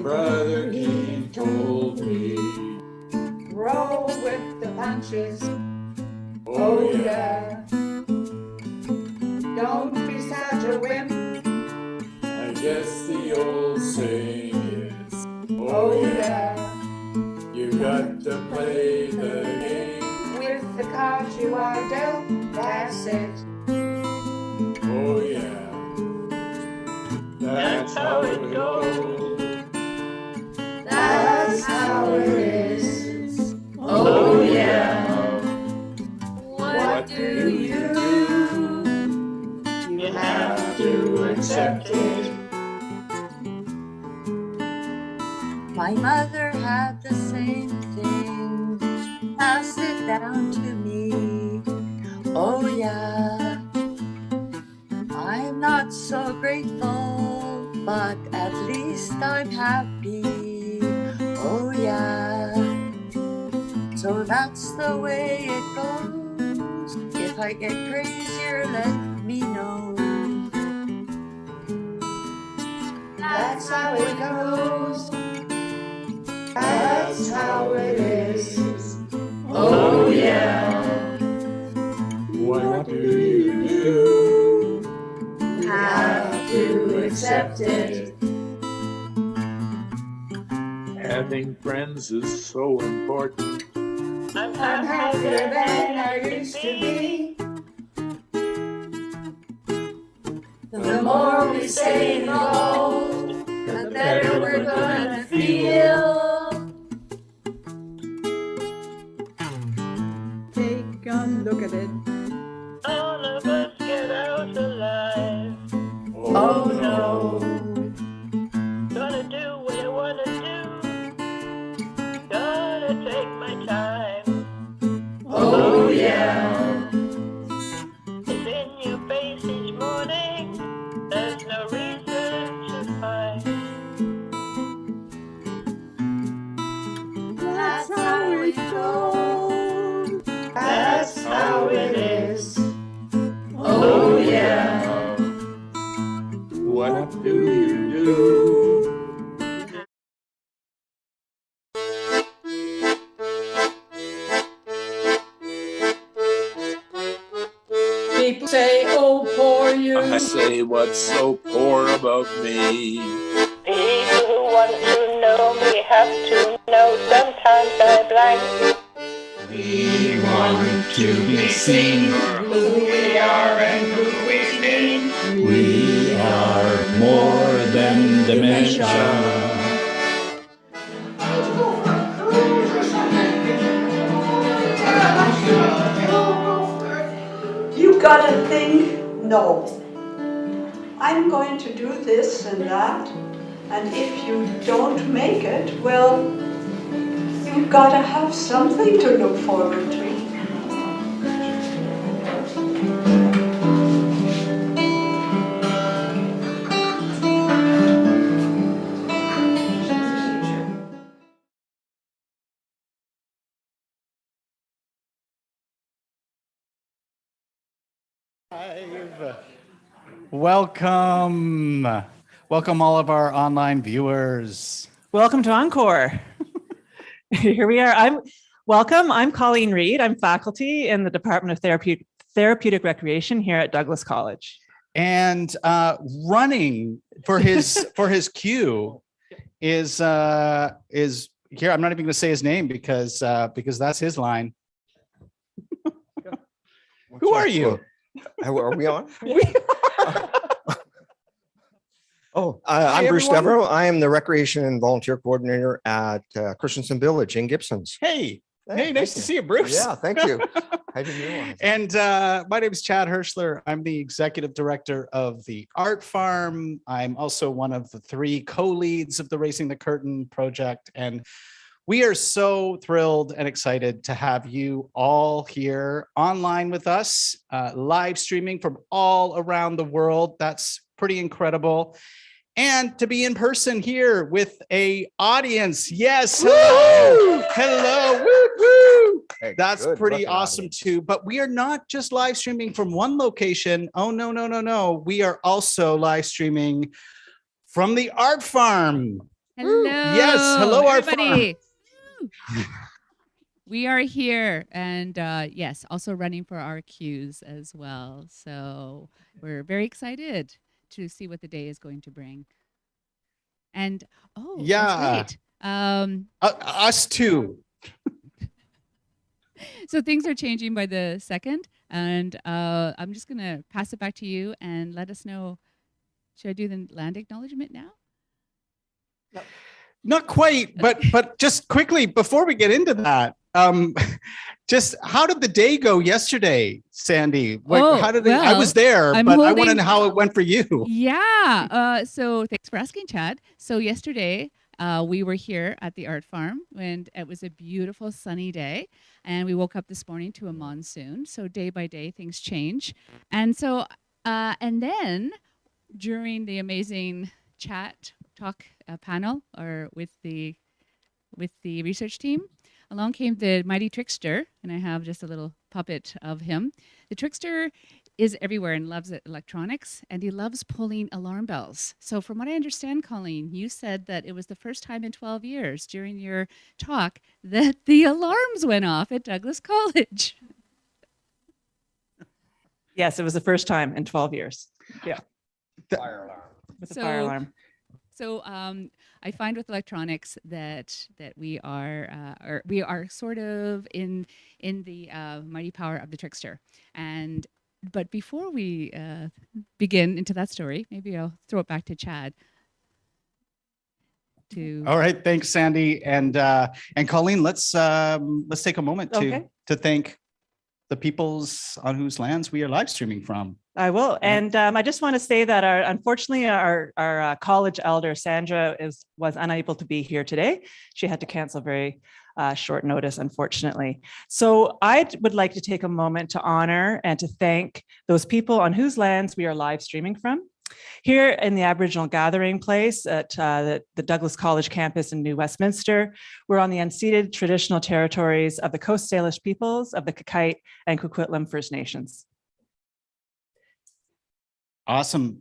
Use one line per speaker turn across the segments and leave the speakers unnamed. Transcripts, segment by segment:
brother he told me,
roll with the punches.
oh yeah,
Don't be such a wimp.
I guess the old saying is,
Oh yeah,
you got to play the game.
with the cards you are dealt, that's it.
Oh yeah, that's how it goes.
That's how it is. Oh yeah. What do you do? You have to accept it. My mother had the same thing. Pass it down to me. Oh yeah. I'm not so grateful, but at least I'm happy. Oh yeah. So that's the way it goes. If I get crazier, let me know. That's how it goes. That's how it is. Oh yeah.
What do you do?
Have to accept it.
Having friends is so important.
I'm happier than I used to be. The more we stay involved, the better we're gonna feel.
Take a look at it.
All of us get out alive.
Oh no.
Gonna do what I wanna do. Gonna take my time.
Oh yeah.
It's in your face each morning. There's no reason to fight.
That's how it goes. That's how it is. Oh yeah.
What do you do?
People say, oh, poor you.
I say what's so poor about me.
People who want to know me have to know. Sometimes I blank.
We want to be seen for who we are and who we've been. We are more than dementia.
You gotta think, no, I'm going to do this and that, and if you don't make it, well, you've gotta have something to look forward to.
Welcome all of our online viewers.
Welcome to Encore. Here we are. I'm Colleen Reid. I'm faculty in the Department of Therapeutic Recreation here at Douglas College.
And running for his cue is here. I'm not even going to say his name because that's his line. Who are you?
Are we on?
Hi,
I'm Bruce
everyone.
Devereux. I am the Recreation and Volunteer Coordinator at Christensen Village in Gibsons.
Hey, nice to see you, Bruce.
Yeah, thank you. I didn't realize.
And my name is Chad Hershler. I'm the Executive Director of the Art Farm. I'm also one of the 3 co-leads of the Racing the Curtain project. And we are so thrilled and excited to have you all here online with us, live streaming from all around the world. That's pretty incredible. And to be in person here with a audience. Yes. Hello. Hello. Woo, woo.
Hey,
that's
good,
pretty
what an
awesome
audience.
too. But we are not just live streaming from one location. Oh, no. We are also live streaming from the Art Farm.
Hello.
Yes, hello, Art Farm.
everybody. Woo. We are here and yes, also running for our Qs as well. So we're very excited to see what the day is going to bring. And
Yeah.
that's right.
Us too.
So things are changing by the second, and I'm just gonna pass it back to you and let us know. Should I do the land acknowledgement now?
Not quite, but just quickly before we get into that, just how did the day go yesterday, Sandy? How did it, I was there, but I want to know how it went for you.
Yeah. So thanks for asking, Chad. So yesterday we were here at the art farm and it was a beautiful sunny day. And we woke up this morning to a monsoon. So day by day things change. And so and then during the amazing talk panel or with the research team, along came the mighty trickster, and I have just a little puppet of him. The trickster is everywhere and loves electronics, and he loves pulling alarm bells. So from what I understand, Colleen, you said that it was the first time in 12 years during your talk that the alarms went off at Douglas College.
Yes, it was the first time in 12 years. Yeah.
Fire alarm.
With the fire alarm.
So I find with electronics that we are sort of in the mighty power of the trickster. But before we begin into that story, maybe I'll throw it back to Chad.
All right, thanks, Sandy and Colleen. Let's take a moment to thank the peoples on whose lands we are live streaming from.
I will. And I just want to say that unfortunately our college elder, Sandra, was unable to be here today. She had to cancel very short notice, unfortunately. So I would like to take a moment to honor and to thank those people on whose lands we are live streaming from. Here in the Aboriginal Gathering Place at the Douglas College campus in New Westminster, we're on the unceded traditional territories of the Coast Salish peoples of the Kakite and Coquitlam First Nations.
Awesome.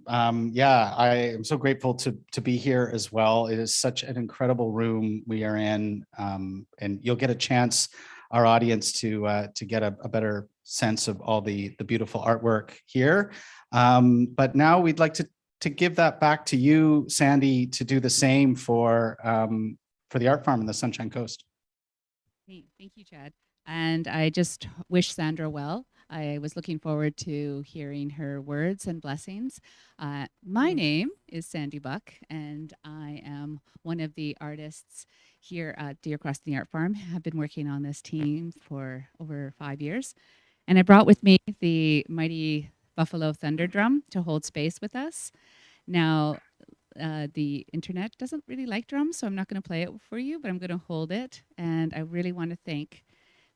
Yeah, I am so grateful to be here as well. It is such an incredible room we are in, and you'll get a chance, our audience, to get a better sense of all the beautiful artwork here. But now we'd like to give that back to you, Sandy, to do the same for the art farm in the Sunshine Coast.
Thank you, Chad. And I just wish Sandra well. I was looking forward to hearing her words and blessings. My name is Sandy Buck, and I am one of the artists here at Deer Crossing the Art Farm. I've been working on this team for over 5 years. And I brought with me the mighty Buffalo Thunder Drum to hold space with us. Now, the internet doesn't really like drums, so I'm not going to play it for you, but I'm going to hold it. And I really want to thank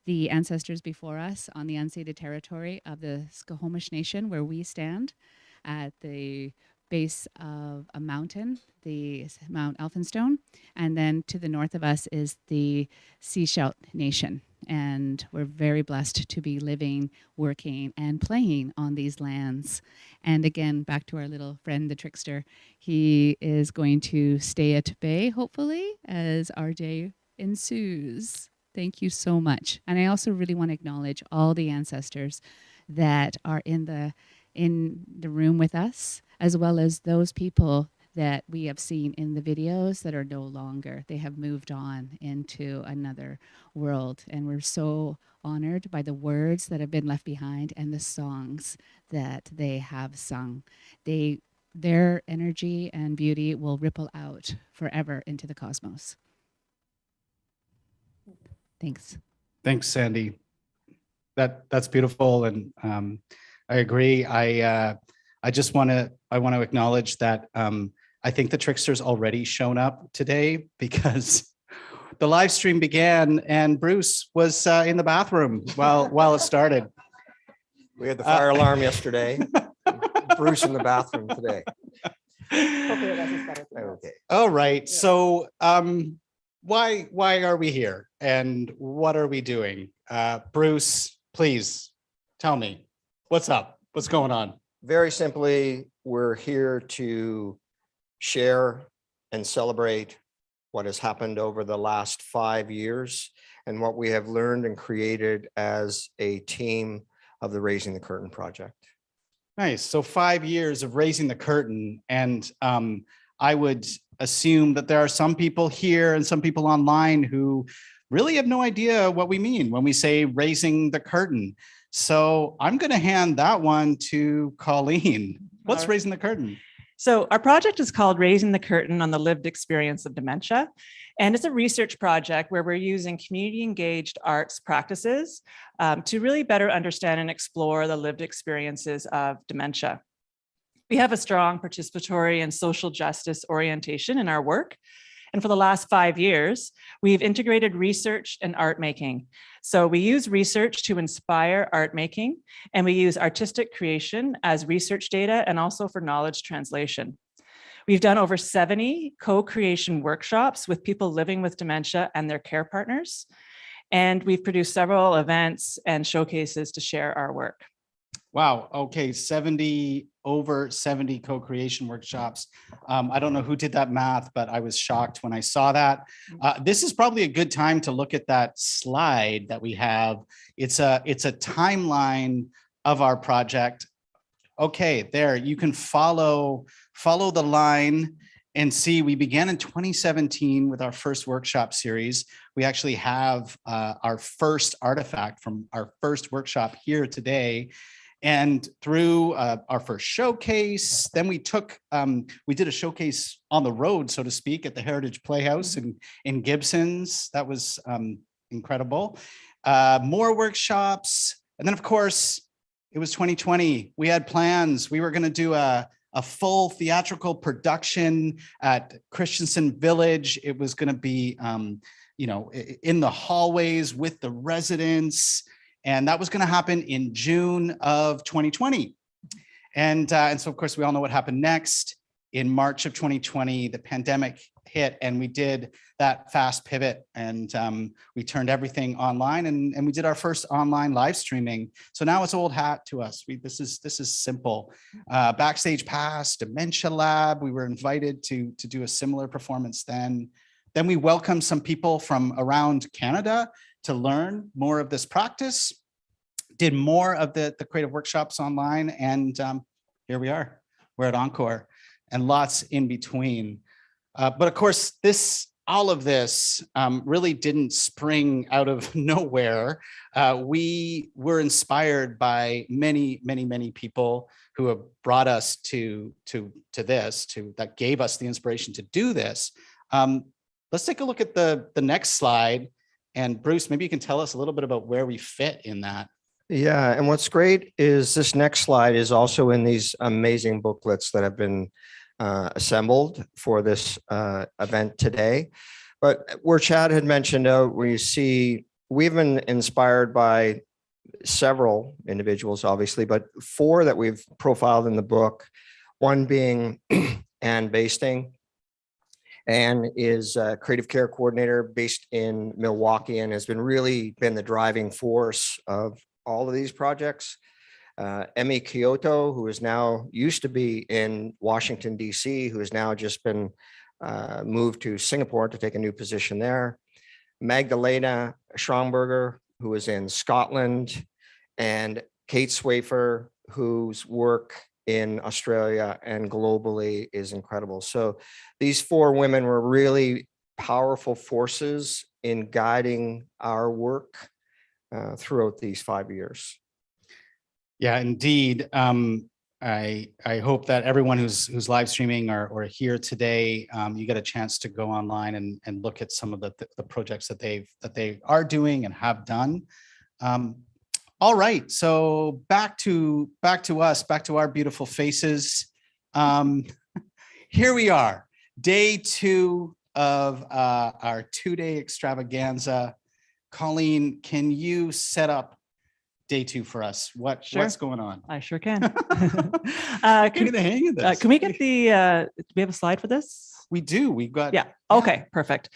the ancestors before us on the unceded territory of the Skokomish Nation, where we stand at the base of a mountain, the Mount Elphinstone, and then to the north of us is the Sechelt Nation. And we're very blessed to be living, working, and playing on these lands. And again, back to our little friend, the trickster, he is going to stay at bay, hopefully, as our day ensues. Thank you so much. And I also really want to acknowledge all the ancestors that are in the room with us, as well as those people that we have seen in the videos that are no longer. They have moved on into another world. And we're so honored by the words that have been left behind and the songs that they have sung. Their energy and beauty will ripple out forever into the cosmos. Thanks.
Thanks, Sandy. That's beautiful, and I agree. I want to acknowledge that I think the trickster's already shown up today because the live stream began and Bruce was in the bathroom while it started.
We had the fire alarm yesterday. Bruce in the bathroom today.
Hopefully it doesn't better.
Okay.
All right. So why are we here and what are we doing? Bruce, please tell me what's up. What's going on?
Very simply, we're here to share and celebrate what has happened over the last 5 years and what we have learned and created as a team of the Raising the Curtain project.
Nice. So 5 years of raising the curtain. And I would assume that there are some people here and some people online who really have no idea what we mean when we say raising the curtain. So I'm going to hand that one to Colleen. What's raising the curtain?
So our project is called Raising the Curtain on the Lived Experience of Dementia. And it's a research project where we're using community engaged arts practices to really better understand and explore the lived experiences of dementia. We have a strong participatory and social justice orientation in our work. And for the last 5 years, we've integrated research and art making. So we use research to inspire art making, and we use artistic creation as research data and also for knowledge translation. We've done over 70 co-creation workshops with people living with dementia and their care partners. And we've produced several events and showcases to share our work.
Wow. Okay. Over 70 co-creation workshops. I don't know who did that math, but I was shocked when I saw that. This is probably a good time to look at that slide that we have. It's a timeline of our project. Okay, there you can follow the line and see we began in 2017 with our first workshop series. We actually have our first artifact from our first workshop here today. And through our first showcase, then we did a showcase on the road, so to speak, at the Heritage Playhouse in Gibsons. That was incredible. More workshops. And then, of course, it was 2020. We had plans. We were going to do a full theatrical production at Christensen Village. It was going to be, in the hallways with the residents. And that was going to happen in June of 2020. And so, of course, we all know what happened next. In March of 2020, the pandemic hit and we did that fast pivot and we turned everything online and we did our first online live streaming. So now it's old hat to us. This is simple. Backstage Pass, Dementia Lab, we were invited to do a similar performance then. Then we welcomed some people from around Canada to learn more of this practice, did more of the creative workshops online, and here we are. We're at Encore, and lots in between. But of course, all of this really didn't spring out of nowhere. We were inspired by many people who have brought us to this, that gave us the inspiration to do this. Let's take a look at the next slide. And Bruce, maybe you can tell us a little bit about where we fit in that.
Yeah, and what's great is this next slide is also in these amazing booklets that have been assembled for this event today. But where Chad had mentioned, where you see, we've been inspired by several individuals, obviously, but 4 that we've profiled in the book, one being Ann Basting. Anne is a creative care coordinator based in Milwaukee and has really been the driving force of all of these projects. Emmy Kyoto, who is now used to be in Washington, D.C., who has now just been moved to Singapore to take a new position there. Magdalena Schramberger, who is in Scotland, and Kate Swafer, whose work in Australia and globally is incredible. So these 4 women were really powerful forces in guiding our work throughout these 5 years.
Yeah, indeed. I hope that everyone who's live streaming or here today, you get a chance to go online and look at some of the projects that they are doing and have done. All right, so back to us, back to our beautiful faces. Here we are, day 2 of our 2-day extravaganza. Colleen, can you set up day 2 for us? What's going on?
I sure can.
Get the hang of this.
Can we get do we have a slide for this?
We do. We've got.
Yeah. Okay, perfect.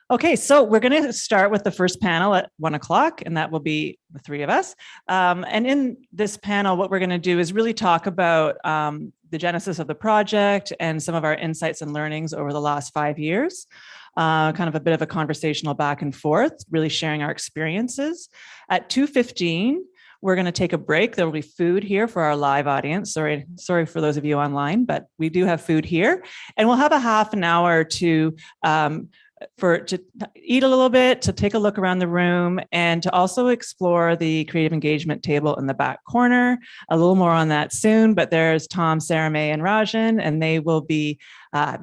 Okay, so we're going to start with the first panel at 1 o'clock, and that will be the three of us. And in this panel, what we're going to do is really talk about the genesis of the project and some of our insights and learnings over the last 5 years. Kind of a bit of a conversational back and forth, really sharing our experiences. At 2:15, we're going to take a break. There will be food here for our live audience. Sorry for those of you online, but we do have food here. And we'll have a half an hour to eat a little bit, to take a look around the room, and to also explore the creative engagement table in the back corner. A little more on that soon, but there's Tom, Sarah May, and Rajan, and they will be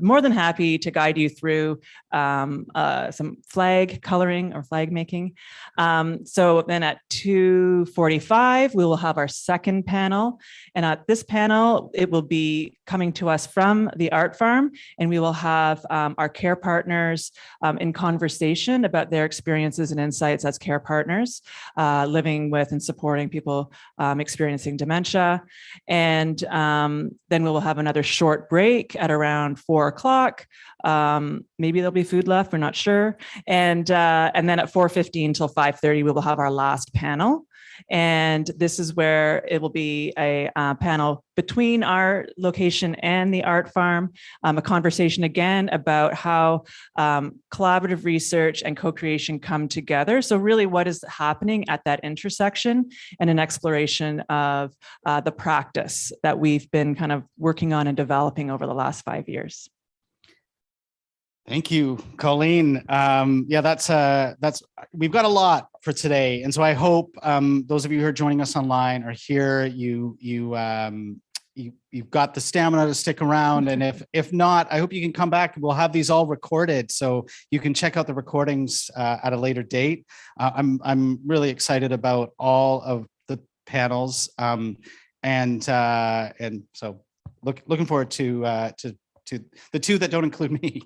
more than happy to guide you through some flag coloring or flag making. So then at 2:45, we will have our second panel. And at this panel, it will be coming to us from the Art Farm, and we will have our care partners in conversation about their experiences and insights as care partners, living with and supporting people experiencing dementia. And then we will have another short break at around 4 o'clock. Maybe there'll be food left, we're not sure. And then at 4:15 till 5:30, we will have our last panel. And this is where it will be a panel between our location and the Art Farm, a conversation again about how collaborative research and co-creation come together. So really what is happening at that intersection, and an exploration of the practice that we've been kind of working on and developing over the last 5 years.
Thank you, Colleen. Yeah, that's we've got a lot for today, and so I hope those of you who are joining us online are here. You've got the stamina to stick around, and if not, I hope you can come back. We'll have these all recorded, so you can check out the recordings at a later date. I'm really excited about all of the panels, and so looking forward to the two that don't include me.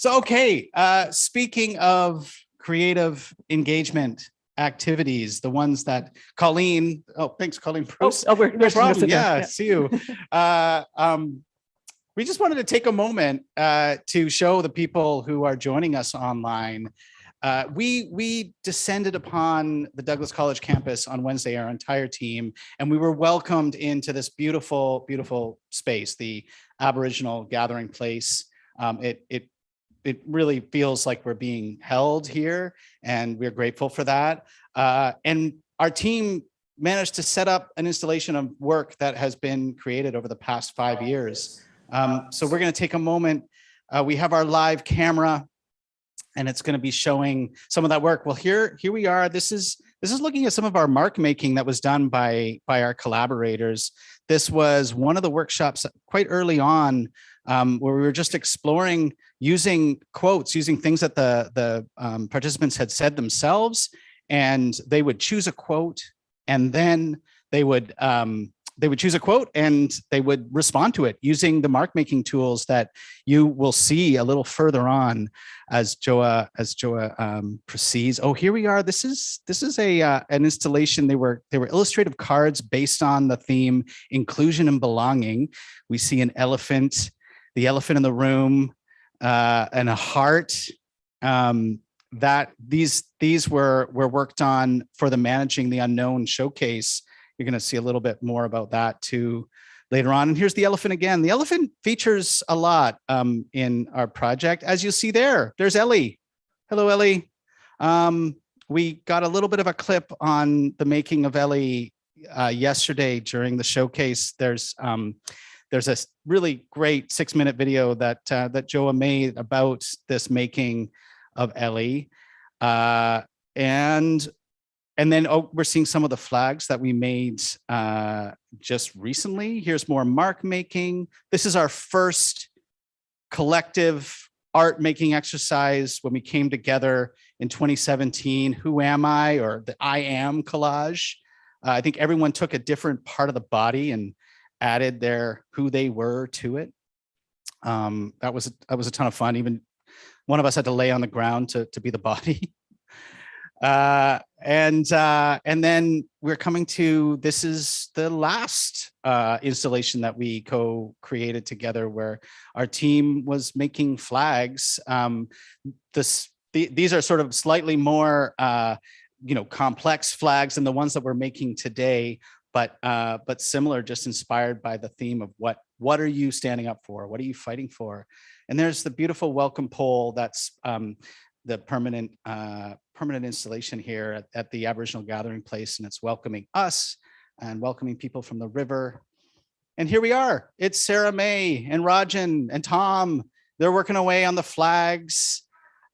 So, okay, speaking of creative engagement activities, the ones that Colleen, thanks, Colleen. Bruce.
No
problem. Yeah, see you. We just wanted to take a moment to show the people who are joining us online. We descended upon the Douglas College campus on Wednesday, our entire team, and we were welcomed into this beautiful, beautiful space, the Aboriginal gathering place. It really feels like we're being held here, and we're grateful for that. And our team managed to set up an installation of work that has been created over the past 5 years. So we're going to take a moment. We have our live camera, and it's going to be showing some of that work. Well, here we are. This is looking at some of our mark making that was done by our collaborators. This was one of the workshops quite early on, where we were just exploring using quotes, using things that the participants had said themselves, and they would choose a quote, and then they would choose a quote and they would respond to it using the mark making tools that you will see a little further on as Joa proceeds. Oh, here we are. This is an installation. They were illustrative cards based on the theme inclusion and belonging. We see an elephant, the elephant in the room, and a heart. That these were worked on for the Managing the Unknown showcase. You're going to see a little bit more about that too later on. And here's the elephant again. The elephant features a lot in our project. As you see there's Ellie. Hello, Ellie. We got a little bit of a clip on the making of Ellie yesterday during the showcase. There's a really great 6-minute video that Joa made about this making of Ellie. And then we're seeing some of the flags that we made just recently. Here's more mark making. This is our first collective art making exercise when we came together in 2017. Who am I? Or the I am collage. I think everyone took a different part of the body and added their who they were to it. That was a ton of fun. Even one of us had to lay on the ground to be the body. And then we're coming to, this is the last installation that we co-created together, where our team was making flags. These are sort of slightly more complex flags than the ones that we're making today, but similar, just inspired by the theme of what are you standing up for? What are you fighting for? And there's the beautiful welcome pole that's the permanent installation here at the Aboriginal gathering place, and it's welcoming us and welcoming people from the river. And here we are. It's Sarah May and Rajan and Tom. They're working away on the flags.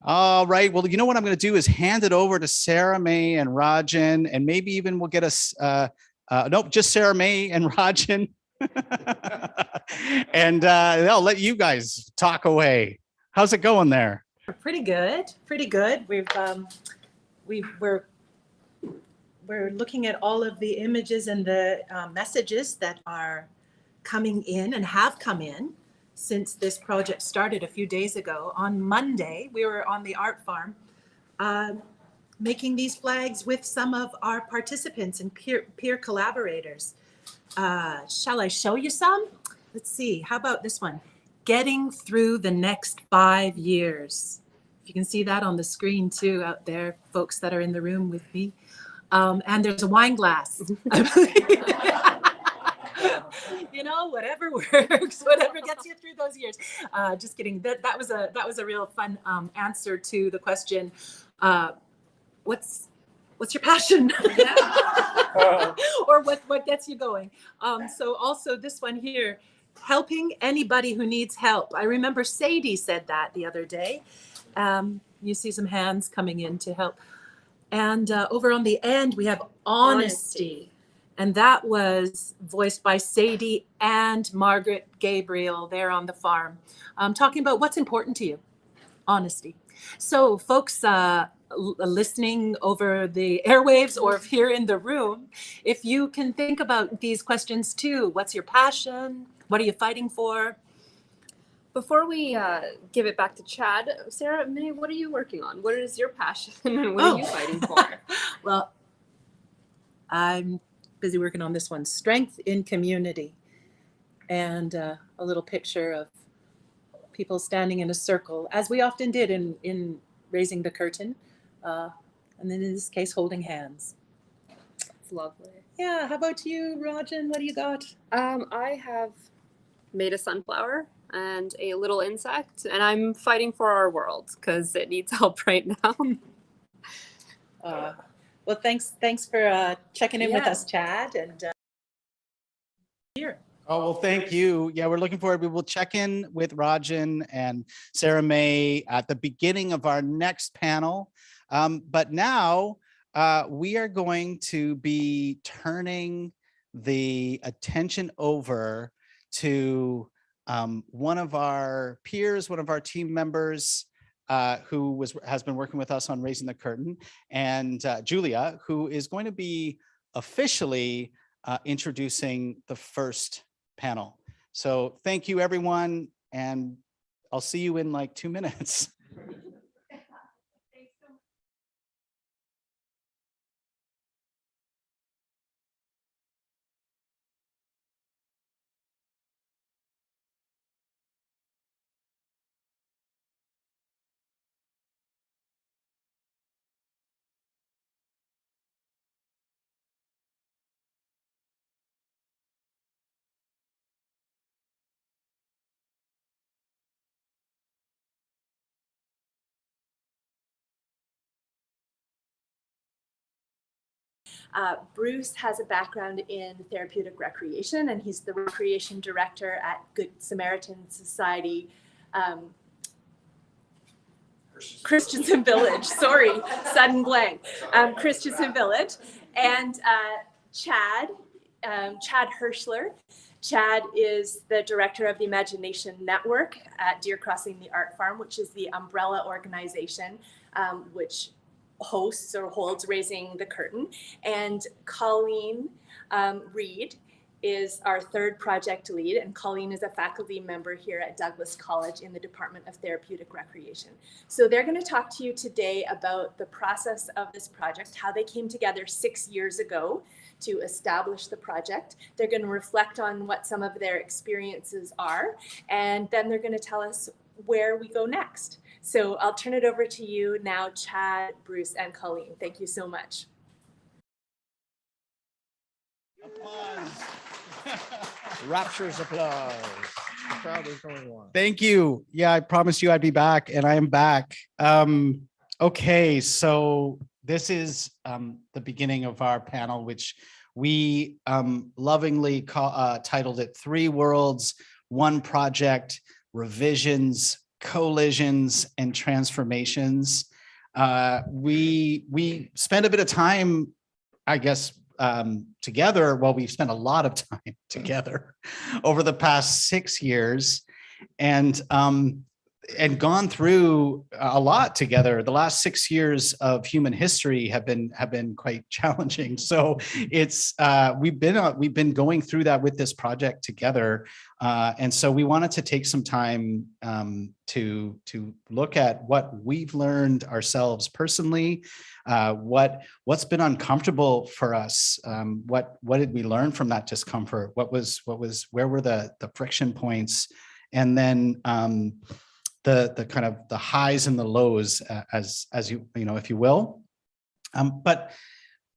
All right. Well, you know what I'm going to do is hand it over to Sarah May and Rajan, and maybe even we'll get us. Nope, just Sarah May and Rajan. And I'll let you guys talk away. How's it going there?
Pretty good. Pretty good. We're looking at all of the images and the messages that are coming in and have come in since this project started a few days ago. On Monday, we were on the art farm making these flags with some of our participants and peer collaborators. Shall I show you some? Let's see. How about this one? Getting through the next 5 years. If you can see that on the screen too out there, folks that are in the room with me. And there's a wine glass. Whatever works, whatever gets you through those years. Just kidding. That was a real fun answer to the question. What's your passion? Or what gets you going? So also this one here, helping anybody who needs help. I remember Sadie said that the other day. You see some hands coming in to help. And over on the end, we have honesty. And that was voiced by Sadie and Margaret Gabriel there on the farm, talking about what's important to you, honesty. So folks listening over the airwaves or here in the room, if you can think about these questions too, what's your passion? What are you fighting for?
Before we give it back to Chad, Sarah May, what are you working on? What is your passion and what are you fighting for?
Well, I'm busy working on this one, strength in community. And a little picture of people standing in a circle, as we often did in Raising the Curtain. And then in this case, holding hands.
It's lovely.
Yeah, how about you, Rajan? What do you got?
I have made a sunflower and a little insect, and I'm fighting for our world because it needs help right now.
Well, thanks for checking in with us, Chad. And here.
Oh, well, thank you. Yeah, we're looking forward. We will check in with Rajan and Sarah May at the beginning of our next panel. But now we are going to be turning the attention over to one of our peers, one of our team members who has been working with us on Raising the Curtain, and Julia, who is going to be officially introducing the first panel. So thank you, everyone, and I'll see you in like 2 minutes.
Bruce has a background in therapeutic recreation, and he's the recreation director at Good Samaritan Society, Christensen Village, sorry, sudden blank, Christensen Village, and Chad Hershler. Chad is the director of the Imagination Network at Deer Crossing the Art Farm, which is the umbrella organization which hosts or holds Raising the Curtain. And Colleen Reid is our third project lead, and Colleen is a faculty member here at Douglas College in the Department of Therapeutic Recreation. So they're going to talk to you today about the process of this project, how they came together 6 years ago to establish the project. They're going to reflect on what some of their experiences are, and then they're going to tell us where we go next. So I'll turn it over to you now, Chad, Bruce, and Colleen. Thank you so much.
Rapturous applause. The crowd is going on.
Thank you. Yeah, I promised you I'd be back, and I am back. Okay, so this is the beginning of our panel, which we lovingly titled it 3 Worlds, 1 Project, Revisions, Collisions, and Transformations. We spent a bit of time, I guess, together. Well, we've spent a lot of time together over the past 6 years, and gone through a lot together. The last 6 years of human history have been quite challenging. So it's we've been going through that with this project together, and so we wanted to take some time to look at what we've learned ourselves personally, what's been uncomfortable for us, what did we learn from that discomfort, where were the friction points, and then the kind of the highs and the lows, as you know, if you will. But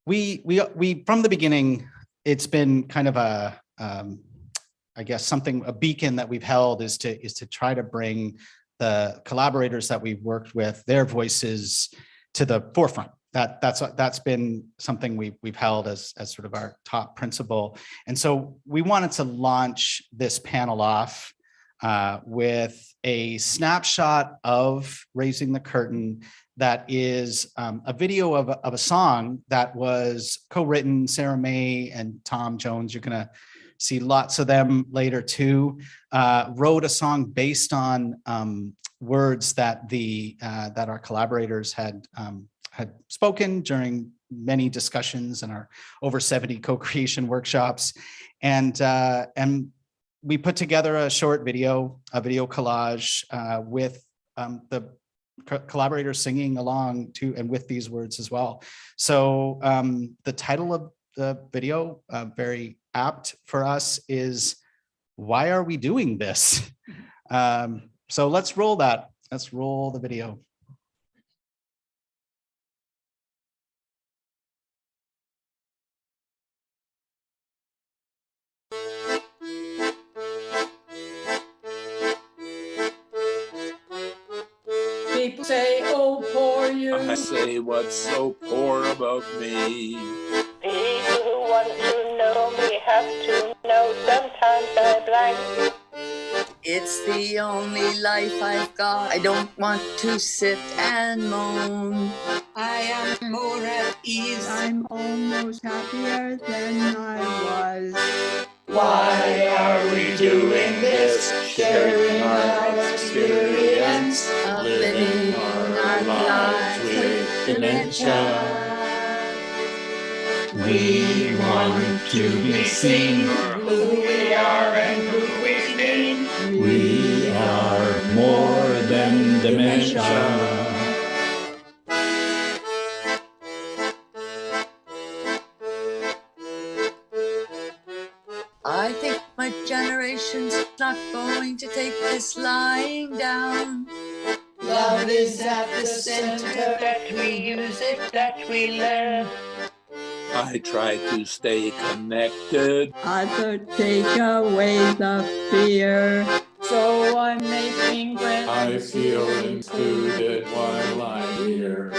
we from the beginning, it's been kind of a I guess a beacon that we've held is to try to bring the collaborators that we've worked with, their voices to the forefront. That's been something we've held as sort of our top principle. And so we wanted to launch this panel off with a snapshot of Raising the Curtain that is a video of a song that was co-written. Sarah May and Tom Jones, you're gonna see lots of them later too, wrote a song based on words that our collaborators had spoken during many discussions in our over 70 co-creation workshops, and we put together a short video, a video collage with the collaborators singing along to and with these words as well. So the title of the video, very apt for us, is "Why Are We Doing This?" So let's roll that. Let's roll the video.
People say, oh, poor you.
I say, what's so poor about me?
People who want to know me have to know sometimes I blank.
It's the only life I've got. I don't want to sit and moan.
I am more at ease. I'm almost happier than I was.
Why are we doing this? Sharing our experience
Of living our lives with dementia.
We want to be seen for who we are and who we've been. We are more than dementia.
I think my generation's not going to take this lying down.
Love is at the center.
That we use it, that we learn.
I try to stay connected.
Other take away the fear. So I'm making friends.
I feel included while I'm here.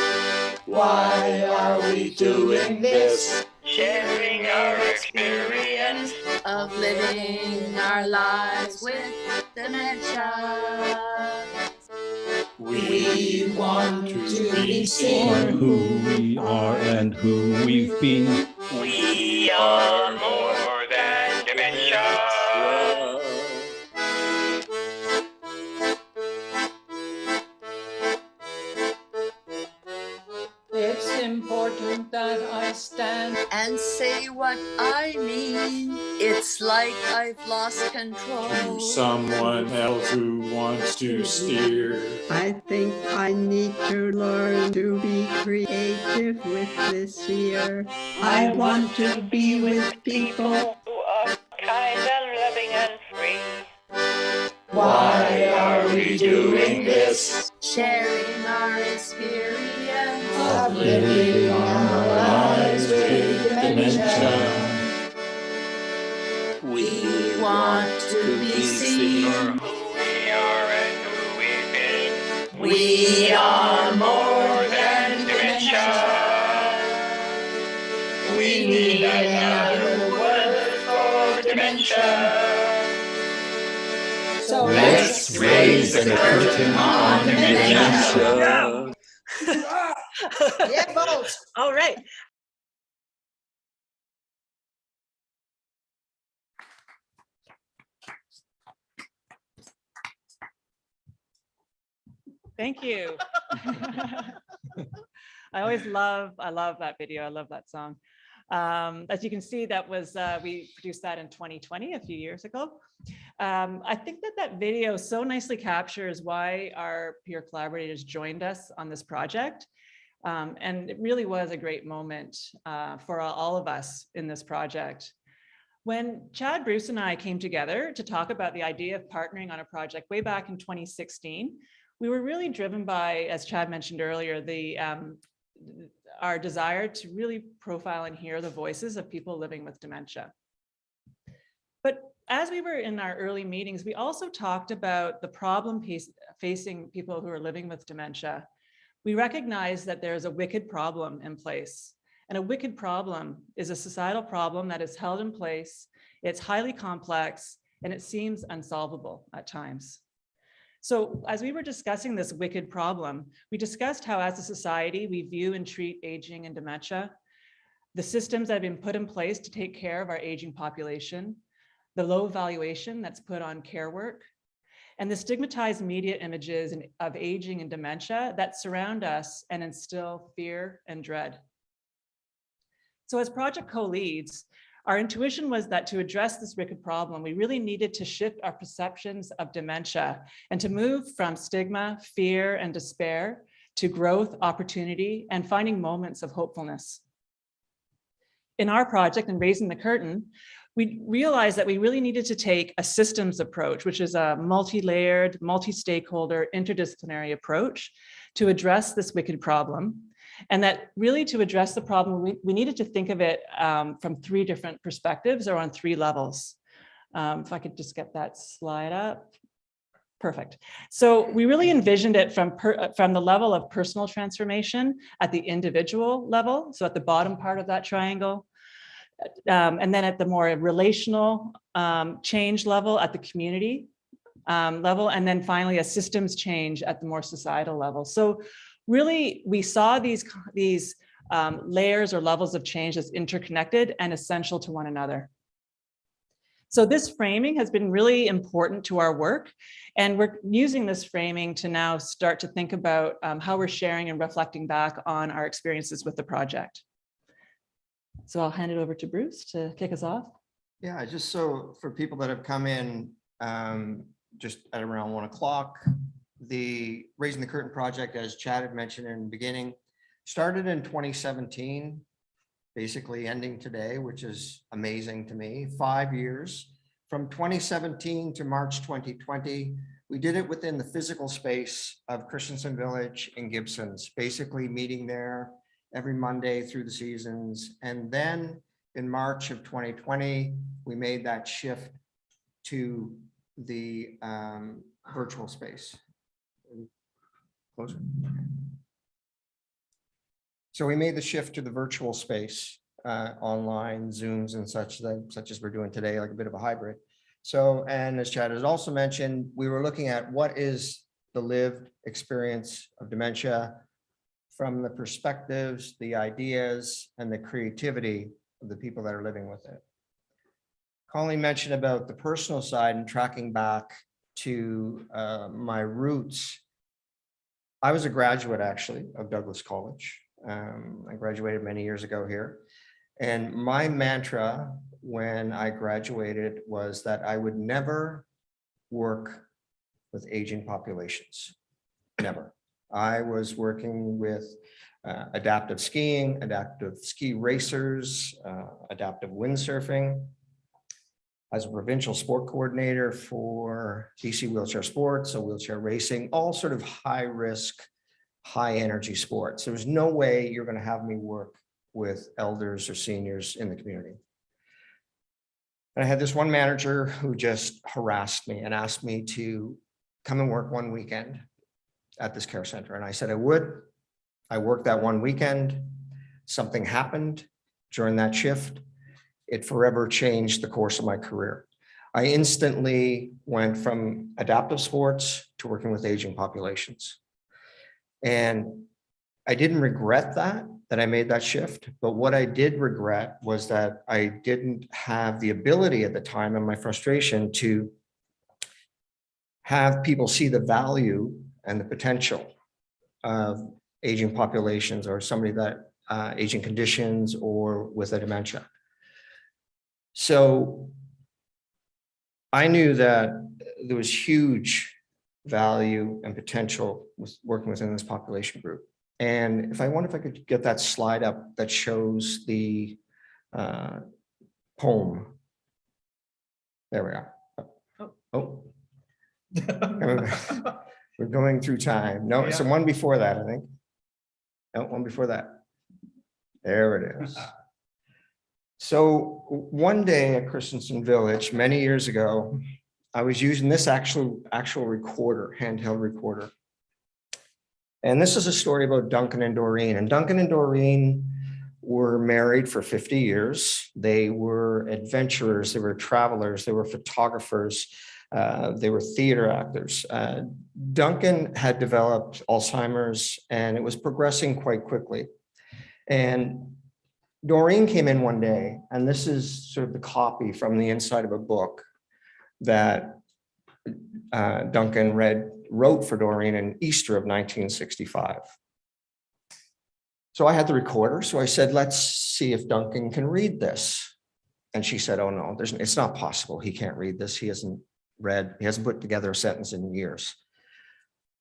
Why are we doing this?
Sharing our experience.
Of living our lives with dementia.
We want to be
for
seen
who
we are and who we've been.
We are more than dementia.
It's important that I stand
And and say what I mean. It's like I've lost control.
To someone else who wants to steer.
I think I need to learn to be creative with this year. I want to be with people.
Who are kind and loving and free.
Why are we doing this?
Sharing our experience
Of living our lives with dementia.
We want to be seen.
Who we are and who we've been.
We are more
than dementia. We need another word for dementia.
So
Let's raise the curtain on dementia.
Yeah, both. All right.
Thank you. I love that video. I love that song. As you can see, that was, we produced that in 2020, a few years ago. I think that video so nicely captures why our peer collaborators joined us on this project. And it really was a great moment for all of us in this project. When Chad, Bruce, and I came together to talk about the idea of partnering on a project way back in 2016, we were really driven by, as Chad mentioned earlier, our desire to really profile and hear the voices of people living with dementia. But as we were in our early meetings, we also talked about the problem facing people who are living with dementia. We recognize that there's a wicked problem in place. And a wicked problem is a societal problem that is held in place, it's highly complex, and it seems unsolvable at times. So as we were discussing this wicked problem, we discussed how as a society, we view and treat aging and dementia, the systems that have been put in place to take care of our aging population, the low valuation that's put on care work, and the stigmatized media images of aging and dementia that surround us and instill fear and dread. So as project co-leads, our intuition was that to address this wicked problem, we really needed to shift our perceptions of dementia and to move from stigma, fear, and despair to growth, opportunity, and finding moments of hopefulness. In our project, in Raising the Curtain, we realized that we really needed to take a systems approach, which is a multi-layered, multi-stakeholder, interdisciplinary approach to address this wicked problem. And that really to address the problem, we needed to think of it from three different perspectives or on three levels. If I could just get that slide up. Perfect. So we really envisioned it from the level of personal transformation at the individual level. So at the bottom part of that triangle. And then at the more relational change level at the community level. And then finally a systems change at the more societal level. So really, we saw these layers or levels of change as interconnected and essential to one another. So this framing has been really important to our work, and we're using this framing to now start to think about how we're sharing and reflecting back on our experiences with the project. So I'll hand it over to Bruce to kick us off.
Yeah, just so for people that have come in just at around 1 o'clock, the Raising the Curtain project, as Chad had mentioned in the beginning, started in 2017, basically ending today, which is amazing to me. 5 years from 2017 to March 2020. We did it within the physical space of Christensen Village in Gibsons, basically meeting there every Monday through the seasons. And then in March of 2020, we made that shift to the virtual space. Closer. So we made the shift to the virtual space, online Zooms and such as we're doing today, like a bit of a hybrid. So, and as Chad has also mentioned, we were looking at what is the lived experience of dementia from the perspectives, the ideas, and the creativity of the people that are living with it. Colleen mentioned about the personal side and tracking back to my roots. I was a graduate actually of Douglas College. I graduated many years ago here. And my mantra when I graduated was that I would never work with aging populations, never. I was working with adaptive skiing, adaptive ski racers, adaptive windsurfing. As a provincial sport coordinator for BC Wheelchair Sports, so wheelchair racing, all sort of high risk, high energy sports. There was no way you're going to have me work with elders or seniors in the community. And I had this one manager who just harassed me and asked me to come and work one weekend at this care center. And I said I would. I worked that one weekend. Something happened during that shift. It forever changed the course of my career. I instantly went from adaptive sports to working with aging populations. And I didn't regret that I made that shift. But what I did regret was that I didn't have the ability at the time, and my frustration, to have people see the value and the potential of aging populations, or somebody that aging conditions or with a dementia. So I knew that there was huge value and potential with working within this population group. And if I could get that slide up that shows the poem. There we are. Oh. We're going through time. No, it's the one before that, I think. No, one before that. There it is. So one day at Christensen Village, many years ago, I was using this actual recorder, handheld recorder. And this is a story about Duncan and Doreen. And Duncan and Doreen were married for 50 years. They were adventurers, they were travelers, they were photographers, they were theater actors. Duncan had developed Alzheimer's and it was progressing quite quickly. And Doreen came in one day, and this is sort of the copy from the inside of a book that Duncan wrote for Doreen in Easter of 1965. So I had the recorder, so I said, let's see if Duncan can read this. And she said, oh no, it's not possible. He can't read this. He hasn't put together a sentence in years.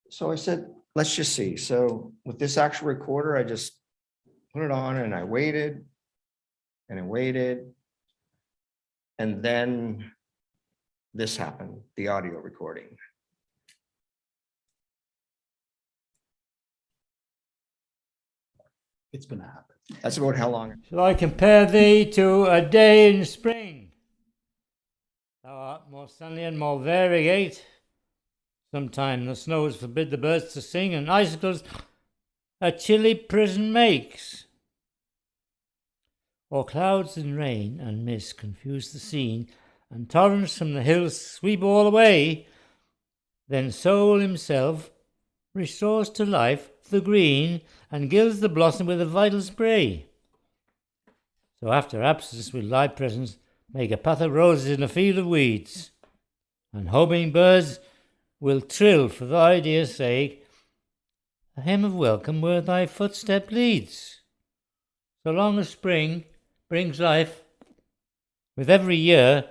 So I said, let's just see. So with this actual recorder, I just put it on and I waited and I waited. And then this happened, the audio recording.
It's gonna happen.
That's about how long.
Shall I compare thee to a day in spring? Thou art more sunny and more variegate. Sometime the snows forbid the birds to sing, and icicles a chilly prison makes. Or clouds and rain and mist confuse the scene, and torrents from the hills sweep all away. Then Soul himself restores to life the green, and gilds the blossom with a vital spray. So after absence will thy presence make a path of roses in a field of weeds, and homing birds will trill for thy dear sake a hymn of welcome where thy footstep leads. So long as spring brings life, with every year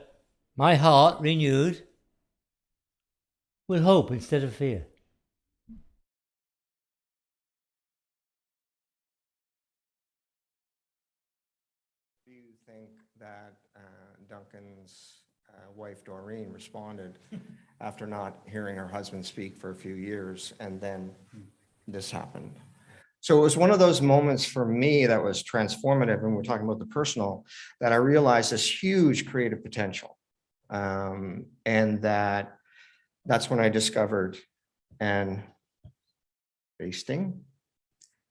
my heart renewed will hope instead of fear.
Do you think that Duncan's wife Doreen responded after not hearing her husband speak for a few years, and then this happened? So it was one of those moments for me that was transformative, and we're talking about the personal, that I realized this huge creative potential. And that's when I discovered Anne Basting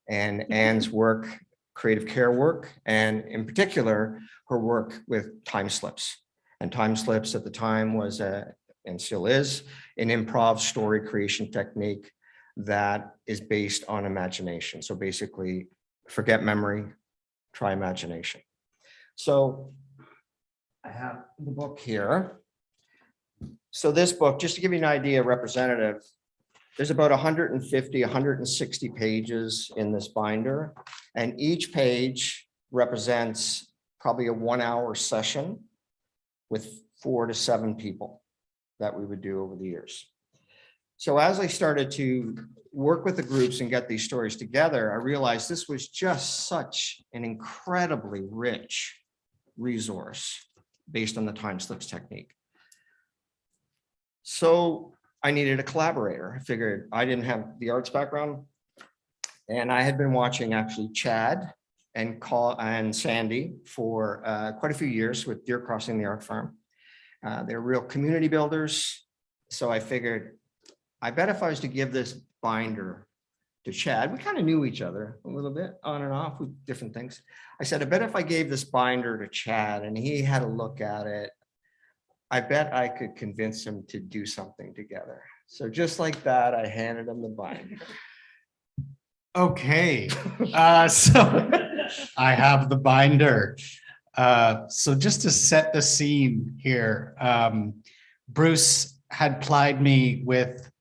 and Anne's work, creative care work, and in particular, her work with time slips. And time slips at the time was, and still is, an improv story creation technique that is based on imagination. So basically, forget memory, try imagination. So I have the book here. So this book, just to give you an idea, representative, there's about 150, 160 pages in this binder, and each page represents probably a 1-hour session with 4 to 7 people that we would do over the years. So as I started to work with the groups and get these stories together, I realized this was just such an incredibly rich resource based on the time slips technique. So I needed a collaborator. I figured I didn't have the arts background, and I had been watching actually Chad and Sandy for quite a few years with Deer Crossing the Art Farm. They're real community builders. So I figured, I bet if I was to give this binder to Chad, we kind of knew each other a little bit on and off with different things. I said, I bet if I gave this binder to Chad and he had a look at it, I bet I could convince him to do something together. So just like that, I handed him the binder.
Okay, so I have the binder. So just to set the scene here, Bruce had plied me with,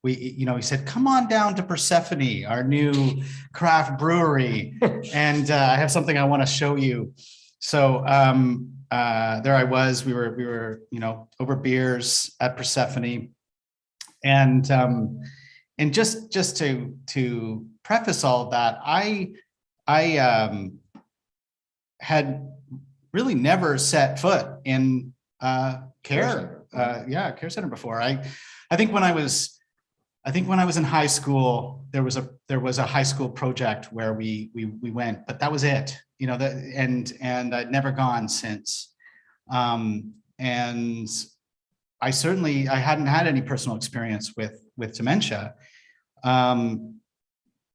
he said, come on down to Persephone, our new craft brewery. And I have something I want to show you. So there I was, we were, over beers at Persephone. And just to preface all of that, I had really never set foot in care center before. I think when I was in high school, there was a high school project where we went, but that was it, and I'd never gone since. And I hadn't had any personal experience with dementia.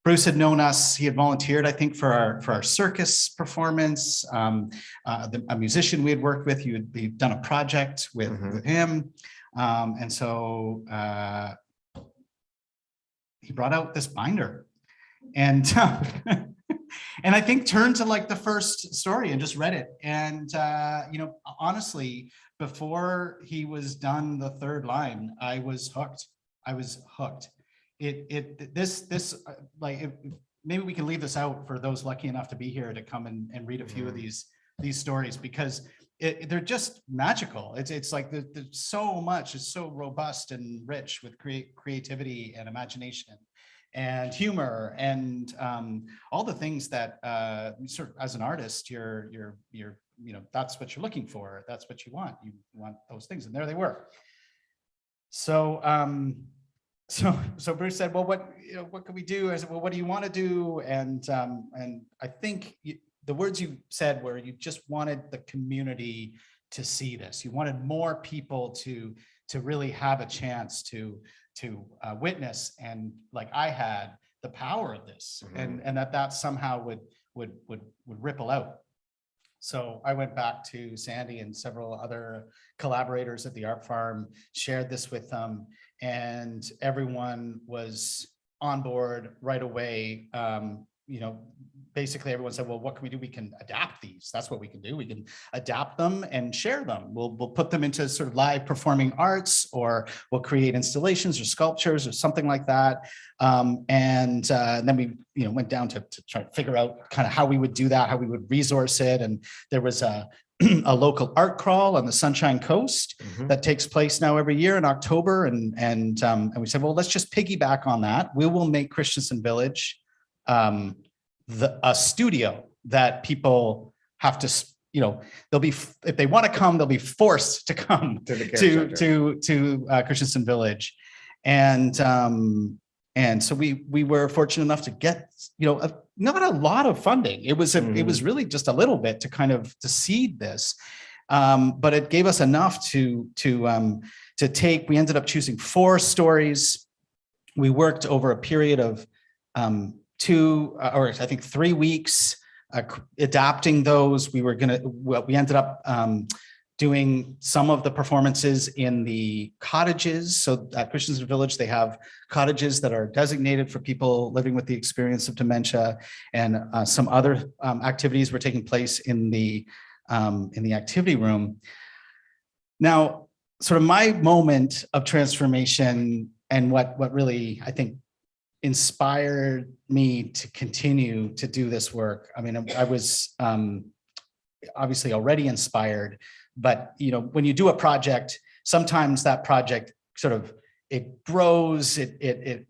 Bruce had known us. He had volunteered, I think, for our circus performance. A musician we had worked with, he'd done a project with him. And so he brought out this binder and and I think turned to like the first story and just read it. And honestly, before he was done the third line, I was hooked. Maybe we can leave this out for those lucky enough to be here to come and read a few of these stories, because they're just magical. It's like there's so much. It's so robust and rich with creativity and imagination and humor and all the things that sort of as an artist you're that's what you're looking for. That's what you want. You want those things, and there they were. So So Bruce said, well, what can we do? I said, well, what do you want to do? And I think the words you said were you just wanted the community to see this. You wanted more people to really have a chance to witness, and like I had, the power of this, and that somehow would ripple out. So I went back to Sandy and several other collaborators at the art farm, shared this with them, and everyone was on board right away. Basically everyone said, well, what can we do? We can adapt these. That's what we can do. We can adapt them and share them. We'll put them into sort of live performing arts, or we'll create installations or sculptures or something like that. And then we went down to try to figure out kind of how we would do that, how we would resource it. And there was a local art crawl on the Sunshine Coast that takes place now every year in October. And we said, well, let's just piggyback on that. We will make Christensen Village a studio that people have to, they'll be, if they want to come, they'll be forced to come to Christensen Village. And so we were fortunate enough to get, not a lot of funding. It was really just a little bit to kind of to seed this, but it gave us enough to take. We ended up choosing 4 stories. We worked over a period of 3 weeks adapting those. We ended up doing some of the performances in the cottages. So at Christensen Village, they have cottages that are designated for people living with the experience of dementia, and some other activities were taking place in the activity room. Now, sort of my moment of transformation, and what really, I think, inspired me to continue to do this work. I mean, I was obviously already inspired, but when you do a project, sometimes that project sort of it grows, it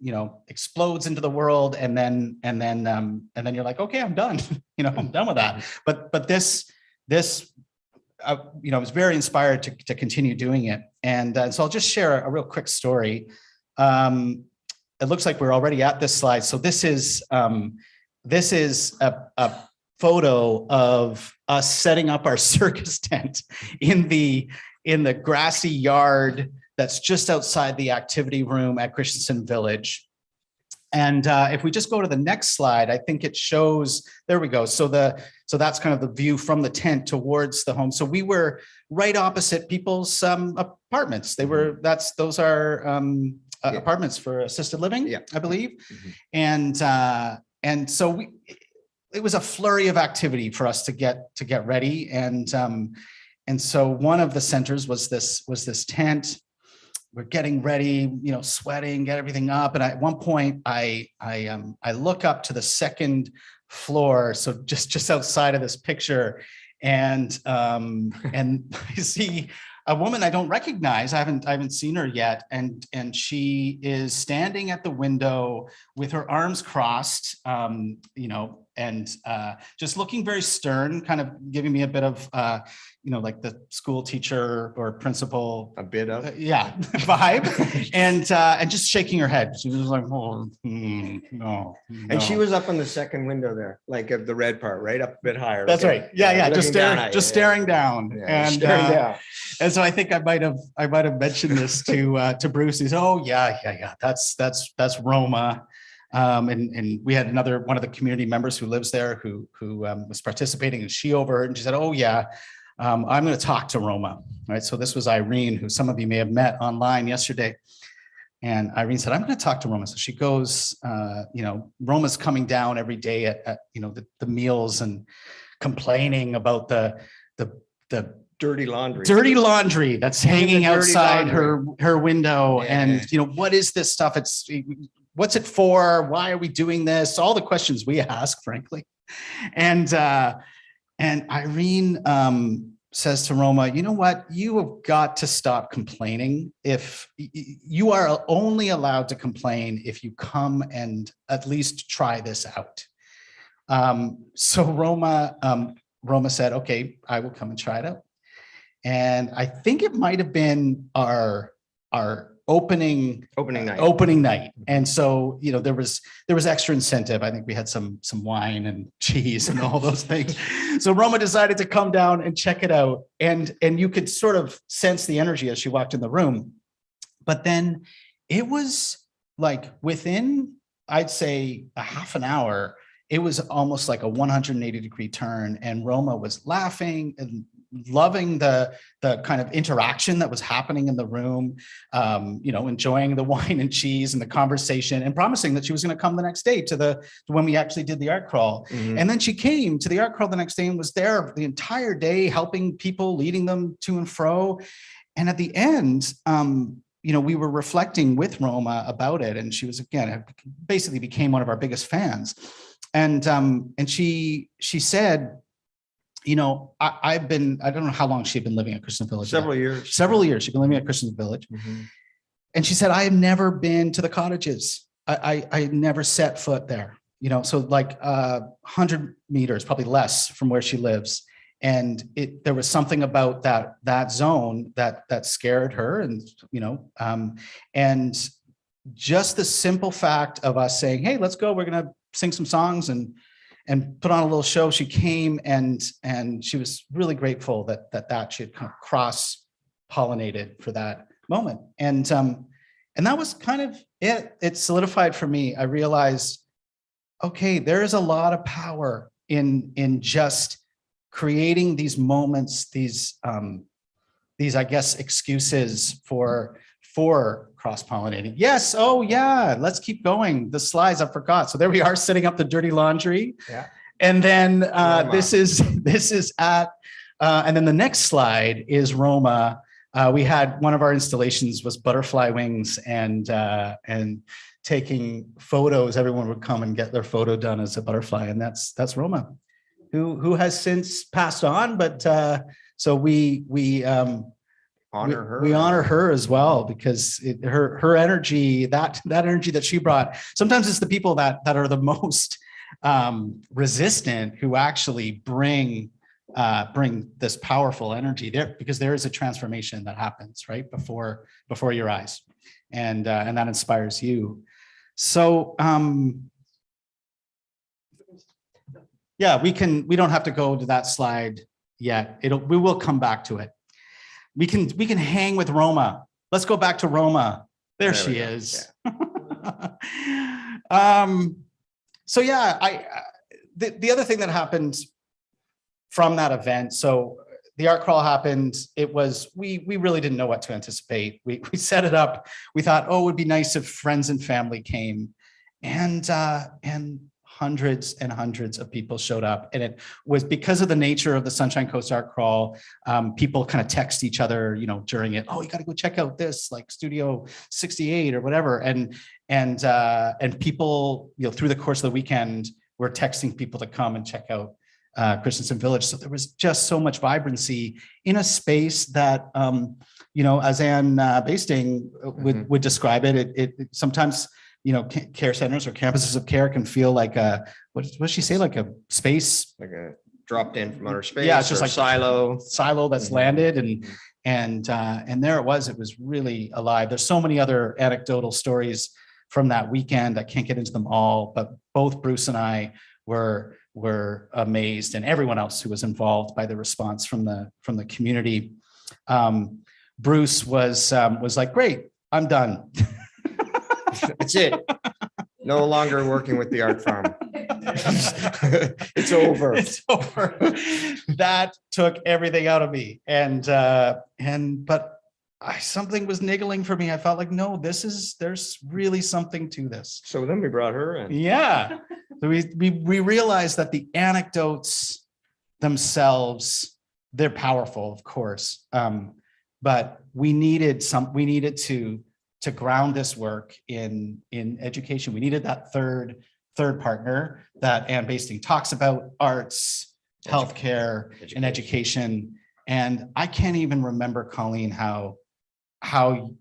explodes into the world, and then you're like, okay, I'm done. I'm done with that. But this I was very inspired to continue doing it, and so I'll just share a real quick story. It looks like we're already at this slide. So this is a photo of us setting up our circus tent in the grassy yard that's just outside the activity room at Christensen Village. And if we just go to the next slide, I think it shows, there we go. So that's kind of the view from the tent towards the home. So we were right opposite people's apartments. Those are apartments for assisted living, I believe. Mm-hmm. And so it was a flurry of activity for us to get ready. And so one of the centers was this tent. We're getting ready, sweating, get everything up. And at one point I look up to the second floor. So just outside of this picture, and I see a woman I don't recognize. I haven't seen her yet. And she is standing at the window with her arms crossed, and just looking very stern, kind of giving me a bit of, like the school teacher or principal,
a bit of
vibe, and just shaking her head. She was like, oh, no.
And she was up on the second window there, like of the red part, right up a bit higher.
That's right. Yeah. Just staring down.
Yeah, staring down.
And so I think I might have mentioned this to Bruce. He said, oh yeah. That's Roma. And we had one of the community members who lives there who was participating, and she overheard, and she said, oh yeah, I'm going to talk to Roma. Right. So this was Irene, who some of you may have met online yesterday. And Irene said, I'm going to talk to Roma. So she goes, Roma's coming down every day at the meals and complaining about the
dirty laundry
that's hanging outside her window. Yeah. And, what is this stuff? What's it for? Why are we doing this? All the questions we ask, frankly. And Irene says to Roma, you know what? You have got to stop complaining. If you are only allowed to complain if you come and at least try this out. So Roma said, okay, I will come and try it out. And I think it might have been our opening night. And so, there was extra incentive. I think we had some wine and cheese and all those things. So Roma decided to come down and check it out. And you could sort of sense the energy as she walked in the room. But then it was like within, I'd say, a half an hour, it was almost like a 180-degree turn. And Roma was laughing and loving the kind of interaction that was happening in the room, enjoying the wine and cheese and the conversation, and promising that she was going to come the next day to when we actually did the art crawl. Mm-hmm. And then she came to the art crawl the next day and was there the entire day, helping people, leading them to and fro. And at the end, we were reflecting with Roma about it, and she was, again, basically became one of our biggest fans. And she said, I don't know how long she'd been living at Christensen Village.
Several years.
She'd been living at Christensen Village.
Mm-hmm.
And she said, I have never been to the cottages. I never set foot there, so like 100 meters, probably less from where she lives. And there was something about that zone that scared her. And just the simple fact of us saying, hey, let's go, we're going to sing some songs and put on a little show. She came and she was really grateful that she had kind of cross-pollinated for that moment. And that was kind of it. It solidified for me. I realized, okay, there is a lot of power in just creating these moments, these I guess excuses for cross-pollinating. Yes. Oh yeah. Let's keep going. The slides, I forgot. So there we are, setting up the dirty laundry.
Yeah.
And then this is at, and then the next slide is Roma. We had one of our installations was butterfly wings and taking photos. Everyone would come and get their photo done as a butterfly, and that's Roma. who has since passed on, but so we
Honor her.
We honor her as well, because her energy, that energy that she brought. Sometimes it's the people that are the most resistant who actually bring this powerful energy there, because there is a transformation that happens right before your eyes, and that inspires you. So yeah, we don't have to go to that slide yet. We will come back to it. We can hang with Roma. Let's go back to Roma. There she is. Yeah. So yeah, the other thing that happened from that event, so the art crawl happened. It was, we really didn't know what to anticipate. We set it up. We thought, oh, it would be nice if friends and family came, and hundreds and hundreds of people showed up. And it was because of the nature of the Sunshine Coast Art Crawl. People kind of text each other, during it. Oh, you got to go check out this, like Studio 68 or whatever. And people, through the course of the weekend, were texting people to come and check out Christensen Village. So there was just so much vibrancy in a space that, as Anne Basting would describe it, it sometimes, care centers or campuses of care can feel like what does she say? Like a space,
like a dropped in from outer space.
Yeah, it's just like silo that's landed, and there it was really alive. There's so many other anecdotal stories from that weekend. I can't get into them all, but both Bruce and I were amazed, and everyone else who was involved, by the response from the community. Bruce was like, great, I'm done.
That's it. No longer working with the art farm. It's over.
It's over. That took everything out of me. But something was niggling for me. I felt like, no, there's really something to this.
So then we brought her in.
Yeah. So we realized that the anecdotes themselves, they're powerful, of course. But we needed to ground this work in education. We needed that third partner that Anne Basting talks about: arts, healthcare, and education. And I can't even remember, Colleen, how we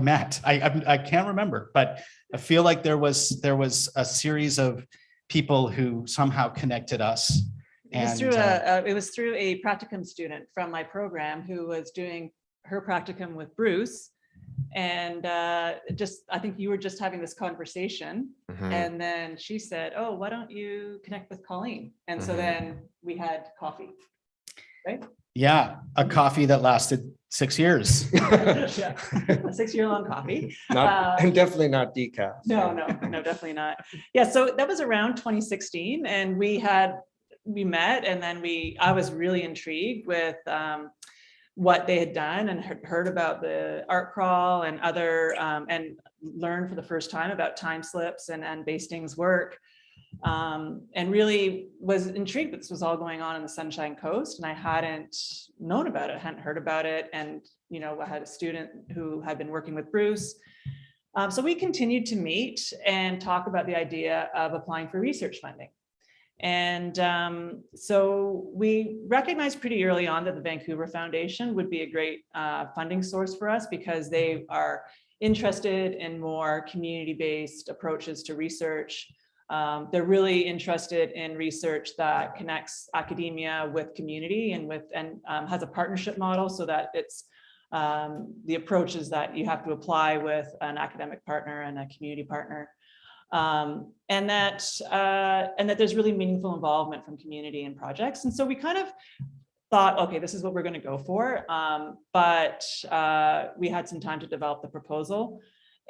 met. I can't remember, but I feel like there was a series of people who somehow connected us.
It was through a practicum student from my program who was doing her practicum with Bruce. And I think you were just having this conversation, and then she said, oh, why don't you connect with Colleen? And so then we had coffee, right?
Yeah, a coffee that lasted 6 years.
Yeah, a 6-year-long coffee.
And definitely not decaf.
No, definitely not. Yeah, so that was around 2016, and we met, and then I was really intrigued with what they had done, and heard about the art crawl and other, and learned for the first time about time slips and Basting's work, and really was intrigued that this was all going on in the Sunshine Coast, and I hadn't known about it, hadn't heard about it. And I had a student who had been working with Bruce, so we continued to meet and talk about the idea of applying for research funding. And so we recognized pretty early on that the Vancouver Foundation would be a great funding source for us, because they are interested in more community-based approaches to research. They're really interested in research that connects academia with community and has a partnership model, so that it's the approach is that you have to apply with an academic partner and a community partner. And that there's really meaningful involvement from community and projects. And so we kind of thought, okay, this is what we're going to go for. But we had some time to develop the proposal.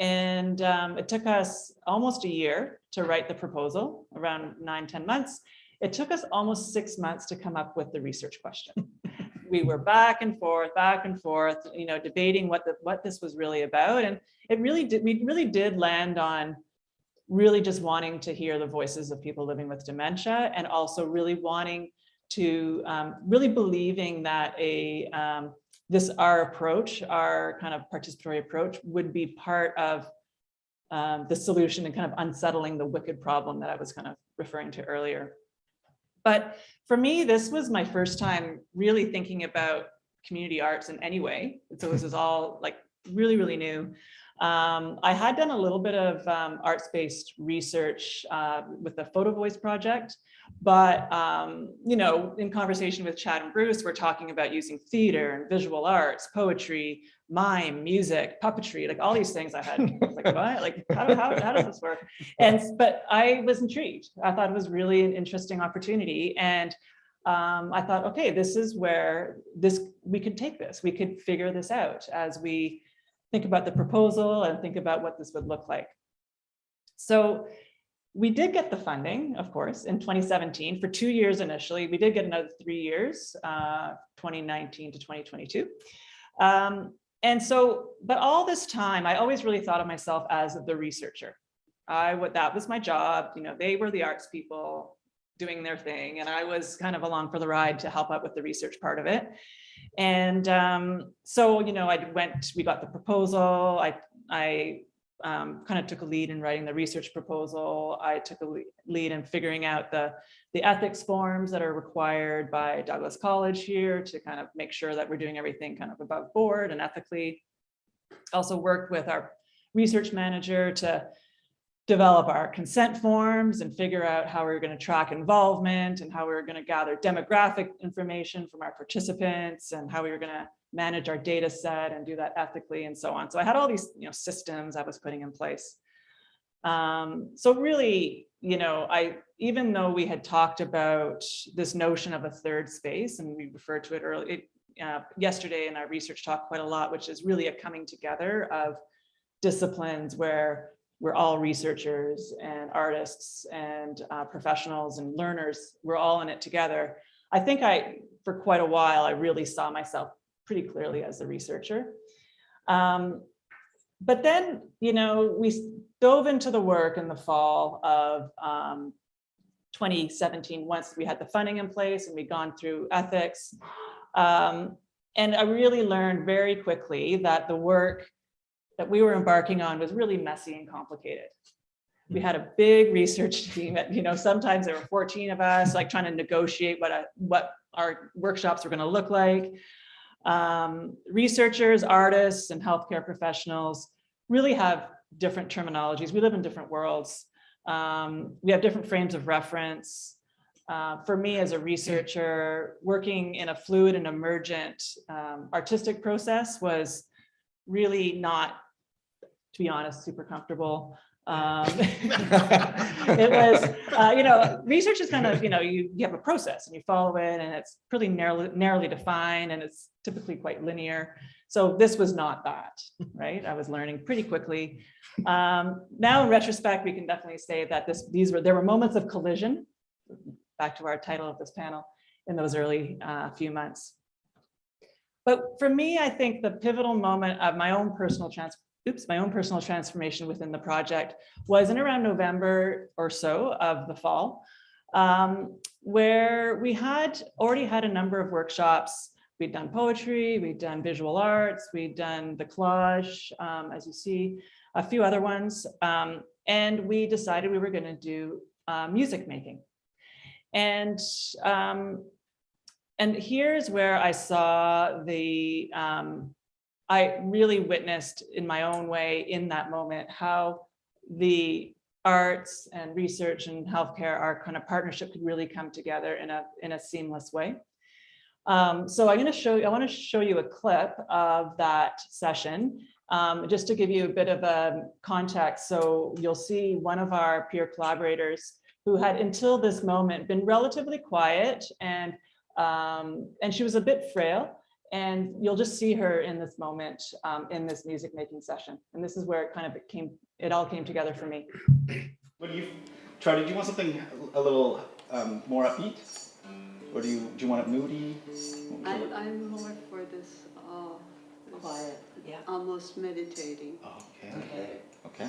And it took us almost a year to write the proposal, around 9-10 months. It took us almost 6 months to come up with the research question. We were back and forth, debating what this was really about. And we really did land on really just wanting to hear the voices of people living with dementia, and also really wanting to really believing that our approach, our kind of participatory approach, would be part of the solution and kind of unsettling the wicked problem that I was kind of referring to earlier. But for me, this was my first time really thinking about community arts in any way. So this is all like really, really new. I had done a little bit of arts-based research with the Photo Voice project, but you know, in conversation with Chad and Bruce, we're talking about using theater and visual arts, poetry, mime, music, puppetry, like all these things. I had like, what? Like, how does this work? But I was intrigued. I thought it was really an interesting opportunity, and I thought, okay, this is where we could take this. We could figure this out as we think about the proposal and think about what this would look like. So we did get the funding, of course, in 2017 for 2 years initially. We did get another 3 years, 2019 to 2022. And so, but all this time, I always really thought of myself as the researcher. That was my job. You know, they were the arts people doing their thing, and I was kind of along for the ride to help out with the research part of it. And so, you know, we got the proposal. I kind of took a lead in writing the research proposal. I took a lead in figuring out the ethics forms that are required by Douglas College here to kind of make sure that we're doing everything kind of above board and ethically. Also worked with our research manager to develop our consent forms and figure out how we're going to track involvement and how we're going to gather demographic information from our participants and how we were going to manage our data set and do that ethically and so on. So I had all these, you know, systems I was putting in place. So really, you know, even though we had talked about this notion of a third space, and we referred to it earlier, yesterday in our research talk quite a lot, which is really a coming together of disciplines where we're all researchers and artists and professionals and learners. We're all in it together. I think for quite a while, I really saw myself pretty clearly as a researcher. But then, you know, we dove into the work in the fall of 2017, once we had the funding in place and we'd gone through ethics. And I really learned very quickly that the work that we were embarking on was really messy and complicated. We had a big research team. You know, sometimes there were 14 of us, like trying to negotiate what our workshops were going to look like. Researchers, artists, and healthcare professionals really have different terminologies. We live in different worlds. We have different frames of reference. For me as a researcher, working in a fluid and emergent artistic process was really not, to be honest, super comfortable. It was, you know, research is kind of, you know, you have a process and you follow it, and it's pretty narrowly defined, and it's typically quite linear. So this was not that, right? I was learning pretty quickly. Now in retrospect, we can definitely say that there were moments of collision, back to our title of this panel, in those early few months. But for me, I think the pivotal moment of my own personal transformation within the project was in around November or so of the fall, where we had already had a number of workshops. We'd done poetry, we'd done visual arts, we'd done the collage, as you see, a few other ones. And we decided we were going to do music making. And here's where I saw I really witnessed in my own way in that moment how the arts and research and healthcare, our kind of partnership could really come together in a seamless way. So I want to show you a clip of that session, just to give you a bit of a context. So you'll see one of our peer collaborators who had until this moment been relatively quiet, and she was a bit frail. And you'll just see her in this moment, in this music making session. And this is where it all came together for me.
What do you try? Do you want something a little more upbeat? Or do you want it moody?
I'm more for this quiet, yeah, almost meditating.
Okay.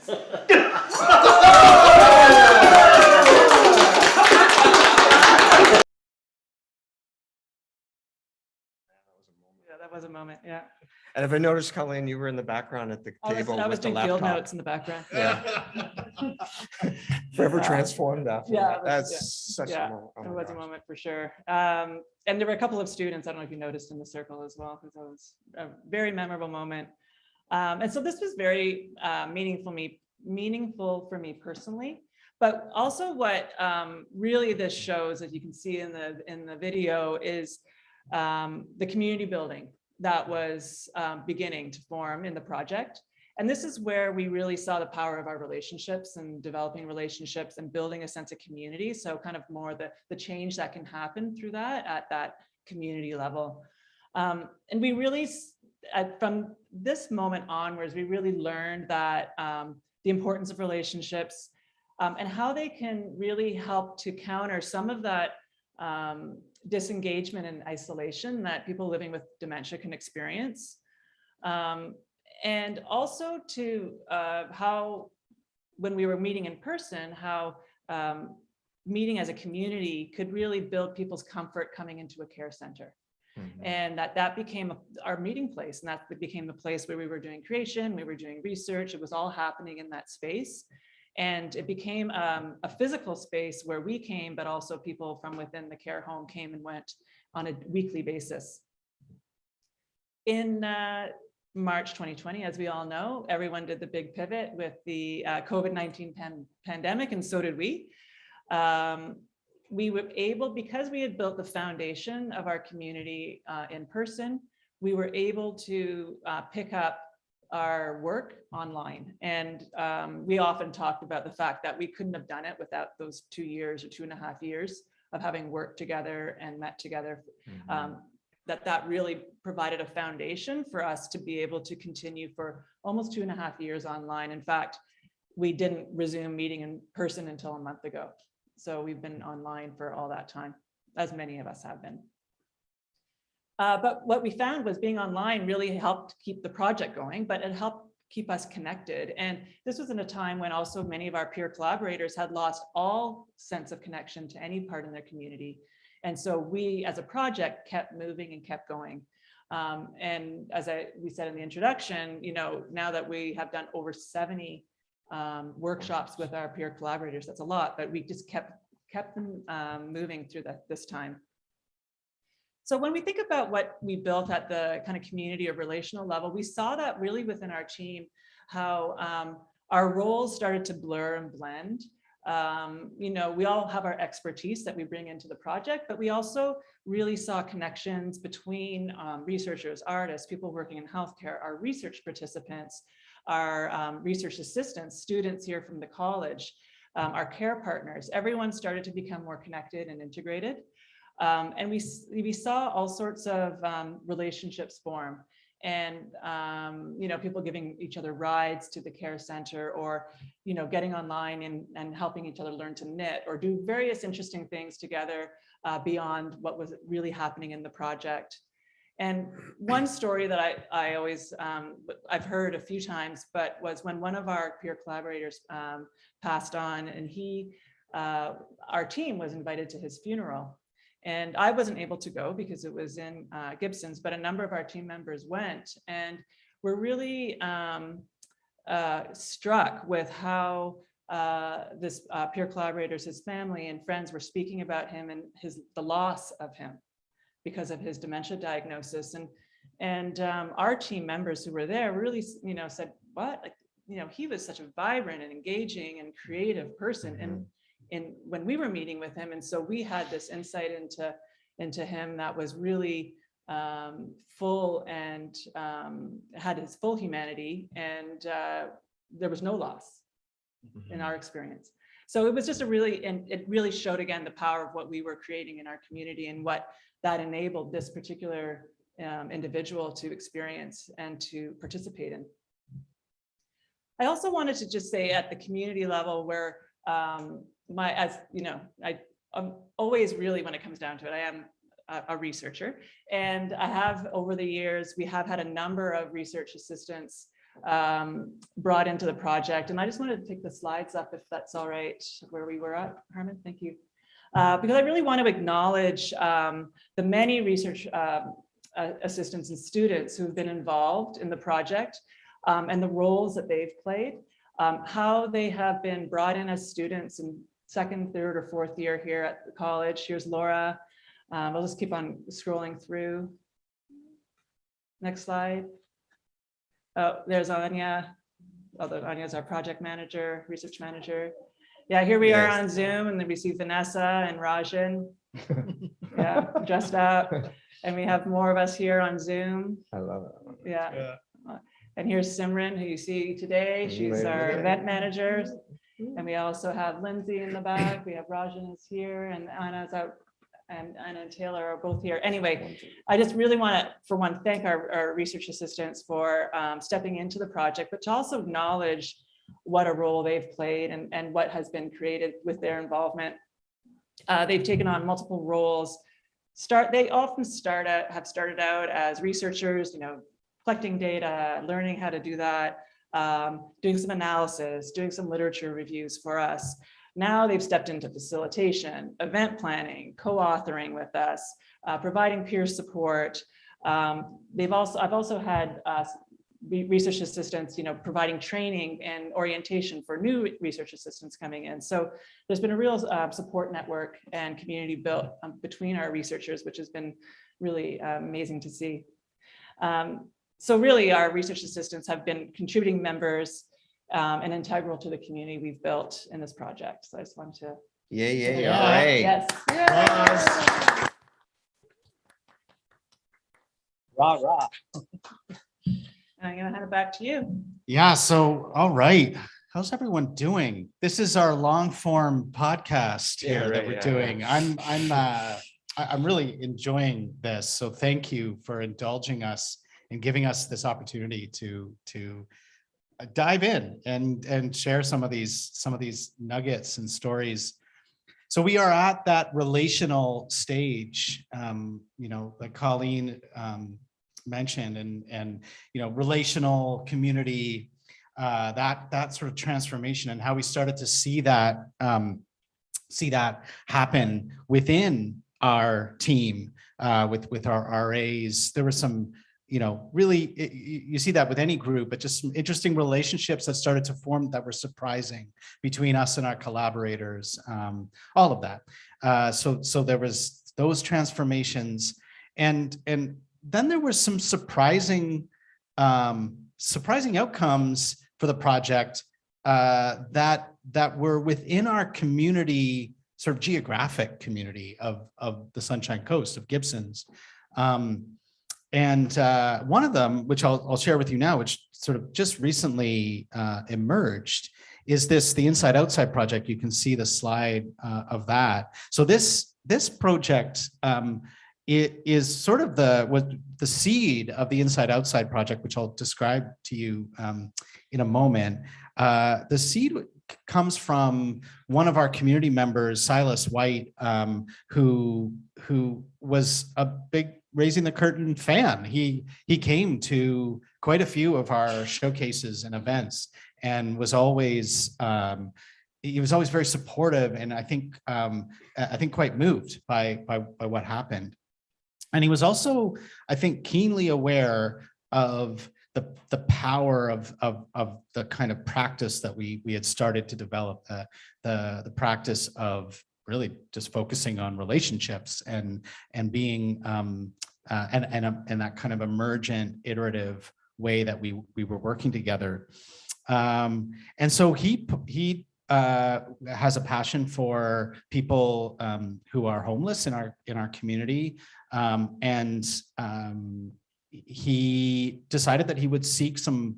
Yeah, that was a moment. Yeah.
And if I noticed, Colleen, you were in the background at the table
I was
with the
doing field
laptop.
notes in the background.
Yeah. Forever transformed after
yeah,
that. That's such
yeah,
a moment. Oh
it
my
was a
gosh.
moment for sure. And there were a couple of students, I don't know if you noticed in the circle as well, because that was a very memorable moment. And so this was very meaningful for me personally, but also what really this shows, as you can see in the video, is the community building that was beginning to form in the project. And this is where we really saw the power of our relationships and developing relationships and building a sense of community. So kind of more the change that can happen through that at that community level. And we really, from this moment onwards, we really learned that the importance of relationships and how they can really help to counter some of that disengagement and isolation that people living with dementia can experience. And also to how, when we were meeting in person, how meeting as a community could really build people's comfort coming into a care center. Mm-hmm. And that became our meeting place, and that became the place where we were doing creation, we were doing research, it was all happening in that space. And it became a physical space where we came, but also people from within the care home came and went on a weekly basis. In March 2020, as we all know, everyone did the big pivot with the COVID-19 pandemic, and so did we. We were able, because we had built the foundation of our community in person, we were able to pick up our work online. And we often talked about the fact that we couldn't have done it without those 2 years or 2.5 years of having worked together and met together. Mm-hmm. That really provided a foundation for us to be able to continue for almost 2.5 years online. In fact, we didn't resume meeting in person until a month ago. So we've been online for all that time, as many of us have been. But what we found was being online really helped keep the project going, but it helped keep us connected. And this was in a time when also many of our peer collaborators had lost all sense of connection to any part in their community. And so we, as a project, kept moving and kept going. And as we said in the introduction, you know, now that we have done over 70 workshops with our peer collaborators, that's a lot, but we just kept them moving through this time. So when we think about what we built at the kind of community or relational level, we saw that really within our team, how our roles started to blur and blend. You know, we all have our expertise that we bring into the project, but we also really saw connections between researchers, artists, people working in healthcare, our research participants, our research assistants, students here from the college, our care partners. Everyone started to become more connected and integrated. And we saw all sorts of relationships form, and you know, people giving each other rides to the care center, or you know, getting online and helping each other learn to knit or do various interesting things together beyond what was really happening in the project. And one story that I always I've heard a few times, but was when one of our peer collaborators passed on, and our team was invited to his funeral. And I wasn't able to go because it was in Gibson's, but a number of our team members went, and were really struck with how this peer collaborators, his family and friends, were speaking about him and the loss of him because of his dementia diagnosis. And our team members who were there really, you know, said, what, like, you know, he was such a vibrant and engaging and creative person. Mm-hmm. And when we were meeting with him, and so we had this insight into him that was really full and had his full humanity, and there was no loss in our experience. So it was just it really showed again the power of what we were creating in our community and what that enabled this particular individual to experience and to participate in. I also wanted to just say at the community level, where as you know, I'm always really, when it comes down to it, I am a researcher, and I have over the years, we have had a number of research assistants brought into the project. And I just wanted to take the slides up, if that's all right, where we were at, Harmon, thank you. Because I really want to acknowledge the many research assistants and students who've been involved in the project and the roles that they've played, how they have been brought in as students in second, third, or fourth year here at the college. Here's Laura. I'll just keep on scrolling through. Next slide. Oh, there's Anya. Although Anya's our project manager, research manager. Yeah, here we are on Zoom, and then we see Vanessa and Rajan. Yeah, dressed up. And we have more of us here on Zoom.
I love it.
Yeah. And here's Simran, who you see today. She's our event manager. And we also have Lindsay in the back. We have Rajan is here, and Anna's out, and Anna and Taylor are both here. Anyway, I just really want to, for one, thank our research assistants for stepping into the project, but to also acknowledge what a role they've played and what has been created with their involvement. They've taken on multiple roles. They often have started out as researchers, collecting data, learning how to do that, doing some analysis, doing some literature reviews for us. Now they've stepped into facilitation, event planning, co-authoring with us, providing peer support. I've also had research assistants, providing training and orientation for new research assistants coming in. So there's been a real support network and community built between our researchers, which has been really amazing to see. So really, our research assistants have been contributing members and integral to the community we've built in this project. So I just wanted to.
Yeah.
Yes.
Rah, rah.
I'm going to hand it back to you.
Yeah. So, all right. How's everyone doing? This is our long form podcast here that we're doing. I'm really enjoying this. So thank you for indulging us and giving us this opportunity to dive in and share some of these nuggets and stories. So we are at that relational stage, like Colleen mentioned, and relational community, that sort of transformation, and how we started to see that happen within our team with our RAs. There were some, really, you see that with any group, but just some interesting relationships that started to form that were surprising between us and our collaborators, all of that. So there was those transformations, and then there were some surprising outcomes for the project that were within our community, sort of geographic community of the Sunshine Coast, of Gibsons. And one of them, which I'll share with you now, which sort of just recently emerged, is the Inside Outside project. You can see the slide of that. So this project, it is sort of the seed of the Inside Outside project, which I'll describe to you in a moment. The seed comes from one of our community members, Silas White, who was a big Raising the Curtain fan. He came to quite a few of our showcases and events, and was always very supportive, and I think quite moved by what happened. And he was also, I think, keenly aware of the power of the kind of practice that we had started to develop, the practice of really just focusing on relationships and being and that kind of emergent, iterative way that we were working together. And so he has a passion for people who are homeless in our community, and he decided that he would seek some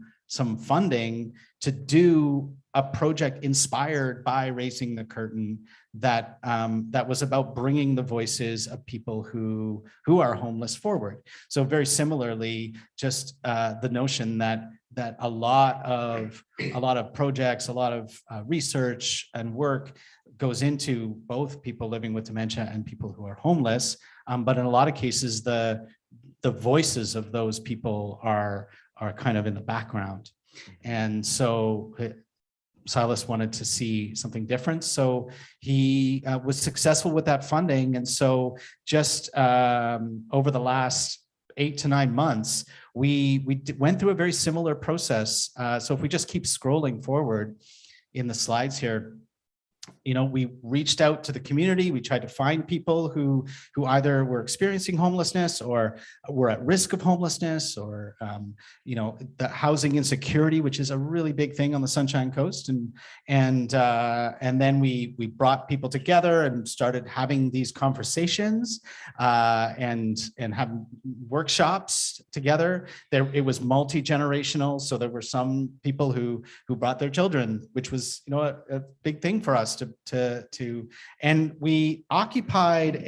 funding to do a project inspired by Raising the Curtain that was about bringing the voices of people who are homeless forward. So very similarly, just the notion that a lot of projects, a lot of research and work goes into both people living with dementia and people who are homeless, but in a lot of cases, the voices of those people are kind of in the background. And so Silas wanted to see something different. So he was successful with that funding. And so just over the last 8 to 9 months, we went through a very similar process. So if we just keep scrolling forward in the slides here, you know, we reached out to the community. We tried to find people who either were experiencing homelessness or were at risk of homelessness, or you know, the housing insecurity, which is a really big thing on the Sunshine Coast. And then we brought people together and started having these conversations and having workshops together. It was multi-generational, so there were some people who brought their children, which was, you know, a big thing for us to and we occupied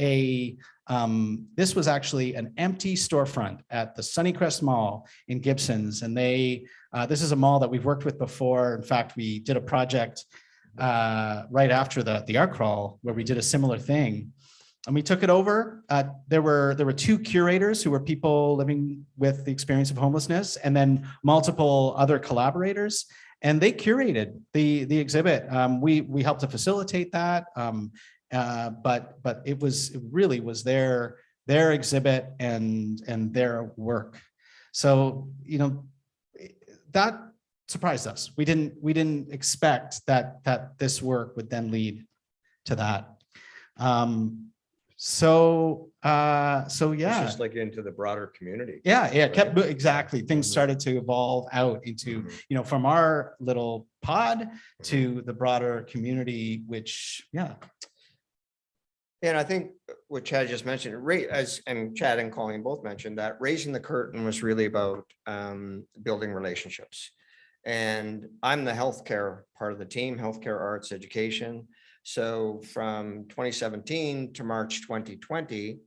this was actually an empty storefront at the Sunnycrest Mall in Gibsons, and this is a mall that we've worked with before. In fact, we did a project right after the art crawl where we did a similar thing, and we took it over. There were 2 curators who were people living with the experience of homelessness, and then multiple other collaborators. And they curated the exhibit. We helped to facilitate that, but it really was their exhibit and their work. So, you know, that surprised us. We didn't expect that this work would then lead to that. So yeah.
It's just like into the broader community.
Yeah,
right?
kept exactly. Things started to evolve out into, you know, from our little pod to the broader community, which, yeah.
And I think what Chad just mentioned, and Chad and Colleen both mentioned, that Raising the Curtain was really about building relationships. And I'm the healthcare part of the team, healthcare, arts, education. So from 2017 to March 2020,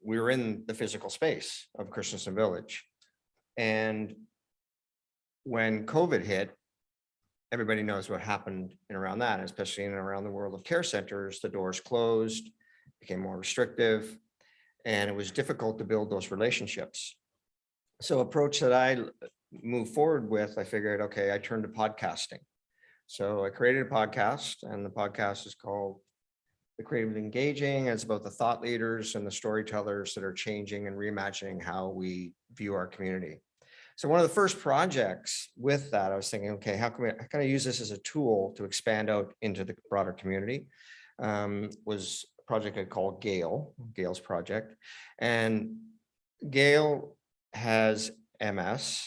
we were in the physical space of Christensen Village. And when COVID hit, everybody knows what happened in around that, especially in and around the world of care centers. The doors closed, became more restrictive, and it was difficult to build those relationships. So approach that I moved forward with, I figured, okay, I turned to podcasting. So I created a podcast, and the podcast is called The Creatively Engaging. It's about the thought leaders and the storytellers that are changing and reimagining how we view our community. So one of the first projects with that, I was thinking, okay, how can I use this as a tool to expand out into the broader community? Was a project I called Gail's project. And Gail has MS,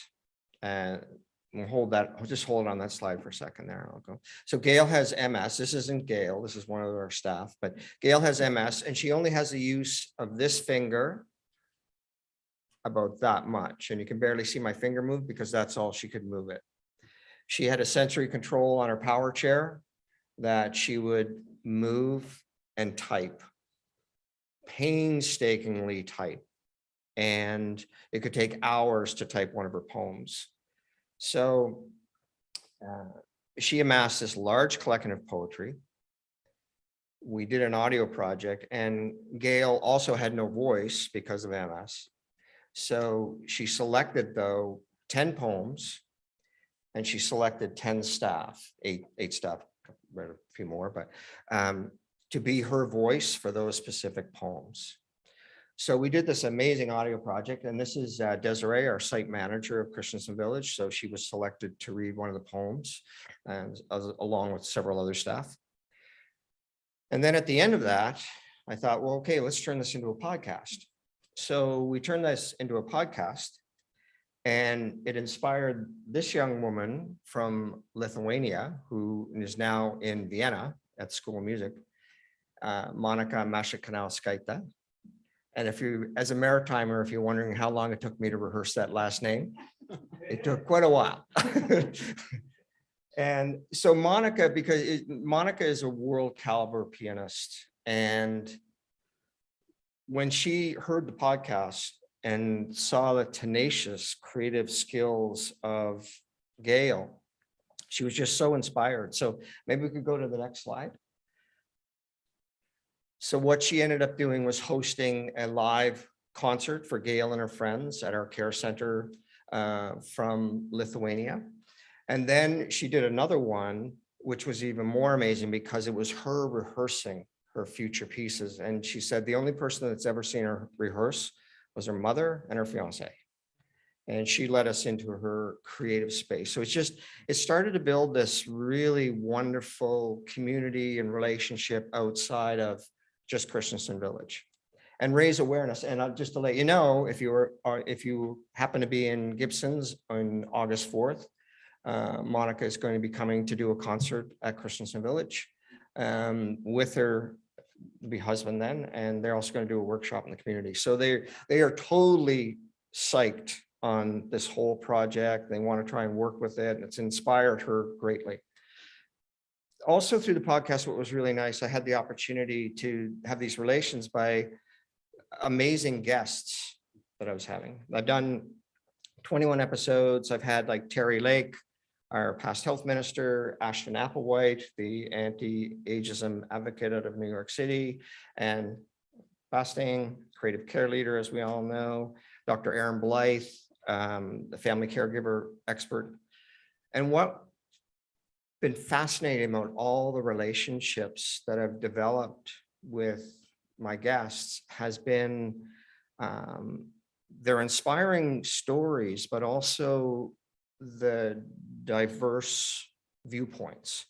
and we'll hold that, I'll just hold it on that slide for a second there. I'll go. So Gail has MS. This isn't Gail, this is one of our staff, but Gail has MS, and she only has the use of this finger about that much. And you can barely see my finger move because that's all she could move it. She had a sensory control on her power chair that she would move and type, painstakingly type. And it could take hours to type one of her poems. So she amassed this large collection of poetry. We did an audio project, and Gail also had no voice because of MS. So she selected, though, 10 poems, and she selected 10 staff, eight staff, read a few more, but to be her voice for those specific poems. So we did this amazing audio project, and this is Devereux, our site manager of Christensen Village. So she was selected to read one of the poems, and along with several other staff. And then at the end of that, I thought, well, okay, let's turn this into a podcast. So we turned this into a podcast, and it inspired this young woman from Lithuania, who is now in Vienna at the School of Music, Monika Mashikanauskaitė. And if you, as a Maritimer, if you're wondering how long it took me to rehearse that last name, it took quite a while. And so Monika, because Monika is a world caliber pianist. And when she heard the podcast and saw the tenacious creative skills of Gail, she was just so inspired. So maybe we could go to the next slide. So what she ended up doing was hosting a live concert for Gail and her friends at our care center from Lithuania. And then she did another one, which was even more amazing because it was her rehearsing her future pieces. And she said the only person that's ever seen her rehearse was her mother and her fiance. And she led us into her creative space. So it started to build this really wonderful community and relationship outside of just Christensen Village, and raise awareness. And just to let you know, if you happen to be in Gibson's on August 4th, Monica is going to be coming to do a concert at Christensen Village with her husband then, and they're also going to do a workshop in the community. So they are totally psyched on this whole project. They want to try and work with it, and it's inspired her greatly. Also through the podcast, what was really nice, I had the opportunity to have these relations by amazing guests that I was having. I've done 21 episodes. I've had like Terry Lake, our past health minister, Ashton Applewhite, the anti-ageism advocate out of New York City, and Basting, creative care leader, as we all know, Dr. Aaron Blythe, the family caregiver expert. And what been fascinating about all the relationships that I've developed with my guests has been their inspiring stories, but also the diverse viewpoints.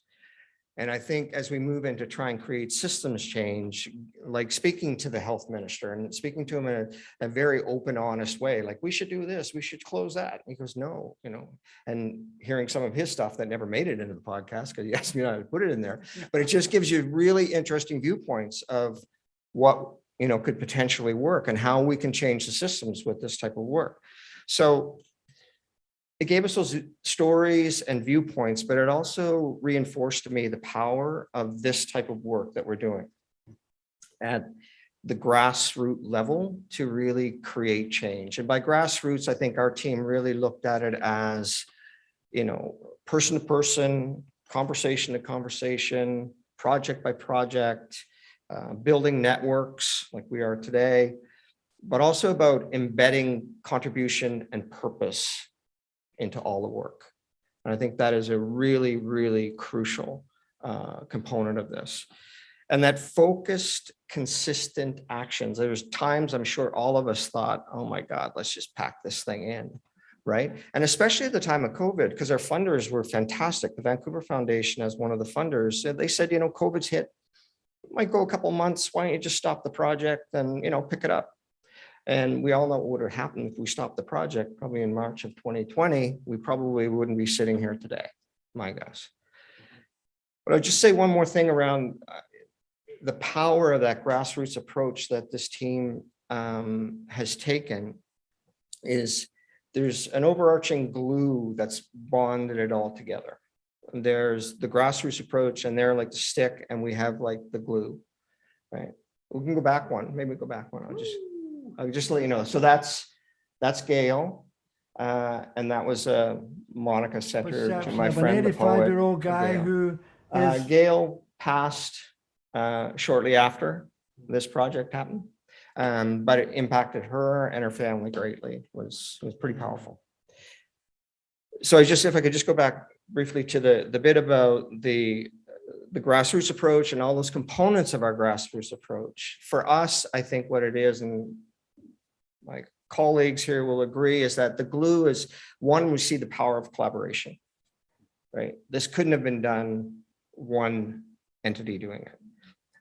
And I think as we move into try and create systems change, like speaking to the health minister and speaking to him in a very open, honest way, like we should do this, we should close that. And he goes, no, and hearing some of his stuff that never made it into the podcast because he asked me not to put it in there, but it just gives you really interesting viewpoints of what could potentially work and how we can change the systems with this type of work. So it gave us those stories and viewpoints, but it also reinforced to me the power of this type of work that we're doing at the grassroots level to really create change. And by grassroots, I think our team really looked at it as, person to person, conversation to conversation, project by project, building networks like we are today, but also about embedding contribution and purpose into all the work. And I think that is a really, really crucial component of this. And that focused, consistent actions. There's times I'm sure all of us thought, oh my God, let's just pack this thing in, right? And especially at the time of COVID, because our funders were fantastic. The Vancouver Foundation, as one of the funders, they said, COVID's hit, it might go a couple months. Why don't you just stop the project and, pick it up? And we all know what would have happened if we stopped the project probably in March of 2020, we probably wouldn't be sitting here today, my guess. But I'll just say one more thing around the power of that grassroots approach that this team has taken is there's an overarching glue that's bonded it all together. There's the grassroots approach and they're like the stick and we have like the glue, right? We can go back one, maybe go back one. I'll just let you know. So that's Gail, and that was Monica Setter, my friend, the poet. An 85-year-old guy Gail. Who is... Gail passed shortly after this project happened, but it impacted her and her family greatly. It was pretty powerful. So if I could just go back briefly to the bit about the grassroots approach and all those components of our grassroots approach. For us, I think what it is, and my colleagues here will agree, is that the glue is, one, we see the power of collaboration, right? This couldn't have been done one entity doing it.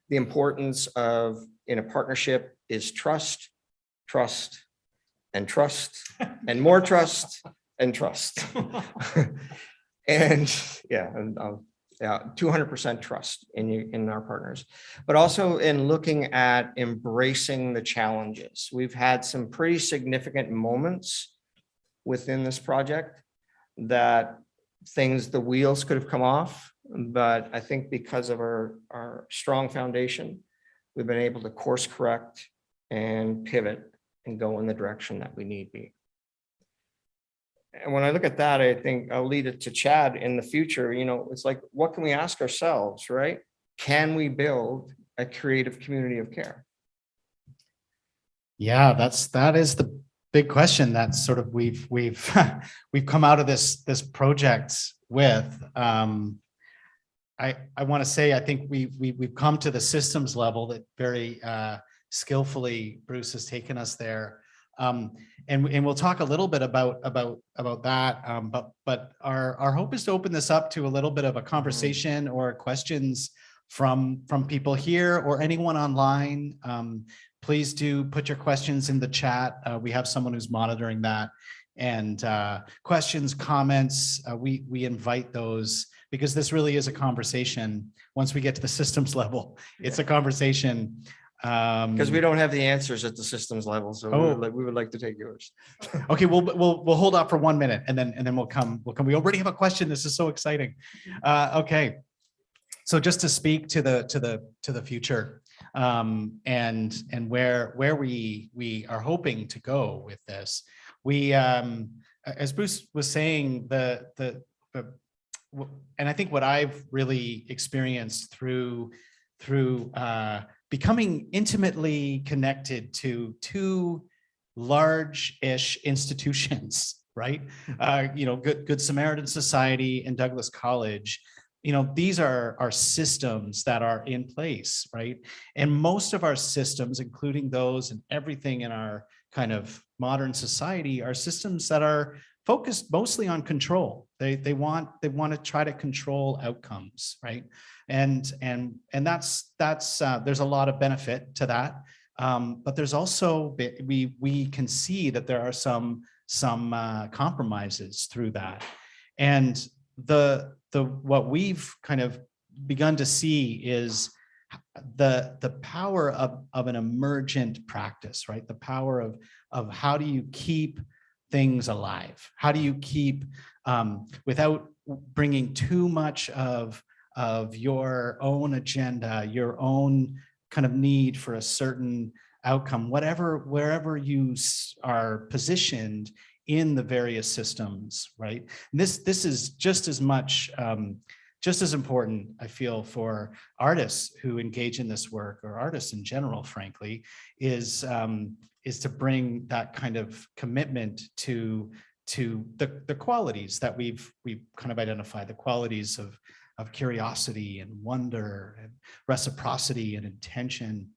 The importance of, in a partnership, is trust, trust, and trust, and more trust, and trust. And 200% trust in our partners, but also in looking at embracing the challenges. We've had some pretty significant moments within this project that the wheels could have come off, but I think because of our strong foundation, we've been able to course correct and pivot and go in the direction that we need be. And when I look at that, I think I'll lead it to Chad in the future. It's like, what can we ask ourselves, right? Can we build a creative community of care?
Yeah, that is the big question that sort of we've we've come out of this project with. I want to say, I think we've come to the systems level that very skillfully Bruce has taken us there. And we'll talk a little bit about that. But our hope is to open this up to a little bit of a conversation or questions from people here or anyone online. Please do put your questions in the chat. We have someone who's monitoring that. And questions, comments, we invite those, because this really is a conversation. Once we get to the systems level, it's a conversation.
Because we don't have the answers at the systems level, so we would like to take yours.
Okay, we'll hold off for 1 minute, and then we'll come. We already have a question. This is so exciting. Okay, so just to speak to the future, and where we are hoping to go with this. We, as Bruce was saying, and I think what I've really experienced through becoming intimately connected to two large-ish institutions, right? Good Samaritan Society and Douglas College. These are systems that are in place, right? And most of our systems, including those and everything in our kind of modern society, are systems that are focused mostly on control. They want to try to control outcomes, right? And that's there's a lot of benefit to that, but there's also we can see that there are some compromises through that, and what we've kind of begun to see is the power of an emergent practice, right? The power of how do you keep things alive? How do you keep without bringing too much of your own agenda, your own kind of need for a certain outcome, wherever you are positioned in the various systems, right? And this is just as much, just as important, I feel, for artists who engage in this work, or artists in general, frankly, is to bring that kind of commitment to the qualities that we've kind of identified, the qualities of curiosity and wonder and reciprocity and intention.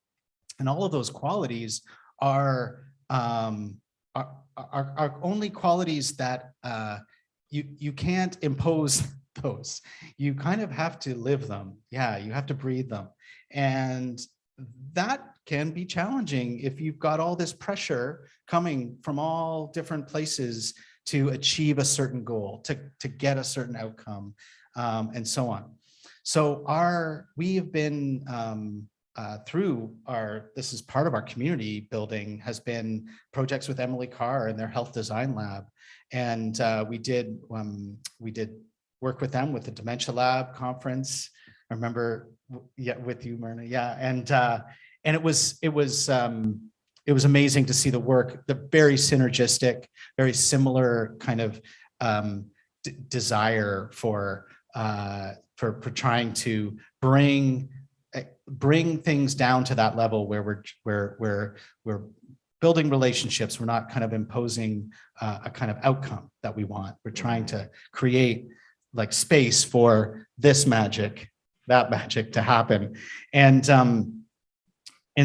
And all of those qualities are only qualities that you can't impose those. You kind of have to live them. Yeah, you have to breathe them. And that can be challenging if you've got all this pressure coming from all different places to achieve a certain goal, to get a certain outcome, and so on. So we have been through this is part of our community building, has been projects with Emily Carr and their health design lab. And we did work with them with the Dementia Lab conference. I remember, yeah, with you, Myrna, yeah. And it was amazing to see the work, the very synergistic, very similar kind of desire for trying to bring things down to that level where we're building relationships. We're not kind of imposing a kind of outcome that we want. We're trying to create like space for this magic, that magic to happen. And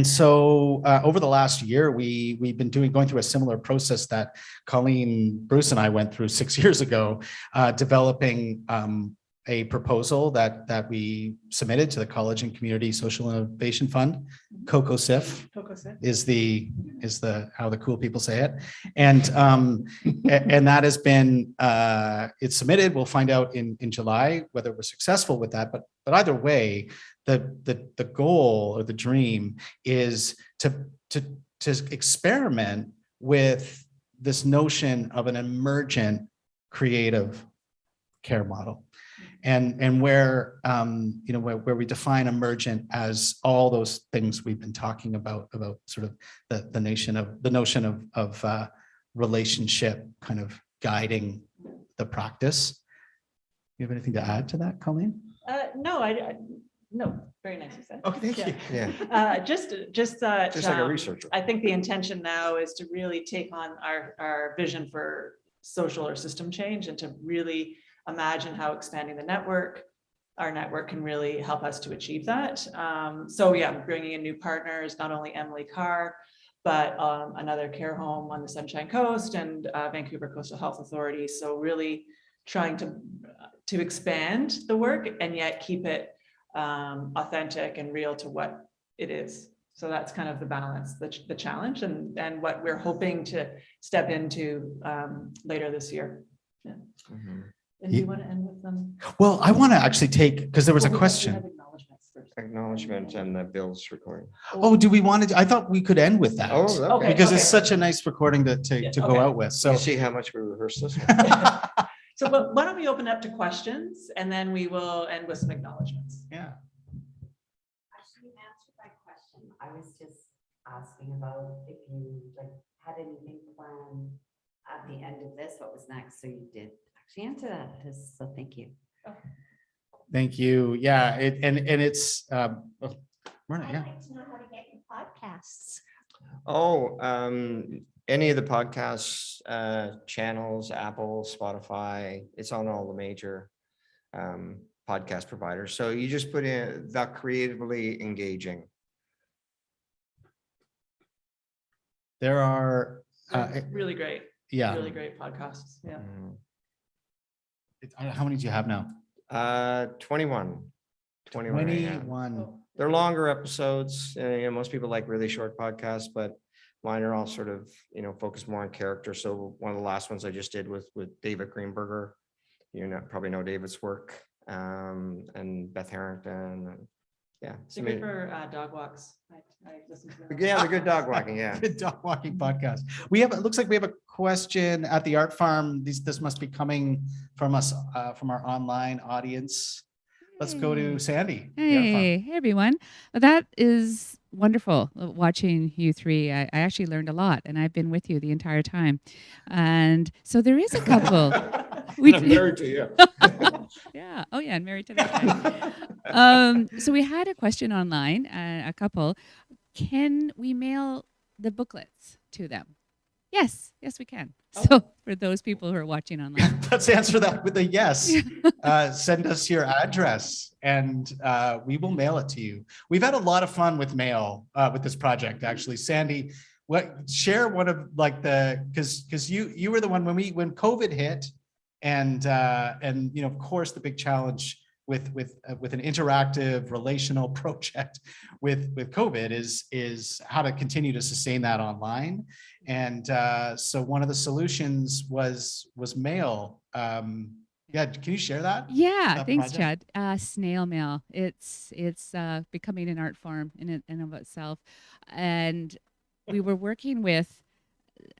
so over the last year, we've been going through a similar process that Colleen, Bruce, and I went through 6 years ago, developing a proposal that we submitted to the College and Community Social Innovation Fund. COCOSIF is how the cool people say it, and that has been it's submitted. We'll find out in July whether we're successful with that. But either way, the goal or the dream is to experiment with this notion of an emergent creative care model. And where where we define emergent as all those things we've been talking about sort of the notion of relationship kind of guiding the practice. You have anything to add to that, Colleen?
No, No, very nice, you said.
Oh, thank you.
Yeah.
Just
Just like a researcher.
I think the intention now is to really take on our vision for social or system change and to really imagine how expanding our network can really help us to achieve that. So yeah, bringing in new partners, not only Emily Carr, but another care home on the Sunshine Coast and Vancouver Coastal Health Authority. So really trying to expand the work and yet keep it authentic and real to what it is. So that's kind of the balance, the challenge, and what we're hoping to step into later this year. Yeah.
Mhm.
And do you want to end with them?
Well, I want to actually take, because there was a
Well, we
question.
have acknowledgements first.
Acknowledgement and the Bill's recording.
Oh, do we want to, I thought we could end with that.
Oh, okay.
Because it's such a nice recording to go
okay.
out with. So
You see how much we rehearsed this?
So why don't we open up to questions and then we will end with some acknowledgements.
yeah.
Actually, you answered my question. I was just asking about if you had anything planned at the end of this, what was next? So you did actually answer that. So thank you.
Thank you. Yeah. It's,
I'd like to know how to get your podcasts.
Oh, any of the podcast channels, Apple, Spotify, it's on all the major podcast providers. So you just put in the creatively engaging.
there are,
Really great.
yeah.
Really great podcasts. Yeah.
How many do you have now?
21. 21 right now.
21.
They're longer episodes. Most people like really short podcasts, but mine are all sort of, focused more on character. So one of the last ones I just did with David Greenberger, probably know David's work, and Beth Harrington. And yeah.
They're good for dog walks. I listen to them.
Yeah, the good dog walking. Yeah.
Good dog walking podcast. It looks like we have a question at the Art Farm. This must be coming from us, from our online audience. Let's go to Sandy. the Art Farm.
Hey everyone. That is wonderful watching you three. I actually learned a lot and I've been with you the entire time. And so there is a couple.
I'm married to you.
Yeah. Oh yeah, and married to that guy. So we had a question online, a couple. Can we mail the booklets to them? Yes, we can. So for those people who are watching online.
Let's answer that with a yes. Send us your address and we will mail it to you. We've had a lot of fun with mail with this project, actually. Sandy, share one of because you were the one when COVID hit and of course the big challenge with an interactive relational project with COVID is how to continue to sustain that online. And so one of the solutions was mail. Yeah, can you share that?
Yeah, thanks,
project?
Chad. Snail mail. It's becoming an art form in and of itself. And we were working with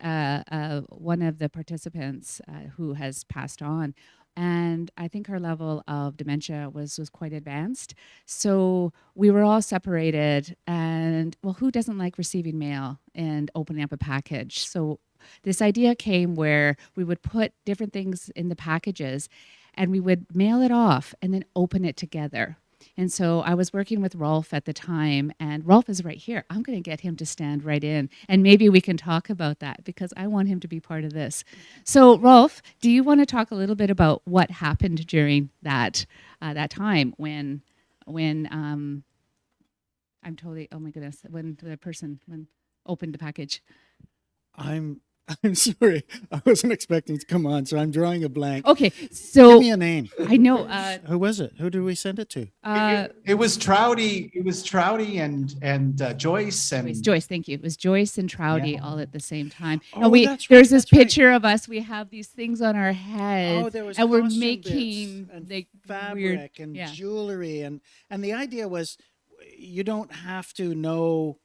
one of the participants who has passed on. And I think her level of dementia was quite advanced. So we were all separated and, well, who doesn't like receiving mail and opening up a package? So this idea came where we would put different things in the packages and we would mail it off and then open it together. And so I was working with Rolf at the time, and Rolf is right here. I'm going to get him to stand right in, and maybe we can talk about that because I want him to be part of this. So Rolf, do you want to talk a little bit about what happened during that time when I'm totally, oh my goodness, when the person opened the package?
I'm sorry. I wasn't expecting to come on, so I'm drawing a blank.
Okay, so
give me a name.
I know.
Who was it? Who did we send it to?
It was Trouty. It was Trouty and Joyce and
Joyce. Thank you. It was Joyce and Trouty all at the same time.
Oh,
And
that's
there's this
right, that's
picture of us. We have these things on our heads,
Oh, there was
and we're
costume
making
bits and
like
fabric
weird,
and
yeah.
jewelry, and the idea was you don't have to know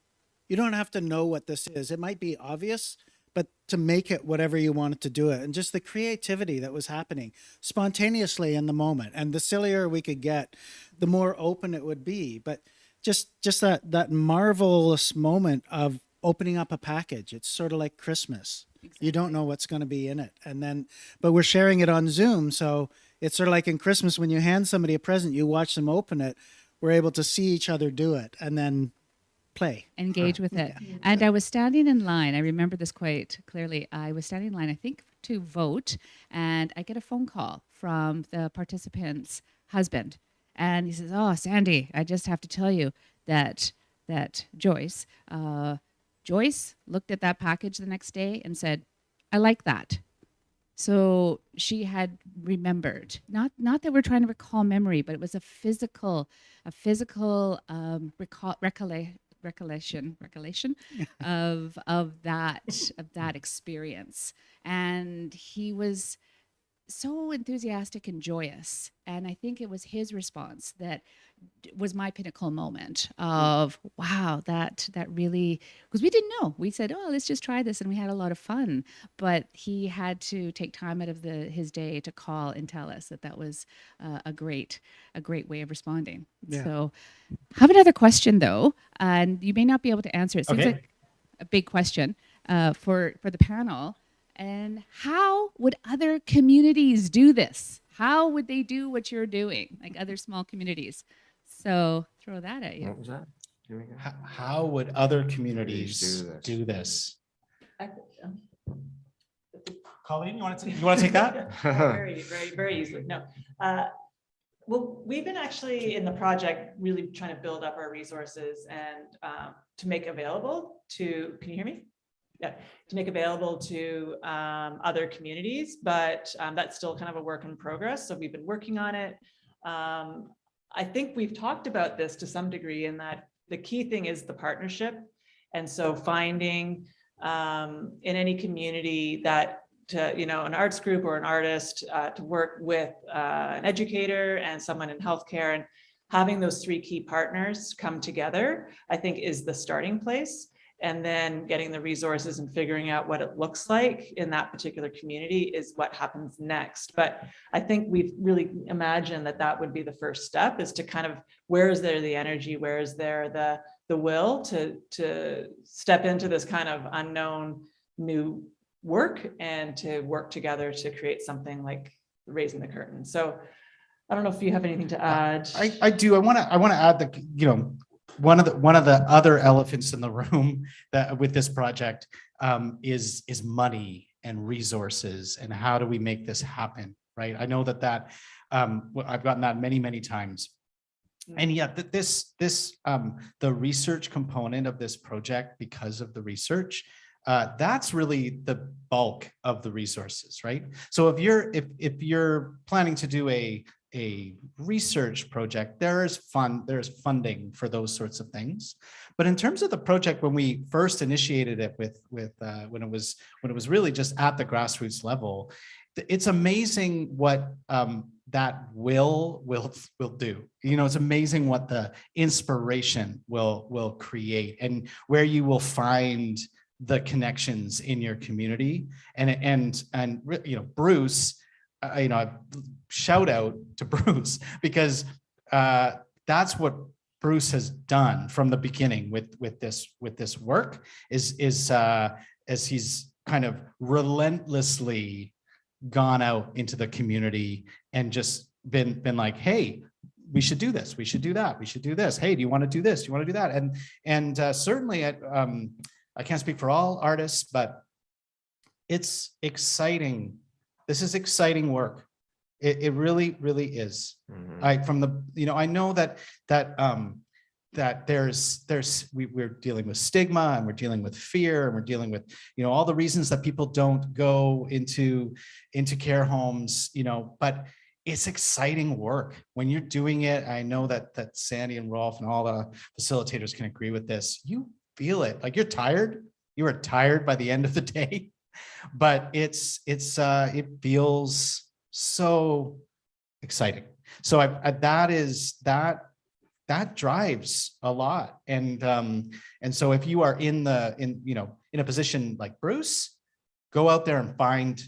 what this is. It might be obvious, but to make it whatever you wanted to do it, and just the creativity that was happening spontaneously in the moment. And the sillier we could get, the more open it would be. But just that marvelous moment of opening up a package. It's sort of like Christmas. Exactly. You don't know what's going to be in it. But we're sharing it on Zoom. So it's sort of like in Christmas when you hand somebody a present, you watch them open it. we're able to see each other do it and then play.
Engage with it. And I was standing in line. I remember this quite clearly. I was standing in line, I think, to vote, and I get a phone call from the participant's husband. And he says, "Oh, Sandy, I just have to tell you that Joyce looked at that package the next day and said, I like that." So she had remembered, not that we're trying to recall memory, but it was a physical recollection of that experience. And he was so enthusiastic and joyous. And I think it was his response that was my pinnacle moment of, wow, that really, because we didn't know. We said, oh, let's just try this. And we had a lot of fun. But he had to take time out of his day to call and tell us that was a great way of responding.
Yeah.
So I have another question, though, and you may not be able to answer. It seems like a big question for the panel. And how would other communities do this? How would they do what you're doing, like other small communities? So throw that at you.
What was that? Here we go.
How would other communities do this? Colleen, you want to take that?
Very easily. No. Well, we've been actually in the project really trying to build up our resources and to make available to, can you hear me? Yeah, to make available to other communities, but that's still kind of a work in progress. So we've been working on it. I think we've talked about this to some degree in that the key thing is the partnership. And so finding in any community that, an arts group or an artist to work with an educator and someone in healthcare, and having those three key partners come together, I think is the starting place. And then getting the resources and figuring out what it looks like in that particular community is what happens next. But I think we've really imagined that would be the first step, is to kind of, where is there the energy, where is there the will to step into this kind of unknown new work and to work together to create something like Raising the Curtain. So I don't know if you have anything to add.
I do. I want to add that, one of the other elephants in the room that with this project is money and resources, and how do we make this happen, right? I know that I've gotten that many times, and yet the research component of this project, because of the research, that's really the bulk of the resources, right? So if you're planning to do a research project, there's funding for those sorts of things. But in terms of the project, when we first initiated it when it was really just at the grassroots level, it's amazing what that will do. It's amazing what the inspiration will create, and where you will find the connections in your community. And Bruce, shout out to Bruce, because that's what Bruce has done from the beginning with this work, is as he's kind of relentlessly gone out into the community and just been like, hey, we should do this, we should do that, we should do this. Hey, do you want to do this? Do you want to do that? And certainly I can't speak for all artists, but it's exciting. This is exciting work. It really, really is. Mm-hmm. I know that we're dealing with stigma, and we're dealing with fear, and we're dealing with, all the reasons that people don't go into care homes, but it's exciting work when you're doing it. I know that Sandy and Rolf and all the facilitators can agree with this. You feel it, like you're tired. You are tired by the end of the day, but it feels so exciting. So that drives a lot. And so if you are in a position like Bruce, go out there and find,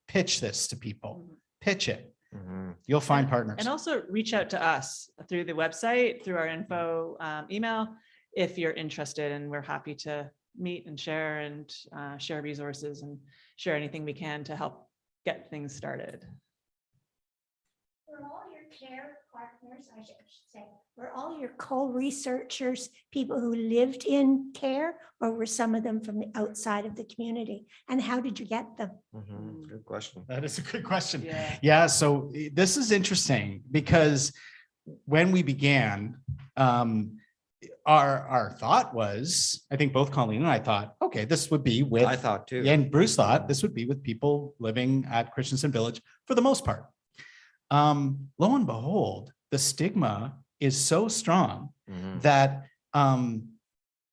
pitch this to people, pitch it. Mm-hmm. You'll find partners.
And also reach out to us through the website, through our info email, if you're interested, and we're happy to meet and share resources and share anything we can to help get things started.
For all your
care partners, I should say, were all your co-researchers people who lived in care, or were some of them from the outside of the community? And how did you get them?
Good question.
That is a good question.
Yeah.
Yeah, so this is interesting because when we began, our thought was, I think both Colleen and I thought, okay, this would be with,
I thought too.
and Bruce thought this would be with people living at Christensen Village for the most part. Lo and behold, the stigma is so strong that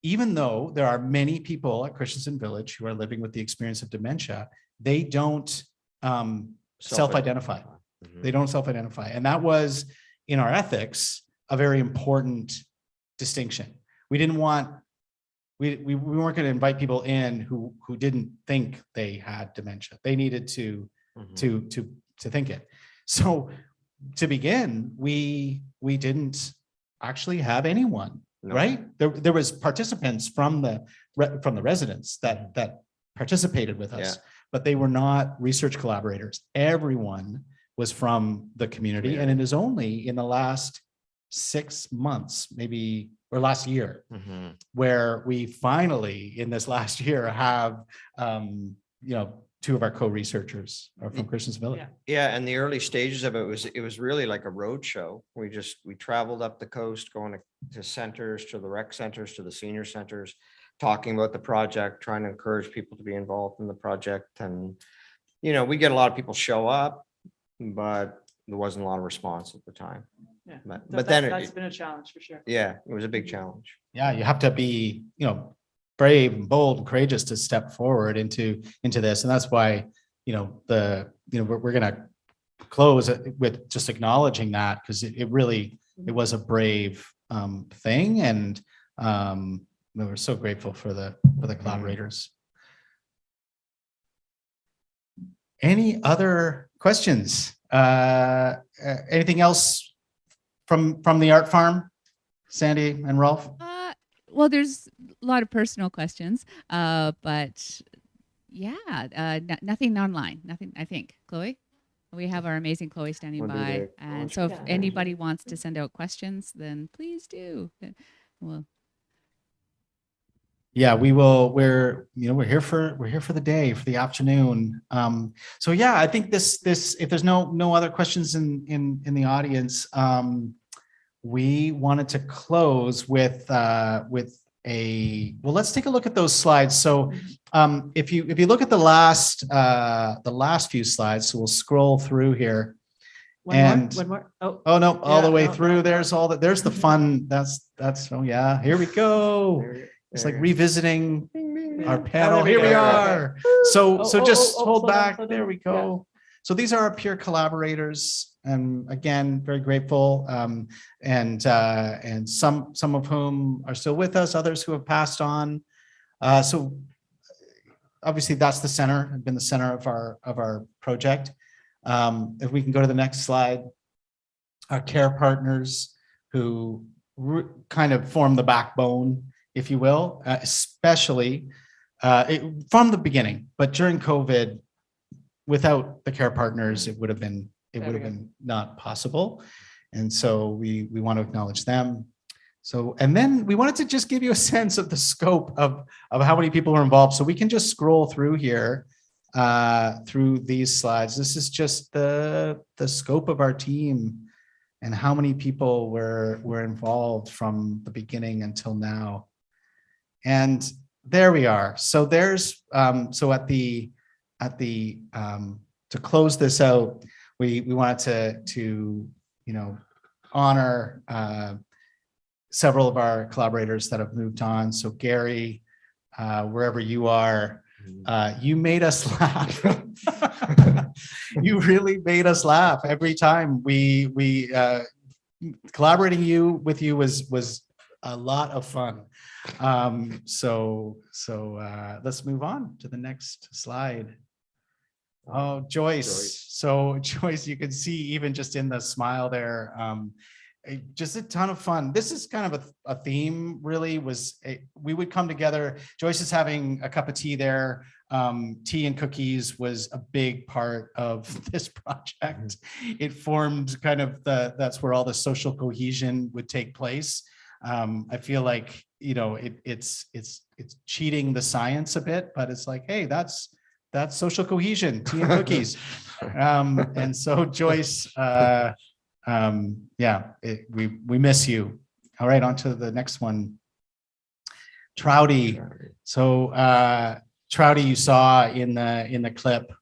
even though there are many people at Christensen Village who are living with the experience of dementia, they don't self-identify. They don't self-identify. And that was, in our ethics, a very important distinction. We didn't want, we weren't going to invite people in who didn't think they had dementia. They needed to think it. So to begin, we didn't actually have anyone, right? There was participants from the residents that participated with us, but they were not research collaborators. Everyone was from the community, and it is only in the last 6 months, maybe, or last year, where we finally, in this last year, have two of our co-researchers are from Christensen Village.
Yeah, and the early stages of it was really like a road show. We traveled up the coast, going to centers, to the rec centers, to the senior centers, talking about the project, trying to encourage people to be involved in the project. And we get a lot of people show up, but there wasn't a lot of response at the time.
Yeah,
but then
that's been a challenge for sure.
Yeah, it was a big challenge.
Yeah, you have to be, brave and bold and courageous to step forward into this, and that's why we're gonna close with just acknowledging that, because it was a brave thing, and we're so grateful for the collaborators. Any other questions? Anything else from the art farm, Sandy and Rolf?
Well, there's a lot of personal questions, but yeah, nothing online, nothing, I think. Chloe? We have our amazing Chloe standing by. And so if anybody wants to send out questions, then please do. Well,
yeah, we will. We're here for the day, for the afternoon. So yeah, I think this if there's no other questions in the audience, we wanted to close with well, let's take a look at those slides. So if you look at the last few slides, so we'll scroll through here.
One more.
Oh no, all the way through. There's the fun. That's oh yeah, here we go. It's like revisiting our panel. Here we are. So just hold back. There we go. So these are our peer collaborators, and again, very grateful. And some of whom are still with us, others who have passed on. So obviously that's the center, have been the center of our project. If we can go to the next slide, our care partners who kind of form the backbone, if you will, especially from the beginning, but during COVID, without the care partners, it would have been not possible. And so we want to acknowledge them. So, and then we wanted to just give you a sense of the scope of how many people are involved. So we can just scroll through here, through these slides. This is just the scope of our team and how many people were involved from the beginning until now. And there we are. So there's, so to close this out, we wanted to honor several of our collaborators that have moved on. So Gary, wherever you are, you made us laugh. You really made us laugh every time. We collaborating with you was a lot of fun. So let's move on to the next slide. Oh, Joyce. So Joyce, you can see even just in the smile there, just a ton of fun. This is kind of a theme, really. We would come together. Joyce is having a cup of tea there. Tea and cookies was a big part of this project. It formed kind of that's where all the social cohesion would take place. I feel like, it's cheating the science a bit, but it's like, hey, that's social cohesion, tea and cookies. And so Joyce, we miss you. All right, on to the next one. Trouty. So Trouty, you saw in the clip.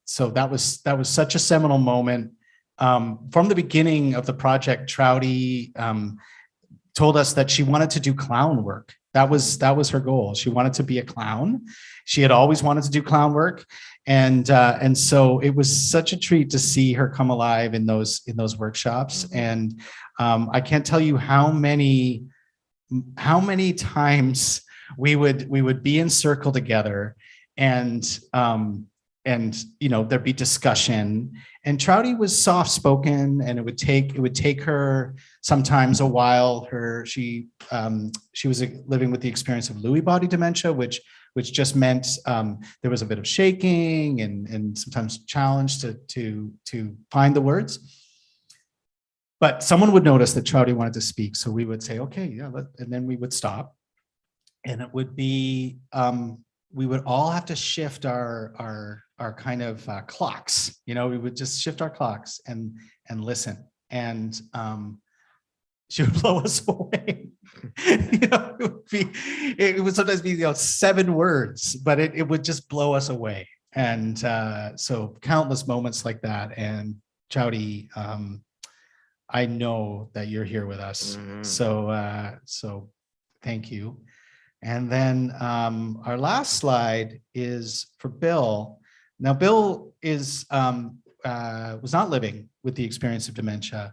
So that was such a seminal moment. From the beginning of the project, Trouty told us that she wanted to do clown work. That was her goal. She wanted to be a clown. She had always wanted to do clown work. And so it was such a treat to see her come alive in those workshops. And I can't tell you how many times we would be in circle together, and there'd be discussion. And Trouty was soft spoken, and it would take her sometimes a while. She was living with the experience of Lewy body dementia, which just meant there was a bit of shaking and sometimes challenge to find the words. But someone would notice that Trouty wanted to speak, so we would say, okay, yeah, and then we would stop, and it would be we would all have to shift our kind of clocks. We would just shift our clocks and listen, and she would blow us away. It would sometimes be 7 words, but it would just blow us away. And so countless moments like that. And Trouty, I know that you're here with us. So thank you. And then our last slide is for Bill. Now, Bill was not living with the experience of dementia.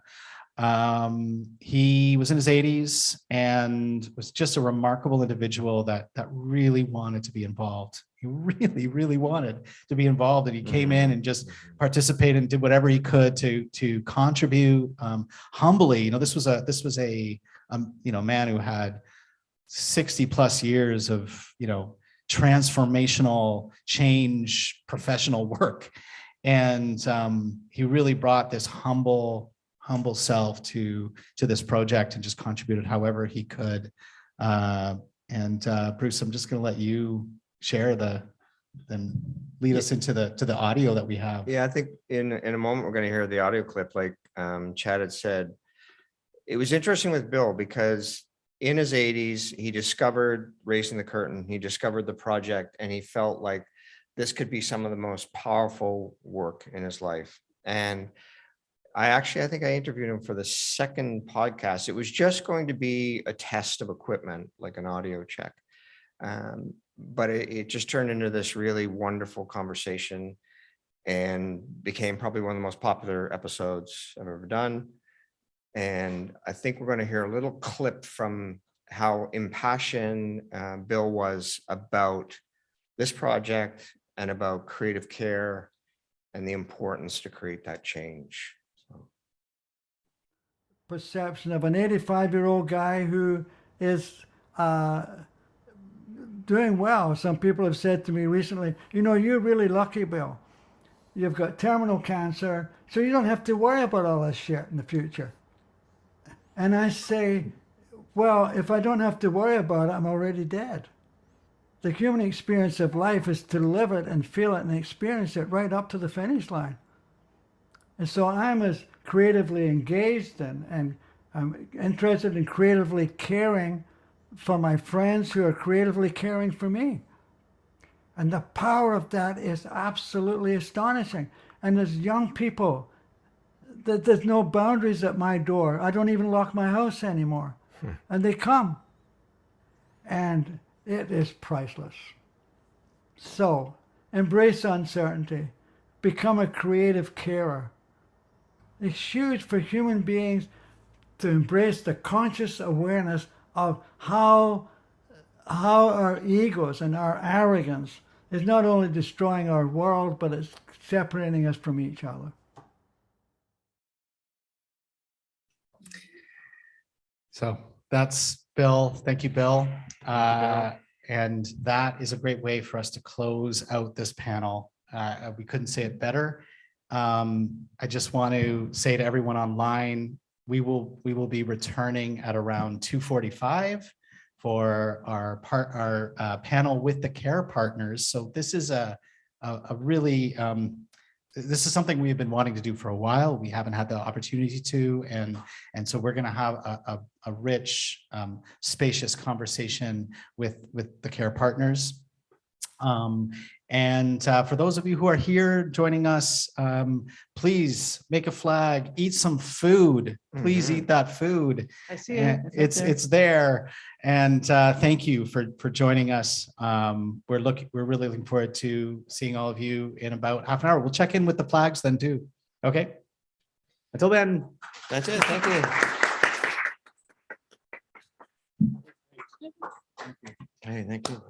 He was in his 80s and was just a remarkable individual that really wanted to be involved. He really, really wanted to be involved, and he came in and just participated and did whatever he could to contribute humbly. This was a man who had 60 plus years of transformational change, professional work, and he really brought this humble self to this project and just contributed however he could. And Bruce, I'm just going to let you share then lead us into the audio that we have.
Yeah, I think in a moment we're going to hear the audio clip. Like Chad had said, it was interesting with Bill because in his 80s, he discovered Raising the Curtain. He discovered the project, and he felt like this could be some of the most powerful work in his life. And I think I interviewed him for the second podcast. It was just going to be a test of equipment, like an audio check. But it just turned into this really wonderful conversation and became probably one of the most popular episodes I've ever done. And I think we're going to hear a little clip from how impassioned Bill was about this project and about creative care and the importance to create that change.
Perception of an 85-year-old guy who is doing well. Some people have said to me recently, you're really lucky, Bill. You've got terminal cancer, so you don't have to worry about all this shit in the future. And I say, well, if I don't have to worry about it, I'm already dead. The human experience of life is to live it and feel it and experience it right up to the finish line. And so I'm as creatively engaged and I'm interested in creatively caring for my friends who are creatively caring for me. And the power of that is absolutely astonishing. And as young people, there's no boundaries at my door. I don't even lock my house anymore. And they come. And it is priceless. So embrace uncertainty. Become a creative carer. It's huge for human beings to embrace the conscious awareness of how our egos and our arrogance is not only destroying our world, but it's separating us from each other.
So that's Bill. Thank you, Bill. And that is a great way for us to close out this panel. We couldn't say it better. I just want to say to everyone online, we will be returning at around 2:45 for our panel with the care partners. So this is a really this is something we've been wanting to do for a while. We haven't had the opportunity to, and so we're going to have a rich, spacious conversation with the care partners. And for those of you who are here joining us, please make a flag, eat some food. Please eat that food.
I see it.
It's there. And thank you for joining us. We're really looking forward to seeing all of you in about half an hour. We'll check in with the flags then too. Okay. Until then.
That's it. Thank you. Hey, thank you.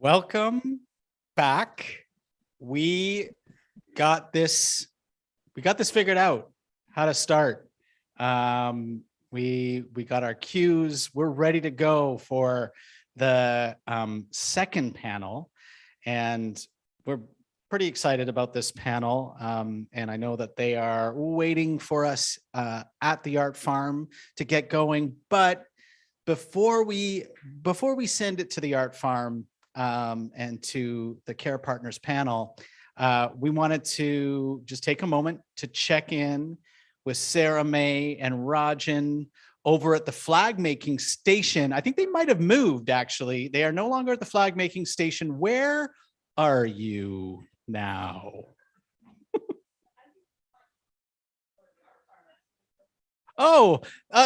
Welcome back. We got this figured out, how to start. We got our cues. We're ready to go for the second panel, and we're pretty excited about this panel. And I know that they are waiting for us at the Art Farm to get going. But before we send it to the Art Farm and to the Care Partners panel, we wanted to just take a moment to check in with Sarah May and Rajan over at the flag making station. I think they might have moved, actually. They are no longer at the flag making station. Where are you now? Oh,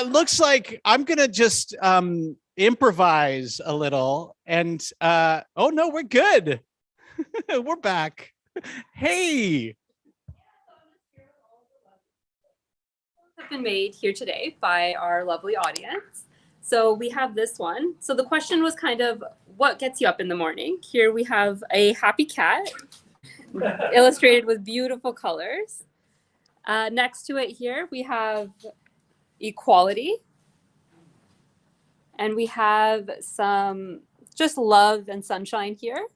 looks like I'm gonna just improvise a little. And oh no, we're good. We're back. Hey.
Have been made here today by our lovely audience. So we have this one. So the question was kind of, what gets you up in the morning? Here we have a happy cat illustrated with beautiful colors. Next to it here, we have equality. And we have some just love and sunshine here.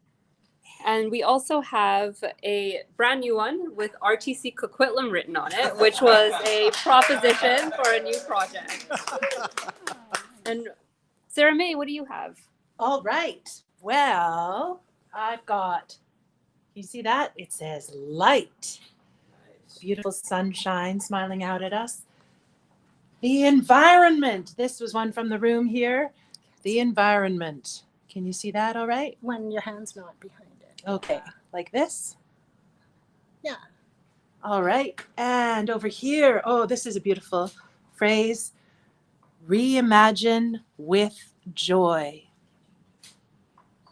And we also have a brand new one with RTC Coquitlam written on it, which was a proposition for a new project. And Sarah May, what do you have?
All right. Well, I've got, you see that? It says light. Beautiful sunshine smiling out at us. The environment. This was one from the room here. The environment. Can you see that all right?
When your hand's not behind it.
Okay, like this?
Yeah.
All right, and over here, oh, this is a beautiful phrase. Reimagine with joy.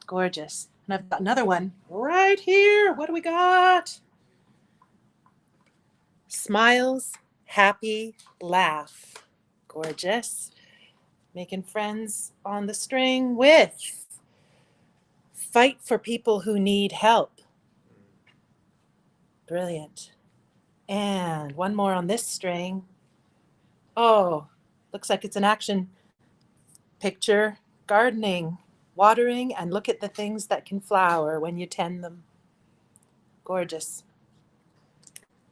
Gorgeous. And I've got another one right here. What do we got? Smiles, happy, laugh. Gorgeous. Making friends on the string with fight for people who need help. Brilliant. And one more on this string. Oh, looks like it's an action picture. Gardening, watering, and look at the things that can flower when you tend them. Gorgeous.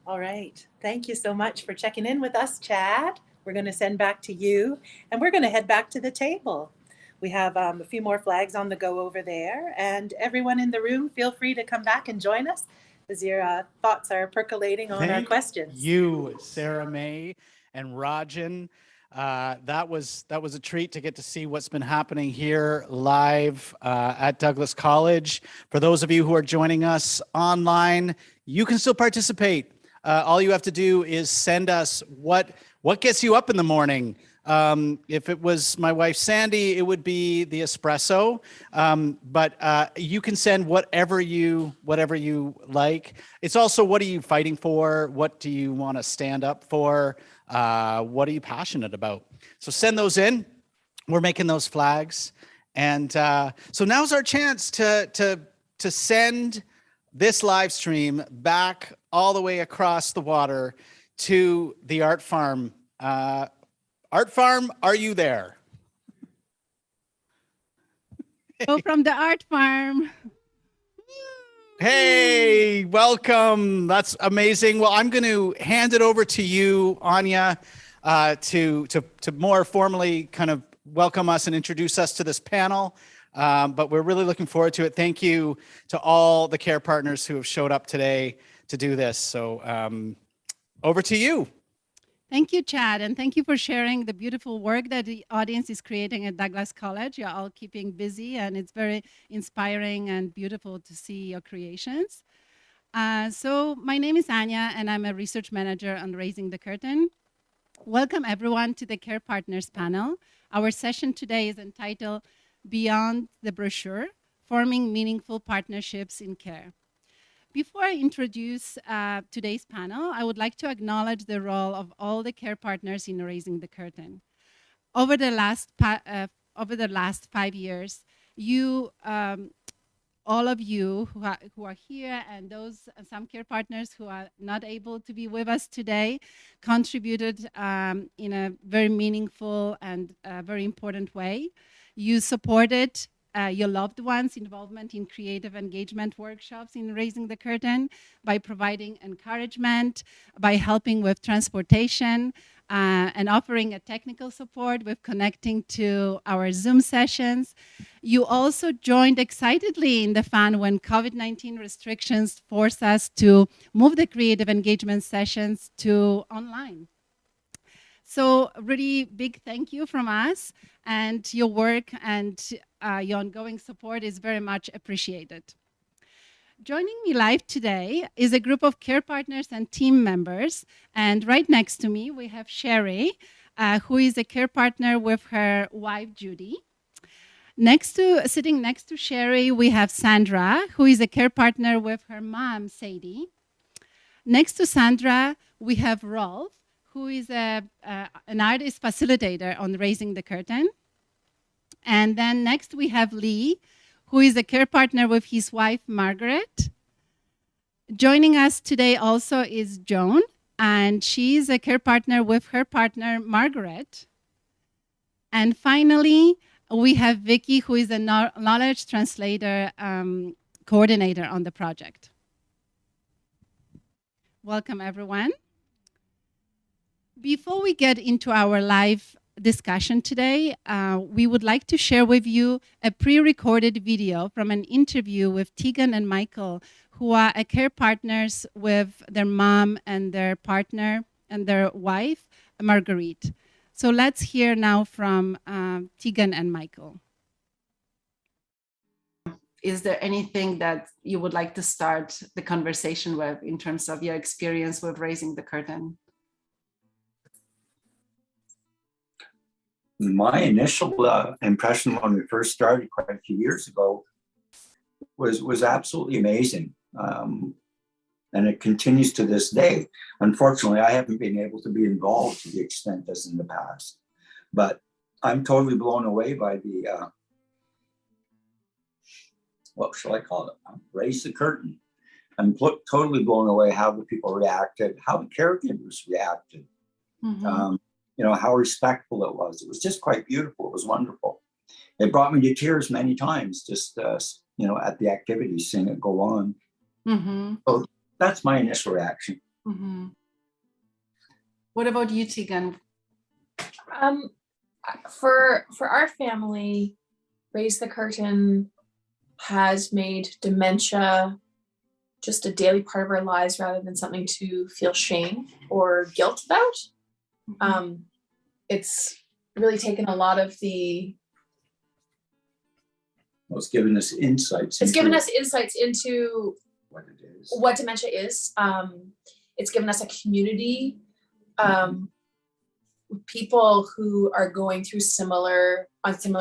All right. Thank you so much for checking in with us, Chad. We're going to send back to you, and we're going to head back to the table. We have a few more flags on the go over there, and everyone in the room, feel free to come back and join us as your thoughts are percolating on our questions.
Thank you, Sarah May and Rajan. That was a treat to get to see what's been happening here live at Douglas College. For those of you who are joining us online, you can still participate. All you have to do is send us what gets you up in the morning. If it was my wife, Sandy, it would be the espresso. But you can send whatever you like. It's also, what are you fighting for? What do you want to stand up for? What are you passionate about? So send those in. We're making those flags. And so now's our chance to send this live stream back all the way across the water to the Art Farm. Art Farm, are you there?
Go from the Art Farm.
Hey, welcome. That's amazing. Well, I'm going to hand it over to you, Anya, to more formally kind of welcome us and introduce us to this panel. But we're really looking forward to it. Thank you to all the care partners who have showed up today to do this. So over to you.
Thank you, Chad, and thank you for sharing the beautiful work that the audience is creating at Douglas College. You're all keeping busy, and it's very inspiring and beautiful to see your creations. So my name is Anya, and I'm a research manager on Raising the Curtain. Welcome, everyone, to the Care Partners panel. Our session today is entitled Beyond the Brochure, Forming Meaningful Partnerships in Care. Before I introduce today's panel, I would like to acknowledge the role of all the care partners in Raising the Curtain. Over the last 5 years, you all of you who are here and those some care partners who are not able to be with us today contributed in a very meaningful and very important way. You supported your loved ones' involvement in creative engagement workshops in Raising the Curtain by providing encouragement, by helping with transportation, and offering a technical support with connecting to our Zoom sessions. You also joined excitedly in the fun when COVID-19 restrictions forced us to move the creative engagement sessions to online. So really big thank you from us, and your work and your ongoing support is very much appreciated. Joining me live today is a group of care partners and team members. And right next to me, we have Cheri, who is a care partner with her wife, Judy. Sitting next to Cheri, we have Sandra, who is a care partner with her mom, Sadie. Next to Sandra, we have Rolf, who is an artist facilitator on Raising the Curtain. And then next we have Leagh, who is a care partner with his wife, Margaret. Joining us today also is Joan, and she's a care partner with her partner, Margaret. And finally, we have Vicky, who is a knowledge translator coordinator on the project. Welcome, everyone. Before we get into our live discussion today, we would like to share with you a pre-recorded video from an interview with Tegan and Michael, who are care partners with their mom and their partner and their wife, Marguerite. So let's hear now from Tegan and Michael.
Is there anything that you would like to start the conversation with in terms of your experience with Raising the Curtain?
My initial impression when we first started quite a few years ago was absolutely amazing. And it continues to this day. Unfortunately, I haven't been able to be involved to the extent as in the past. But I'm totally blown away by the, what shall I call it? Raise the curtain. I'm totally blown away how the people reacted, how the caregivers reacted.
Mm-hmm.
You know, how respectful it was. It was just quite beautiful. It was wonderful. It brought me to tears many times, just, you know, at the activities, seeing it go on.
Mm-hmm.
So that's my initial reaction.
Mm-hmm. What about you, Tegan?
For our family, Raise the Curtain has made dementia just a daily part of our lives rather than something to feel shame or guilt about. Mm-hmm. It's really taken a lot of the...
Well, it's given us insights.
It's given us insights into
what it is,
what dementia is. It's given us a community, people who are going through similar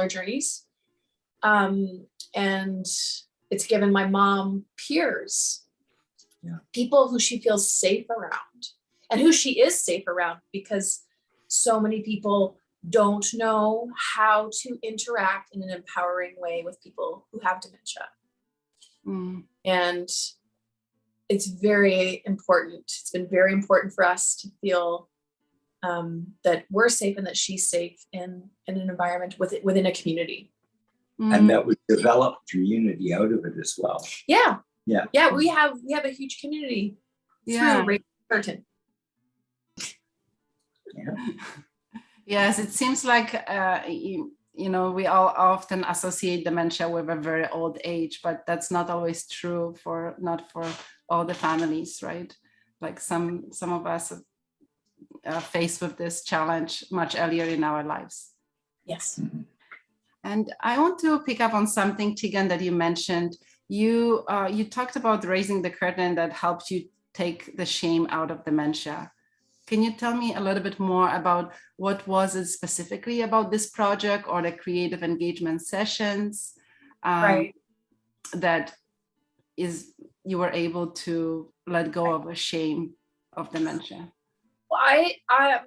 journeys. And it's given my mom peers, people who she feels safe around and who she is safe around, because so many people don't know how to interact in an empowering way with people who have dementia.
Mm.
And it's very important. It's been very important for us to feel that we're safe and that she's safe in an environment within a community.
And that we develop community out of it as well.
Yeah.
Yeah.
Yeah, we have a huge community through Raising the Curtain.
Yeah.
Yes, it seems like you know, we all often associate dementia with a very old age, but that's not always true not for all the families, right? Like some of us are faced with this challenge much earlier in our lives.
Yes.
Mm-hmm.
And I want to pick up on something, Tegan, that you mentioned. You talked about Raising the Curtain that helped you take the shame out of dementia. Can you tell me a little bit more about what was it specifically about this project or the creative engagement sessions that you were able to let go of the shame of dementia?
Well, I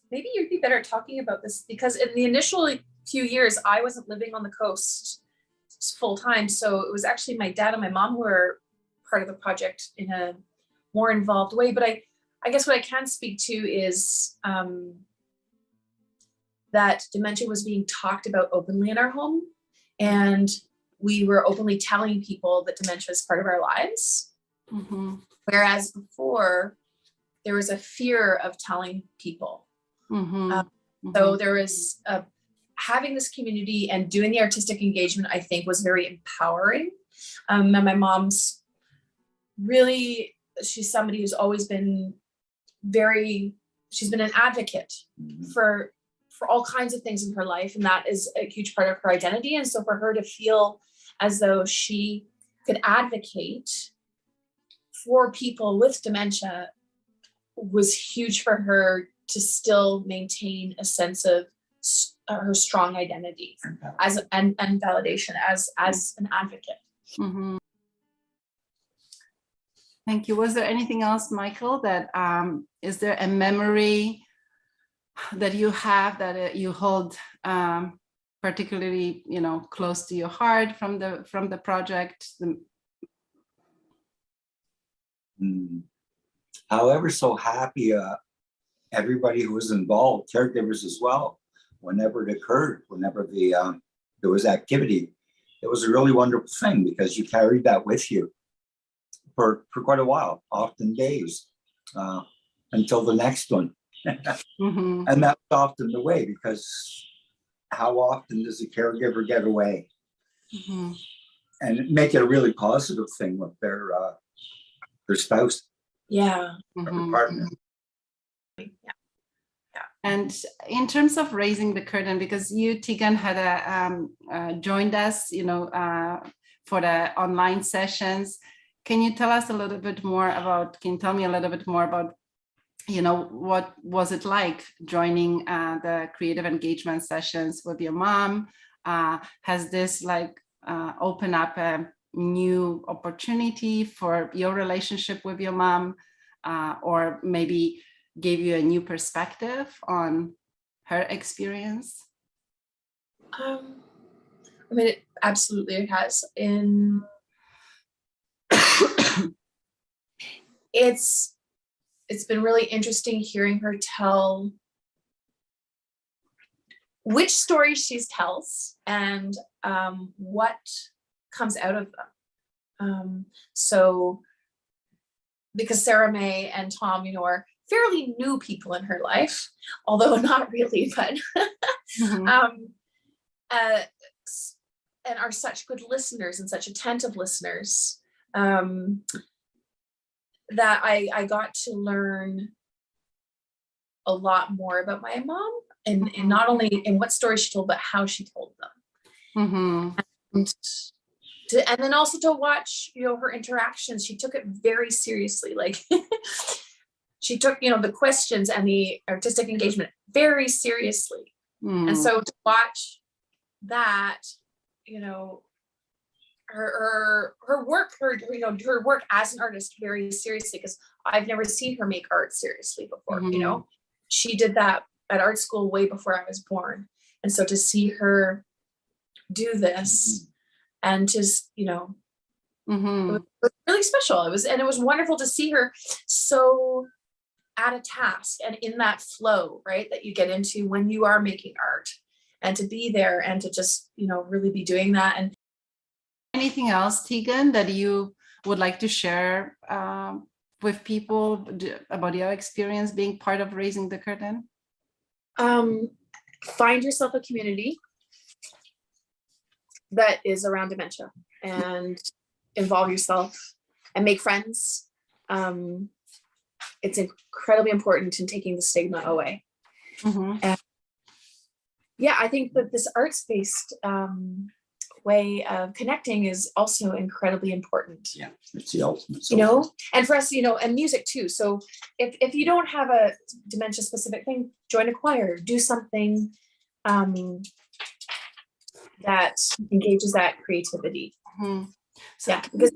maybe you'd be better talking about this, because in the initial few years, I wasn't living on the coast. full time. So it was actually my dad and my mom who were part of the project in a more involved way. But I guess what I can speak to is that dementia was being talked about openly in our home. And we were openly telling people that dementia is part of our lives.
Mm-hmm.
Whereas before, there was a fear of telling people.
Mm-hmm.
So there was having this community and doing the artistic engagement, I think, was very empowering. And my mom's really, she's somebody who's always been she's been an advocate for all kinds of things in her life. And that is a huge part of her identity. And so for her to feel as though she could advocate for people with dementia was huge for her to still maintain a sense of her strong identity and validation as an advocate.
Mm-hmm. Thank you. Was there anything else, Michael, that is there a memory that you have that you hold particularly, close to your heart from the project?
However, so happy everybody who was involved, caregivers as well, whenever it occurred, whenever there was activity, it was a really wonderful thing because you carried that with you for quite a while, often days, until the next one.
Mm-hmm.
And that's often the way, because how often does a caregiver get away?
Mm-hmm.
And make it a really positive thing with their spouse.
Yeah.
Or partner.
And in terms of raising the curtain, because you, Tegan, had joined us, for the online sessions. Can you tell me a little bit more about, what was it like joining the creative engagement sessions with your mom? Has this opened up a new opportunity for your relationship with your mom, or maybe gave you a new perspective on her experience?
It absolutely has. It's been really interesting hearing her tell which stories she tells and what comes out of them. So because Sarah May and Tom, are fairly new people in her life, although not really, but
Mm-hmm.
And are such good listeners and such attentive listeners, that I got to learn a lot more about my mom and not only in what stories she told, but how she told them.
Mm-hmm.
And then also to watch, her interactions. She took it very seriously. She took, the questions and the artistic engagement very seriously.
Mm.
And so to watch that, her work, her work as an artist very seriously, because I've never seen her make art seriously before.
Mm-hmm.
She did that at art school way before I was born. And so to see her do this and just,
Mm-hmm.
it was really special. It was wonderful to see her so at a task and in that flow, right, that you get into when you are making art, and to be there and to just, really be doing that. And
anything else, Tegan, that you would like to share with people about your experience being part of Raising the Curtain?
Find yourself a community that is around dementia and involve yourself and make friends. It's incredibly important in taking the stigma away.
Mm-hmm.
And yeah, I think that this arts-based way of connecting is also incredibly important.
Yeah, it's the ultimate.
And for us, and music too. So if you don't have a dementia specific thing, join a choir, do something that engages that creativity.
Mm-hmm. So
yeah, because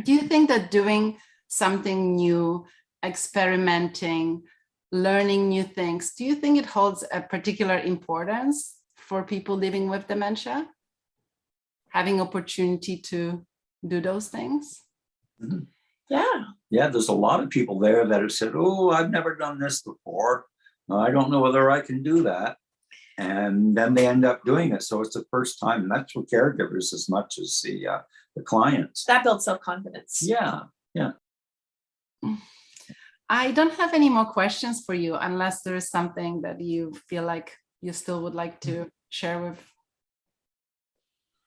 do you think that doing something new, experimenting, learning new things, do you think it holds a particular importance for people living with dementia? Having opportunity to do those things?
Mhm.
Yeah.
Yeah, there's a lot of people there that have said, oh, I've never done this before. I don't know whether I can do that. And then they end up doing it. So it's the first time. And that's for caregivers as much as the clients.
That builds self-confidence.
Yeah, yeah.
I don't have any more questions for you unless there is something that you feel like you still would like to share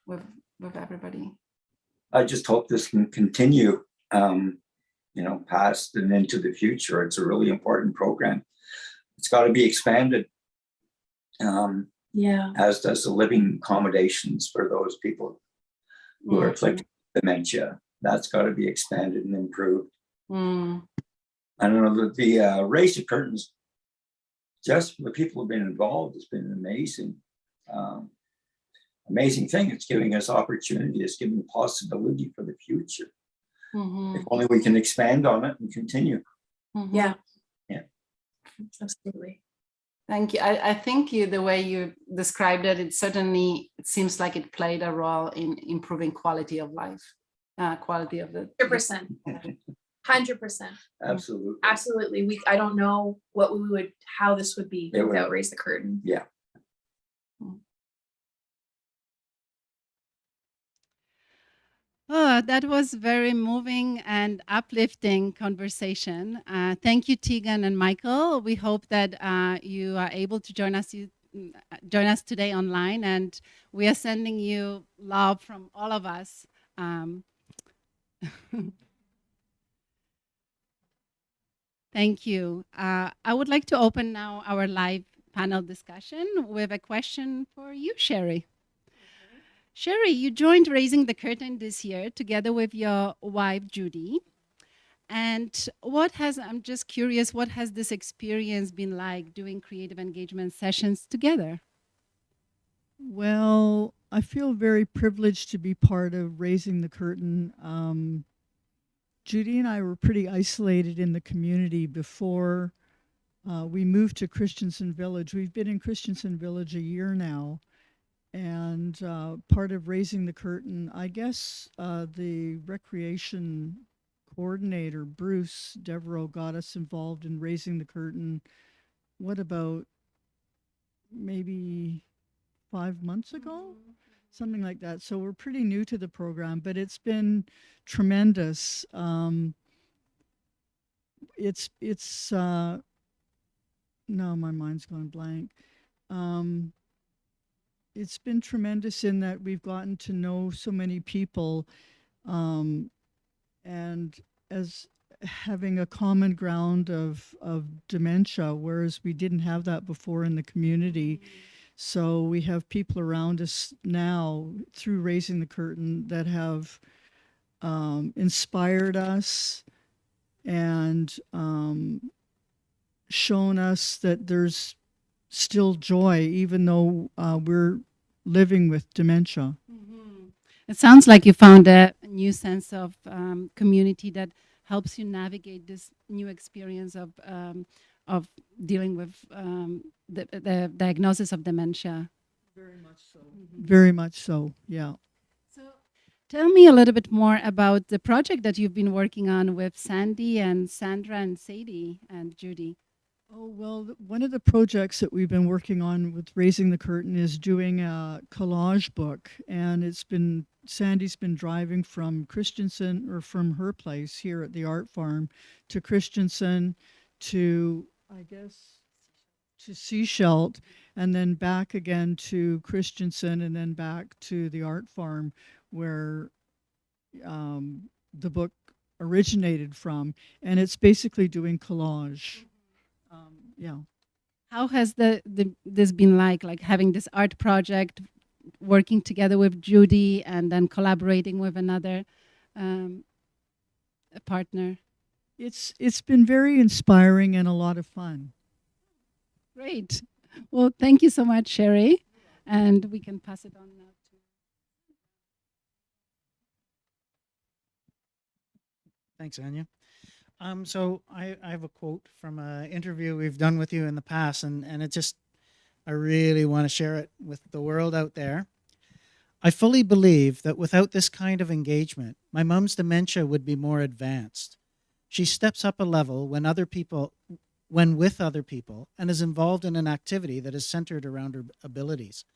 with everybody.
I just hope this can continue, past and into the future. It's a really important program. It's got to be expanded. As does the living accommodations for those people who are afflicted with dementia. That's got to be expanded and improved. I don't know, the Raise the Curtains, just the people who've been involved, has been an amazing thing. It's giving us opportunity. It's giving possibility for the future. If only we can expand on it and continue.
Yeah.
Yeah.
Absolutely.
Thank you. I think the way you described it, it seems like it played a role in improving quality of life, quality of the
100%. 100%.
Absolutely.
Absolutely. I don't know how this would be without Raise the Curtain.
Yeah.
Oh, that was very moving and uplifting conversation. Thank you, Tegan and Michael. We hope that you are able to join us today online, and we are sending you love from all of us. Thank you. I would like to open now our live panel discussion with a question for you, Cheri. Cheri, you joined Raising the Curtain this year together with your wife, Judy. And I'm just curious, what has this experience been like doing creative engagement sessions together?
Well, I feel very privileged to be part of Raising the Curtain. Judy and I were pretty isolated in the community before we moved to Christensen Village. We've been in Christensen Village a year now. And part of Raising the Curtain, I guess the recreation coordinator, Bruce Devereux, got us involved in Raising the Curtain, what about maybe 5 months ago? Something like that. So we're pretty new to the program, but it's been tremendous. No, my mind's gone blank. It's been tremendous in that we've gotten to know so many people, and as having a common ground of dementia, whereas we didn't have that before in the community. So we have people around us now through Raising the Curtain that have inspired us and shown us that there's still joy, even though we're living with dementia.
It sounds like you found a new sense of community that helps you navigate this new experience of dealing with the diagnosis of dementia.
Very much so. Very much so, yeah.
So tell me a little bit more about the project that you've been working on with Sandy and Sandra and Sadie and Judy.
Oh, well, one of the projects that we've been working on with Raising the Curtain is doing a collage book. And Sandy's been driving from Christensen, or from her place here at the Art Farm, to Christensen, to, I guess, to Seashelt, and then back again to Christensen, and then back to the Art Farm where the book originated from. And it's basically doing collage. Yeah.
How has this been like having this art project, working together with Judy and then collaborating with another partner?
It's been very inspiring and a lot of fun.
Great. Well, thank you so much, Cheri. And we can pass it on now to...
Thanks, Anya. So I have a quote from an interview we've done with you in the past, and it just I really want to share it with the world out there. I fully believe that without this kind of engagement, my mom's dementia would be more advanced. She steps up a level when with other people, and is involved in an activity that is centered around her abilities.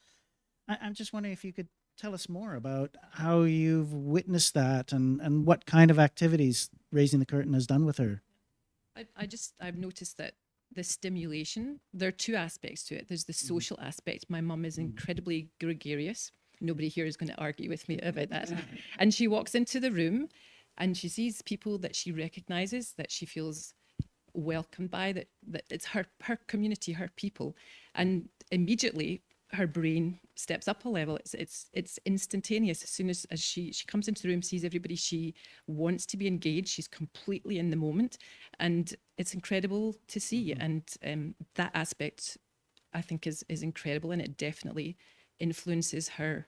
I'm just wondering if you could tell us more about how you've witnessed that and what kind of activities Raising the Curtain has done with her.
I've noticed that the stimulation, there are two aspects to it. There's the social aspect. My mum is incredibly gregarious. Nobody here is going to argue with me about that. And she walks into the room and she sees people that she recognizes, that she feels welcomed by, that it's her community, her people. And immediately her brain steps up a level. It's instantaneous. As soon as she comes into the room, sees everybody, she wants to be engaged. She's completely in the moment, and it's incredible to see. And that aspect, I think, is incredible, and it definitely influences her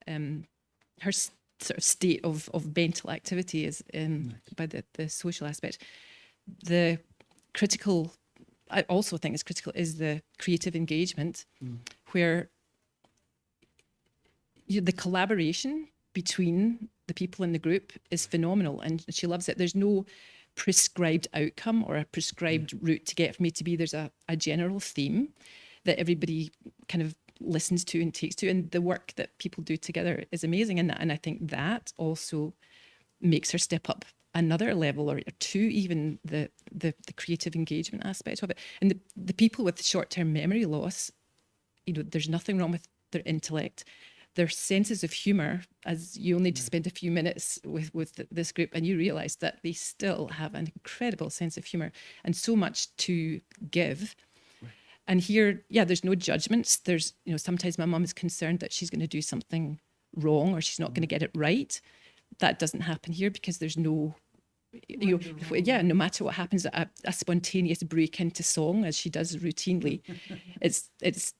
sort of state of mental activity is by the social aspect. The critical, I also think is critical, is the creative engagement, where the collaboration between the people in the group is phenomenal, and she loves it. There's no prescribed outcome or a prescribed route to get from A to B. There's a general theme that everybody kind of listens to and takes to, and the work that people do together is amazing. And I think that also makes her step up another level or two, even the creative engagement aspect of it. And the people with short-term memory loss, there's nothing wrong with their intellect. Their senses of humor, as you only just spend a few minutes with this group, and you realize that they still have an incredible sense of humor and so much to give. And here, there's no judgments. There's, sometimes my mum is concerned that she's going to do something wrong or she's not going to get it right. That doesn't happen here because there's no, no matter what happens, a spontaneous break into song as she does routinely. It's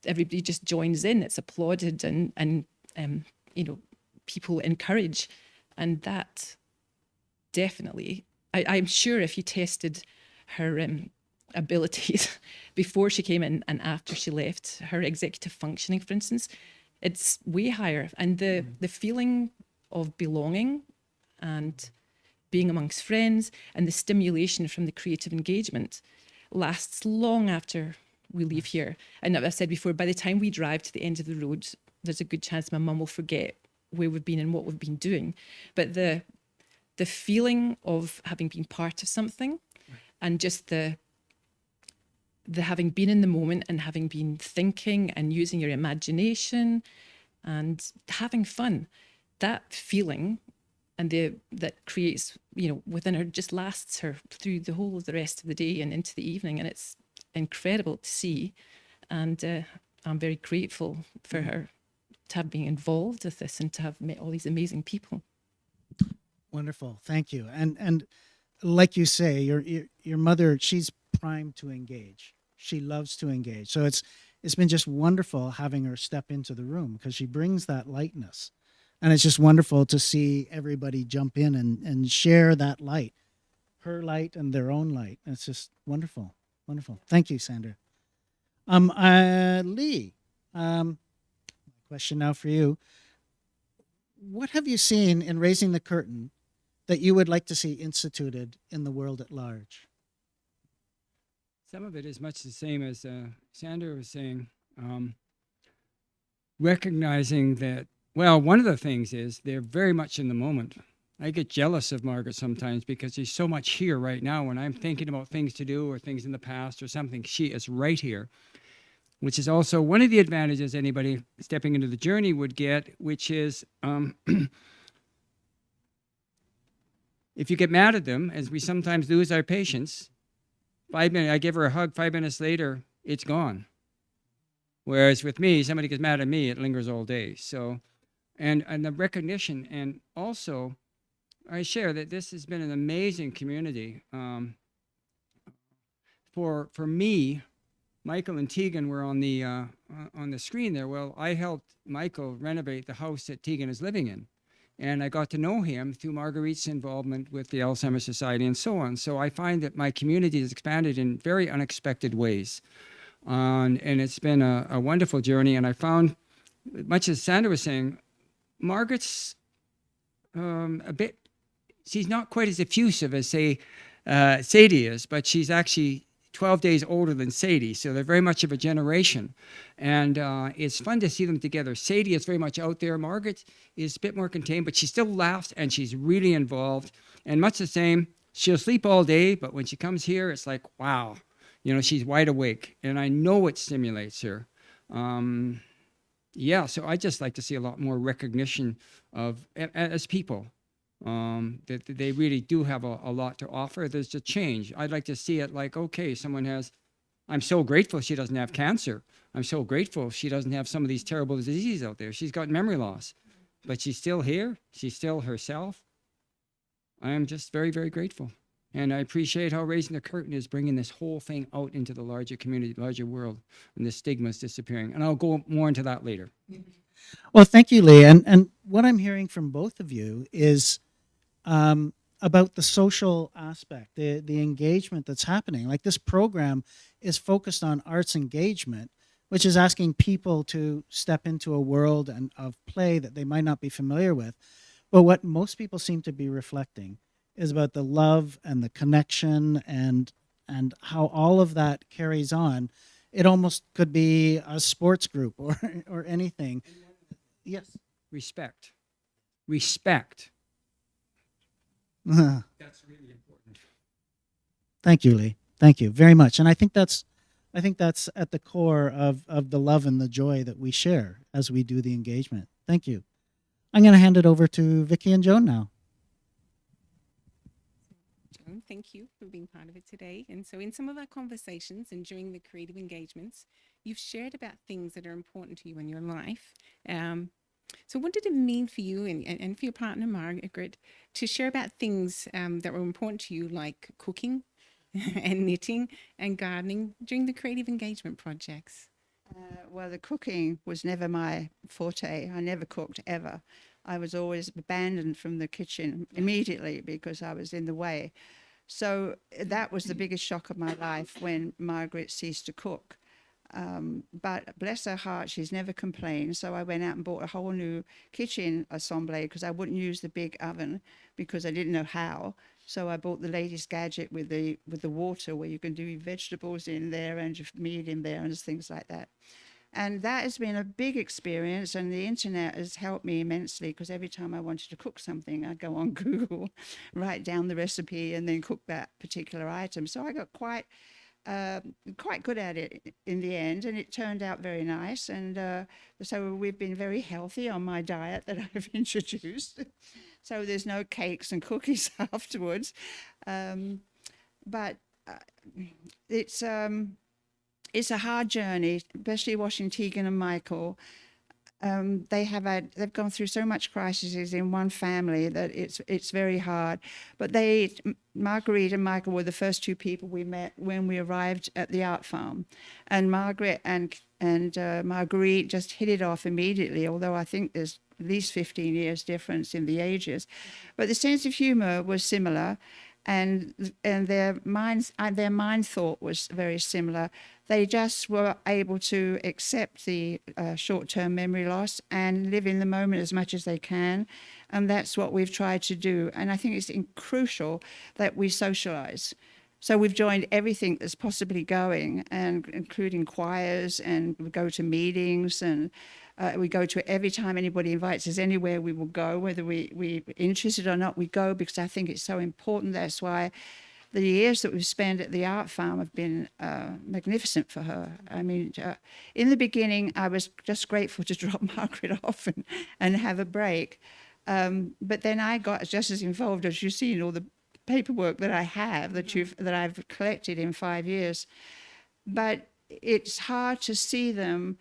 everybody just joins in. It's applauded and people encourage, and that definitely. I'm sure if you tested her abilities before she came in and after she left, her executive functioning, for instance, it's way higher, and the feeling of belonging and being amongst friends and the stimulation from the creative engagement lasts long after we leave here. And I've said before, by the time we drive to the end of the road, there's a good chance my mum will forget where we've been and what we've been doing. But the feeling of having been part of something and just the having been in the moment and having been thinking and using your imagination and having fun, that feeling and that creates, within her, just lasts her through the whole of the rest of the day and into the evening. And it's incredible to see. And I'm very grateful for her to have been involved with this and to have met all these amazing people.
Wonderful. Thank you. And like you say, your mother, she's primed to engage. She loves to engage. So it's been just wonderful having her step into the room because she brings that lightness. And it's just wonderful to see everybody jump in and share that light, her light and their own light. It's just wonderful. Wonderful. Thank you, Sandra. Leagh, question now for you. What have you seen in Raising the Curtain that you would like to see instituted in the world at large?
Some of it is much the same as Sandra was saying, recognizing that, well, one of the things is they're very much in the moment. I get jealous of Margaret sometimes because she's so much here right now. When I'm thinking about things to do or things in the past or something, she is right here, which is also one of the advantages anybody stepping into the journey would get, which is if you get mad at them, as we sometimes lose our patience, 5 minutes, I give her a hug, 5 minutes later, it's gone. Whereas with me, somebody gets mad at me, it lingers all day. So, and the recognition, and also I share that this has been an amazing community. For me, Michael and Tegan were on the screen there. Well, I helped Michael renovate the house that Tegan is living in. And I got to know him through Marguerite's involvement with the Alzheimer's Society and so on. So I find that my community has expanded in very unexpected ways. And it's been a wonderful journey. And I found, much as Sandra was saying, Margaret's a bit, she's not quite as effusive as, say, Sadie is, but she's actually 12 days older than Sadie. So they're very much of a generation. And it's fun to see them together. Sadie is very much out there. Margaret is a bit more contained, but she still laughs and she's really involved. And much the same, she'll sleep all day, but when she comes here, it's like, wow, you know, she's wide awake. And I know it stimulates her. Yeah, so I just like to see a lot more recognition of, as people, that they really do have a lot to offer. There's a change. I'd like to see it like, okay, someone has, I'm so grateful she doesn't have cancer. I'm so grateful she doesn't have some of these terrible diseases out there. She's got memory loss, but she's still here. She's still herself. I am just very, very grateful. And I appreciate how Raising the Curtain is bringing this whole thing out into the larger community, larger world, and the stigma is disappearing. And I'll go more into that later.
Well, thank you, Leagh. And what I'm hearing from both of you is about the social aspect, the engagement that's happening. Like, this program is focused on arts engagement, which is asking people to step into a world of play that they might not be familiar with. But what most people seem to be reflecting is about the love and the connection and how all of that carries on. It almost could be a sports group or anything. Yes.
Respect. Respect.
That's
really important.
Thank you, Leagh. Thank you very much. And I think that's at the core of the love and the joy that we share as we do the engagement. Thank you. I'm going to hand it over to Vicky and Joan now.
Joan, thank you for being part of it today. And so in some of our conversations and during the creative engagements, you've shared about things that are important to you in your life. So what did it mean for you and for your partner, Margaret, to share about things that were important to you, like cooking and knitting and gardening during the creative engagement projects?
Well, the cooking was never my forte. I never cooked ever. I was always abandoned from the kitchen immediately because I was in the way. So that was the biggest shock of my life when Margaret ceased to cook. But bless her heart, she's never complained. So I went out and bought a whole new kitchen assembly because I wouldn't use the big oven because I didn't know how. So I bought the latest gadget with the water where you can do your vegetables in there and your meat in there and things like that. And that has been a big experience, and the internet has helped me immensely because every time I wanted to cook something, I'd go on Google, write down the recipe, and then cook that particular item. So I got quite good at it in the end, and it turned out very nice. And so we've been very healthy on my diet that I've introduced. So there's no cakes and cookies afterwards. But it's a hard journey, especially watching Tegan and Michael. They've gone through so much crises in one family that it's very hard. But Marguerite and Michael were the first two people we met when we arrived at the art farm, and Margaret and Marguerite just hit it off immediately. Although I think there's at least 15 years difference in the ages, but the sense of humor was similar, and their mind thought was very similar. They just were able to accept the short-term memory loss and live in the moment as much as they can. And that's what we've tried to do. And I think it's crucial that we socialize. So we've joined everything that's possibly going, and including choirs, and we go to meetings, and we go to every time anybody invites us anywhere, we will go, whether we're interested or not, we go, because I think it's so important. That's why the years that we've spent at the art farm have been magnificent for her. I mean, in the beginning, I was just grateful to drop Margaret off and have a break. But then I got just as involved as you see in all the paperwork that I have, that I've collected in 5 years. But it's hard to see them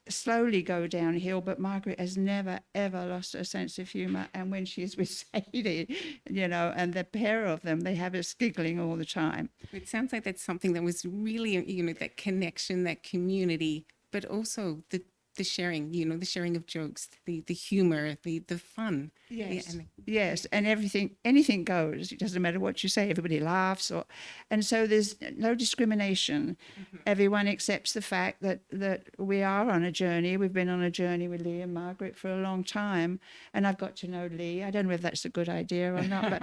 slowly go downhill, but Margaret has never, ever lost her sense of humor. And when she's with Sadie, and the pair of them, they have us giggling all the time.
It sounds like that's something that was really, that connection, that community, but also the the sharing, the sharing of jokes, the humor, the fun.
Yes, yes, and anything goes. It doesn't matter what you say. Everybody laughs, and so there's no discrimination. Everyone accepts the fact that we are on a journey. We've been on a journey with Leagh and Margaret for a long time, and I've got to know Leagh. I don't know if that's a good idea or not, but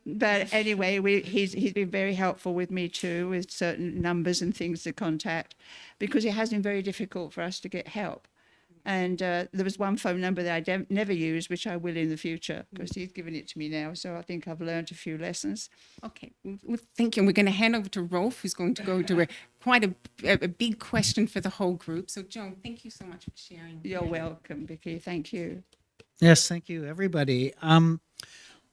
but anyway, he's been very helpful with me too, with certain numbers and things to contact, because it has been very difficult for us to get help. And there was one phone number that I never used, which I will in the future, because he's given it to me now. So I think I've learned a few lessons.
Okay, well, thank you. We're going to hand over to Rolf, who's going to go to quite a big question for the whole group. So Joan, thank you so much for sharing.
You're welcome, Vicky. Thank you.
Yes, thank you, everybody.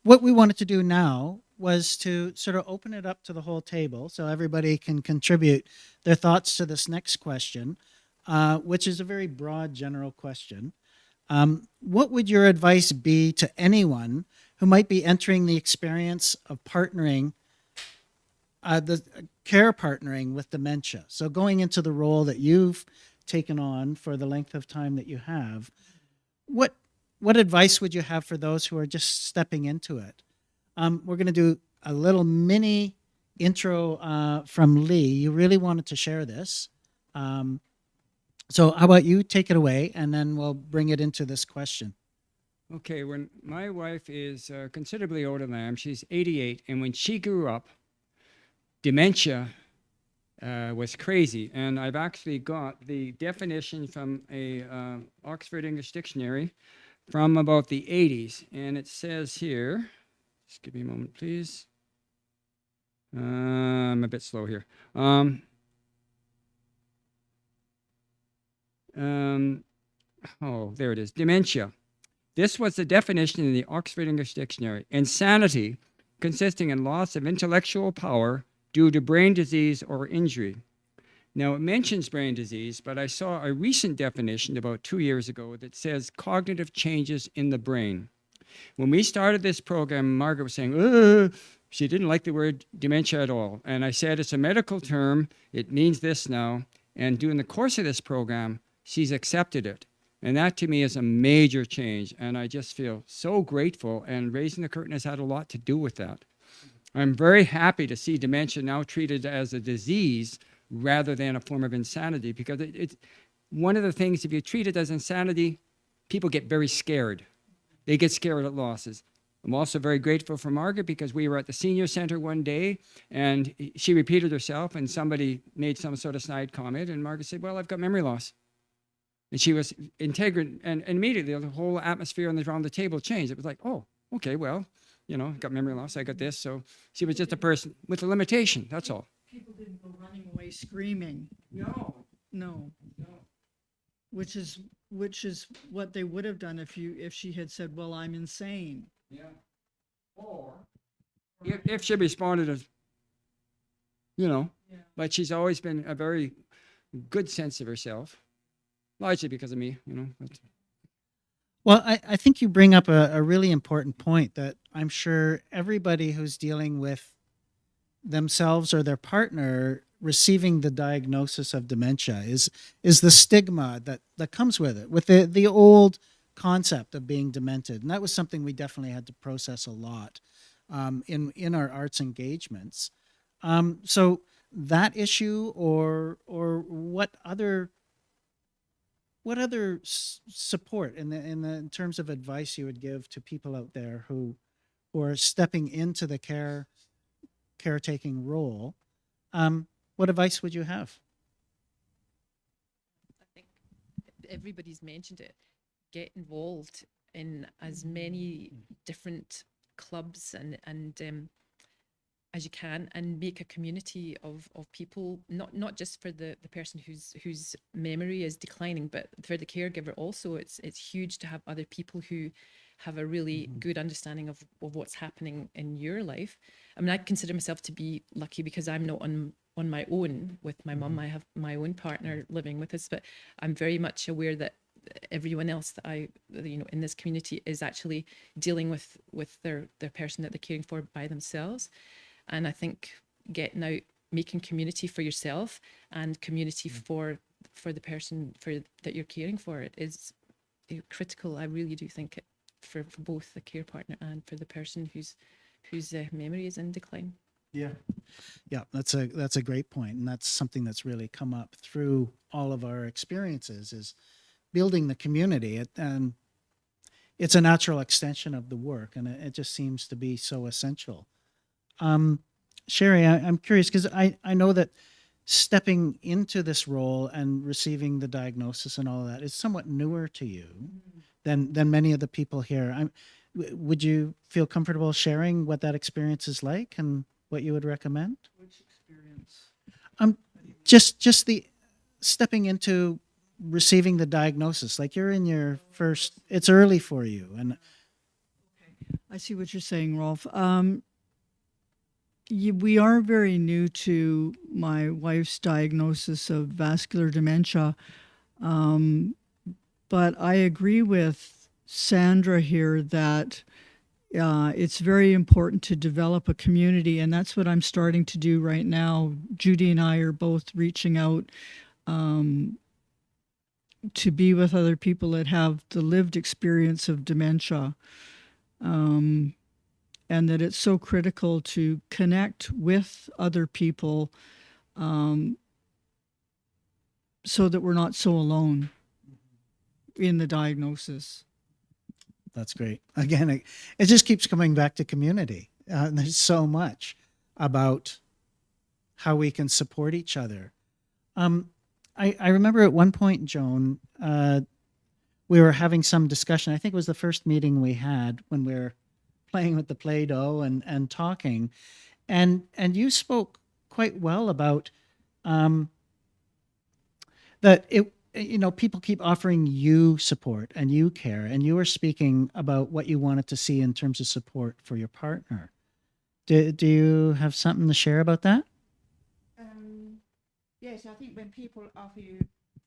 What we wanted to do now was to sort of open it up to the whole table so everybody can contribute their thoughts to this next question, which is a very broad, general question. What would your advice be to anyone who might be entering the experience of partnering, the care partnering with dementia? So going into the role that you've taken on for the length of time that you have, what advice would you have for those who are just stepping into it? We're going to do a little mini intro from Leagh. You really wanted to share this. So how about you take it away, and then we'll bring it into this question.
Okay, when my wife is considerably older than I am, she's 88, and when she grew up, dementia was crazy. And I've actually got the definition from a Oxford English Dictionary from about the 80s, and it says here, just give me a moment, please. I'm a bit slow here. Oh, there it is. Dementia. This was the definition in the Oxford English Dictionary. Insanity consisting in loss of intellectual power due to brain disease or injury. Now, it mentions brain disease, but I saw a recent definition about 2 years ago that says cognitive changes in the brain. When we started this program, Margaret was saying, ugh, she didn't like the word dementia at all. And I said, it's a medical term. It means this now. And during the course of this program, she's accepted it. And that to me is a major change. And I just feel so grateful. And Raising the Curtain has had a lot to do with that. I'm very happy to see dementia now treated as a disease rather than a form of insanity, because it's one of the things, if you treat it as insanity, people get very scared. They get scared at losses. I'm also very grateful for Margaret, because we were at the senior center one day and she repeated herself and somebody made some sort of snide comment and Margaret said, well, I've got memory loss. And she was integrated, and immediately the whole atmosphere around the table changed. It was like, oh, okay, well, got memory loss, I got this. So she was just a person with a limitation, that's all.
People didn't go running away screaming. No. Which is what they would have done if she had said, well, I'm insane.
Yeah. Or if she responded as, but she's always been a very good sense of herself, largely because of me,
Well, I think you bring up a really important point that I'm sure everybody who's dealing with themselves or their partner receiving the diagnosis of dementia is the stigma that comes with it, with the old concept of being demented. And that was something we definitely had to process a lot in our arts engagements. So that issue, or what other support in terms of advice you would give to people out there who are stepping into the caretaking role? What advice would you have?
I think everybody's mentioned it. Get involved in as many different clubs and as you can, and make a community of people, not just for the person whose memory is declining, but for the caregiver also. It's huge to have other people who have a really good understanding of what's happening in your life. I mean, I consider myself to be lucky because I'm not on my own with my mum. I have my own partner living with us, but I'm very much aware that everyone else that I, in this community is actually dealing with their person that they're caring for by themselves. And I think getting out, making community for yourself and community for for the person that you're caring for is critical. I really do think it for both the care partner and for the person whose memory is in decline.
Yeah. Yeah, that's a great point, and that's something that's really come up through all of our experiences is building the community. It's a natural extension of the work, and it just seems to be so essential. Cheri, I'm curious because I know that stepping into this role and receiving the diagnosis and all of that is somewhat newer to you than many of the people here. Would you feel comfortable sharing what that experience is like and what you would recommend?
Which experience?
Just the stepping into receiving the diagnosis, like you're in your first, it's early for you. And
I see what you're saying, Rolf. We are very new to my wife's diagnosis of vascular dementia. But I agree with Sandra here that it's very important to develop a community, and that's what I'm starting to do right now. Judy and I are both reaching out to be with other people that have the lived experience of dementia, and that it's so critical to connect with other people so that we're not so alone in the diagnosis.
that's great. Again, it just keeps coming back to community. There's so much about how we can support each other. I remember at one point, Joan, we were having some discussion. I think it was the first meeting we had when we were playing with the Play-Doh and talking. And you spoke quite well about that people keep offering you support and you care, and you were speaking about what you wanted to see in terms of support for your partner. Do you have something to share about that?
Yes, I think when people offer you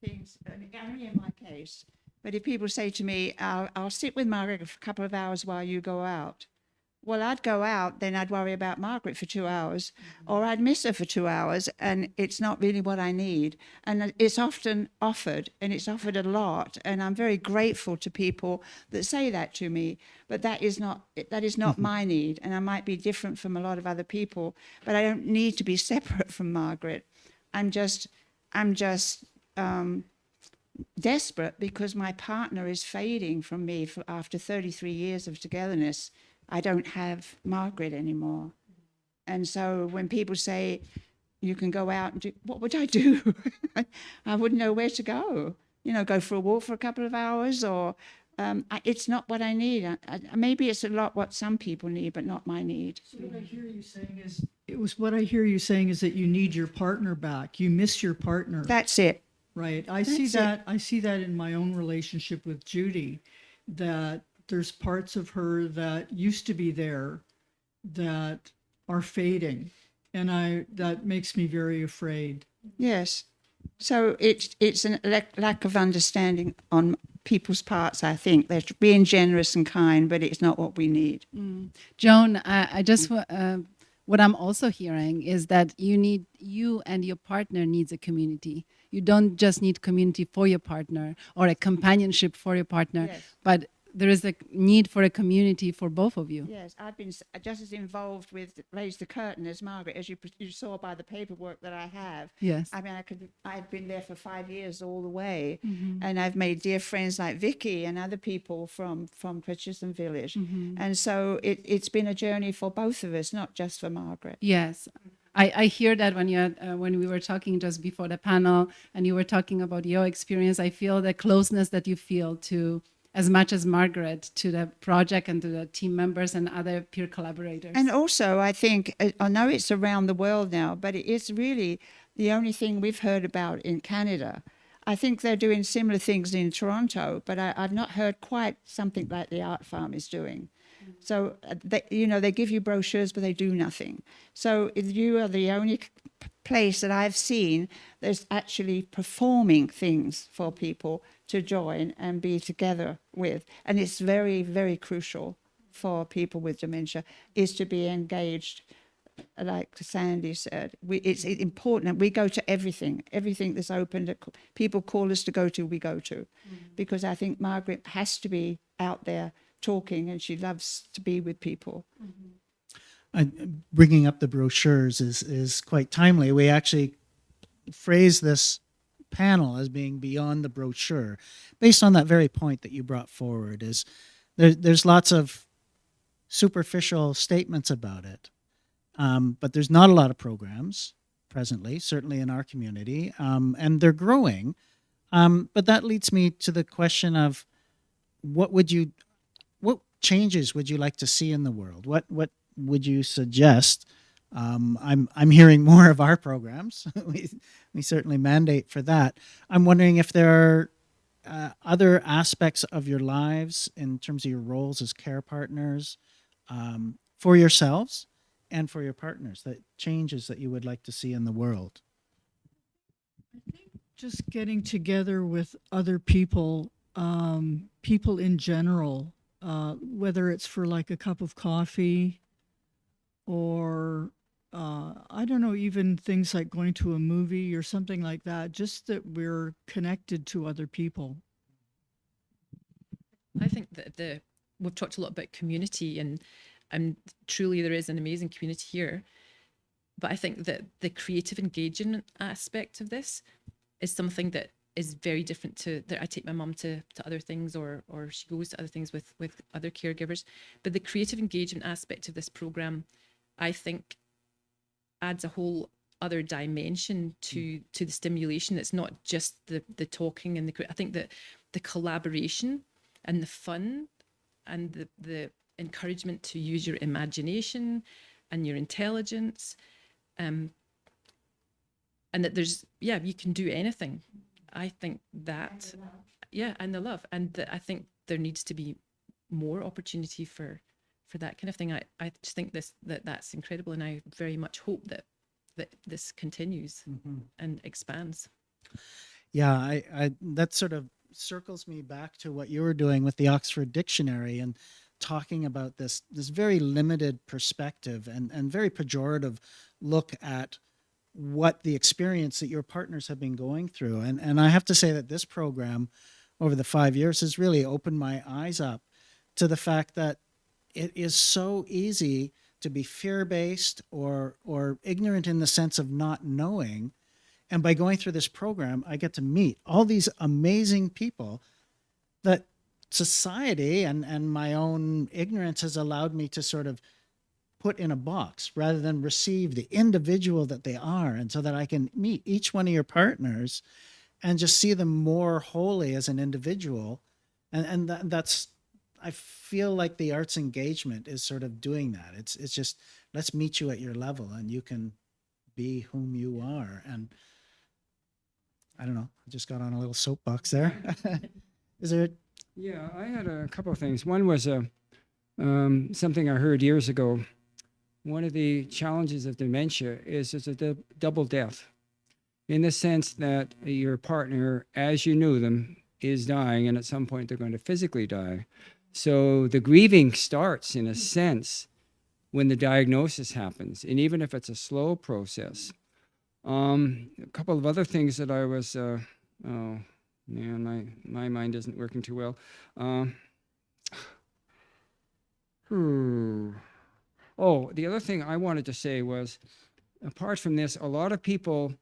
things, and only in my case, but if people say to me, I'll sit with Margaret for a couple of hours while you go out. Well, I'd go out, then I'd worry about Margaret for 2 hours, or I'd miss her for 2 hours, and it's not really what I need. And it's often offered, and it's offered a lot, and I'm very grateful to people that say that to me. But that is not my need, and I might be different from a lot of other people, but I don't need to be separate from Margaret. I'm just desperate because my partner is fading from me after 33 years of togetherness. I don't have Margaret anymore. And so when people say, you can go out and do, what would I do? I wouldn't know where to go. Go for a walk for a couple of hours, or it's not what I need. Maybe it's a lot what some people need, but not my need.
So what I hear you saying is that you need your partner back. You miss your partner.
That's it.
Right. I see that in my own relationship with Judy, that there's parts of her that used to be there that are fading, and that makes me very afraid.
Yes. So it's a lack of understanding on people's parts, I think. They're being generous and kind, but it's not what we need.
Joan, I just what I'm also hearing is that you and your partner needs a community. You don't just need community for your partner or a companionship for your partner,
yes.
But there is a need for a community for both of you.
Yes, I've been just as involved with Raise the Curtain as Margaret, as you saw by the paperwork that I have.
Yes.
I mean, I've been there for 5 years all the way,
Mm-hmm.
and I've made dear friends like Vicky and other people from Purchasing Village.
Mm-hmm.
And so it's been a journey for both of us, not just for Margaret.
Yes. I hear that when we were talking just before the panel and you were talking about your experience, I feel the closeness that you feel to, as much as Margaret, to the project and to the team members and other peer collaborators.
And also, I think, I know it's around the world now, but it is really the only thing we've heard about in Canada. I think they're doing similar things in Toronto, but I've not heard quite something like the Art Farm is doing. So, they give you brochures, but they do nothing. So you are the only place that I've seen that's actually performing things for people to join and be together with. And it's very, very crucial for people with dementia is to be engaged like Sandy said, it's important. We go to everything that's open that people call us to go to, we go to. Because I think Margaret has to be out there talking, and she loves to be with people.
Bringing up the brochures is quite timely. We actually phrase this panel as being beyond the brochure, based on that very point that you brought forward. Is there's lots of superficial statements about it, but there's not a lot of programs presently, certainly in our community, and they're growing. But that leads me to the question of what changes would you like to see in the world? What would you suggest? I'm hearing more of our programs. we certainly mandate for that. I'm wondering if there are other aspects of your lives in terms of your roles as care partners, for yourselves and for your partners, that changes that you would like to see in the world.
Just getting together with other people, people in general, whether it's for like a cup of coffee or I don't know, even things like going to a movie or something like that, just that we're connected to other people.
I think that we've talked a lot about community, and truly there is an amazing community here. But I think that the creative engagement aspect of this is something that is very different to that. I take my mum to other things, or she goes to other things with other caregivers. But the creative engagement aspect of this program, I think, adds a whole other dimension to the stimulation. It's not just the talking and I think that the collaboration and the fun and the encouragement to use your imagination and your intelligence, and that there's you can do anything. I think that and the love, and I think there needs to be more opportunity for that kind of thing. I just think that's incredible, and I very much hope that this continues and expands.
Yeah, I that sort of circles me back to what you were doing with the Oxford Dictionary and talking about this very limited perspective and very pejorative look at what the experience that your partners have been going through. And I have to say that this program over the 5 years has really opened my eyes up to the fact that it is so easy to be fear-based or ignorant in the sense of not knowing. And by going through this program, I get to meet all these amazing people that society and my own ignorance has allowed me to sort of put in a box rather than receive the individual that they are. And so that I can meet each one of your partners and just see them more wholly as an individual. And that's, I feel like the arts engagement is sort of doing that. It's just, let's meet you at your level and you can be whom you are. And I don't know, I just got on a little soapbox there. Is there?
Yeah, I had a couple of things. One was something I heard years ago. One of the challenges of dementia is a double death, in the sense that your partner, as you knew them, is dying, and at some point they're going to physically die. So the grieving starts, in a sense, when the diagnosis happens, and even if it's a slow process. A couple of other things that I was, oh man, my mind isn't working too well. Oh, the other thing I wanted to say was, apart from this, a lot of people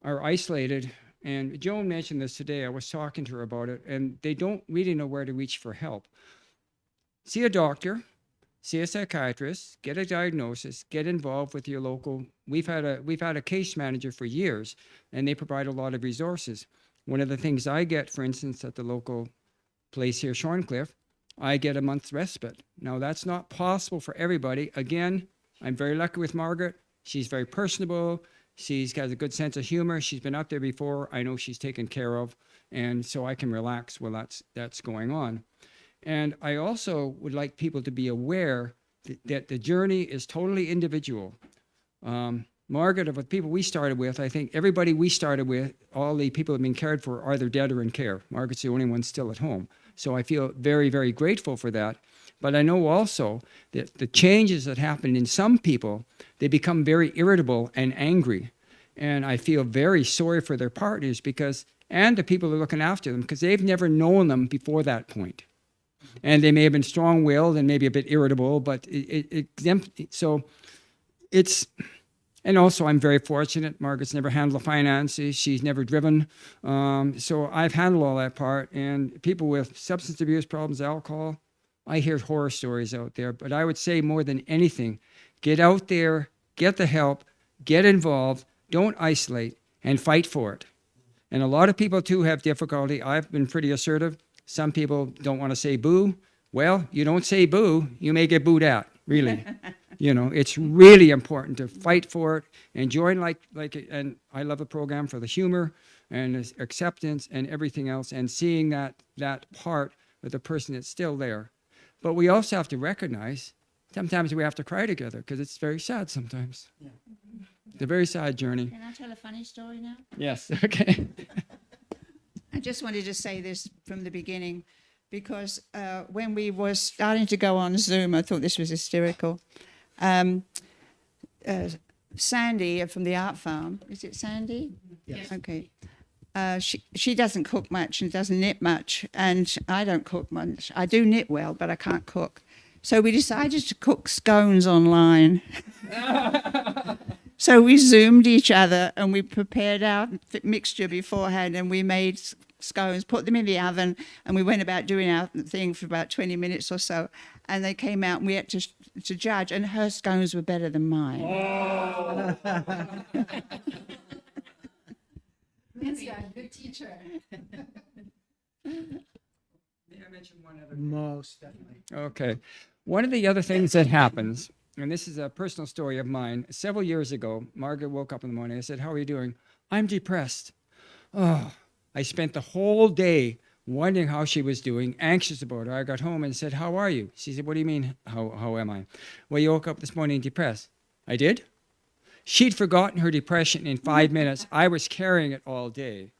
are isolated, and Joan mentioned this today. I was talking to her about it, and they don't really know where to reach for help. See a doctor, see a psychiatrist, get a diagnosis, get involved with your local. We've had a case manager for years, and they provide a lot of resources. One of the things I get, for instance, at the local place here, Shorncliffe, I get a month's respite. Now, that's not possible for everybody. Again, I'm very lucky with Margaret. She's very personable. She's got a good sense of humor. She's been out there before. I know she's taken care of, and so I can relax while that's going on. And I also would like people to be aware that the journey is totally individual. Margaret, of the people we started with, I think everybody we started with, all the people who have been cared for are either dead or in care. Margaret's the only one still at home. So I feel very, very grateful for that. But I know also that the changes that happen in some people, they become very irritable and angry. And I feel very sorry for their partners and the people who are looking after them, because they've never known them before that point. And they may have been strong-willed and maybe a bit irritable, but and also I'm very fortunate. Margaret's never handled finances. She's never driven. So I've handled all that part. And people with substance abuse problems, alcohol, I hear horror stories out there. But I would say more than anything, get out there, get the help, get involved, don't isolate, and fight for it. And a lot of people too have difficulty. I've been pretty assertive. Some people don't want to say boo. Well, you don't say boo, you may get booed out, really. It's really important to fight for it and join and I love a program for the humor and acceptance and everything else, and seeing that part of the person that's still there. But we also have to recognize sometimes we have to cry together because it's very sad sometimes. Yeah. It's a very sad journey.
Can I tell a funny story now?
Yes, okay.
I just wanted to say this from the beginning, because when we were starting to go on Zoom, I thought this was hysterical. Sandy from the Art Farm, is it Sandy?
Yes.
Okay. She doesn't cook much and doesn't knit much, and I don't cook much. I do knit well, but I can't cook. So we decided to cook scones online. So we Zoomed each other and we prepared our mixture beforehand, and we made scones, put them in the oven, and we went about doing our thing for about 20 minutes or so. And they came out and we had to judge, and her scones were better than mine.
Oh.
Nancy, I'm a good teacher.
May I mention one other?
Most definitely.
Okay. One of the other things that happens, and this is a personal story of mine, several years ago, Margaret woke up in the morning. I said, "How are you doing?" "I'm depressed." Oh, I spent the whole day wondering how she was doing, anxious about her. I got home and said, "How are you?" She said, "What do you mean, how am I?" "Well, you woke up this morning depressed." I did. She'd forgotten her depression in 5 minutes. I was carrying it all day.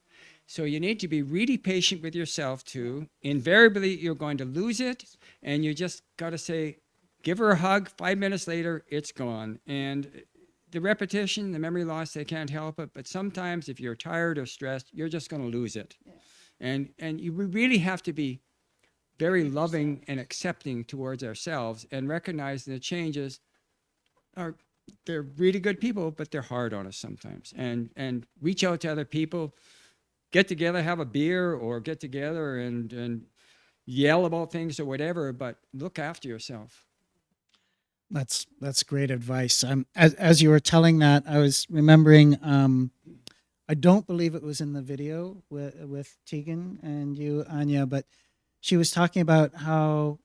So you need to be really patient with yourself too. Invariably, you're going to lose it, and you just got to say, give her a hug. 5 minutes later, it's gone. And the repetition, the memory loss, they can't help it. But sometimes if you're tired or stressed, you're just going to lose it. Yeah. And you really have to be very loving and accepting towards ourselves, and recognize the changes they're really good people, but they're hard on us sometimes. And reach out to other people, get together, have a beer, or get together and yell about things or whatever, but look after yourself.
That's great advice. As you were telling that, I was remembering, I don't believe it was in the video with Tegan and you, Anya, but she was talking about how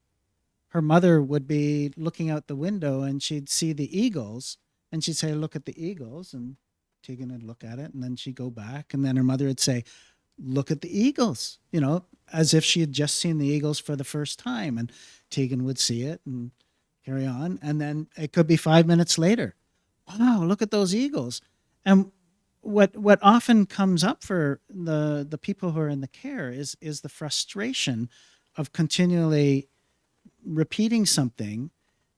her mother would be looking out the window and she'd see the eagles and she'd say, "Look at the eagles." And Tegan would look at it, and then she'd go back, and then her mother would say, "Look at the eagles," as if she had just seen the eagles for the first time. And Tegan would see it and carry on. And then it could be 5 minutes later. "Wow, look at those eagles." And what often comes up for the people who are in the care is the frustration of continually repeating something.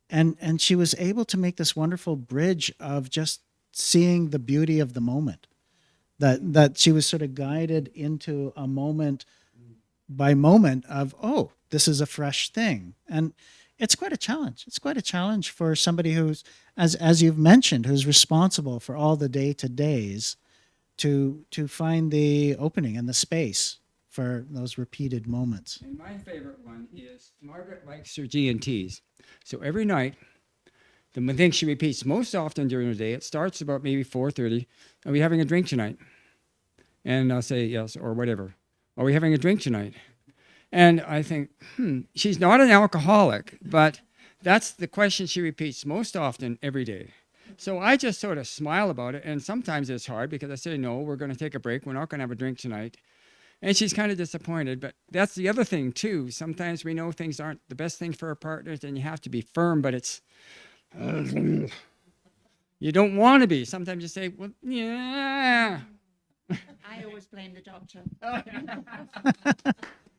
And she was able to make this wonderful bridge of just seeing the beauty of the moment, that she was sort of guided into a moment by moment of, oh, this is a fresh thing. And it's quite a challenge. It's quite a challenge for somebody who's, as you've mentioned, who's responsible for all the day-to-days to find the opening and the space for those repeated moments.
And my favorite one is Margaret likes her G&Ts. So every night, the thing she repeats most often during the day, it starts about maybe 4:30. "Are we having a drink tonight?" And I'll say yes, or whatever. "Are we having a drink tonight?" And I think, she's not an alcoholic, but that's the question she repeats most often every day. So I just sort of smile about it. And sometimes it's hard because I say, "No, we're going to take a break. We're not going to have a drink tonight." And she's kind of disappointed. But that's the other thing too. Sometimes we know things aren't the best thing for our partners, and you have to be firm, but it's, you don't want to be. Sometimes you say, "Well, yeah."
I always blame the doctor.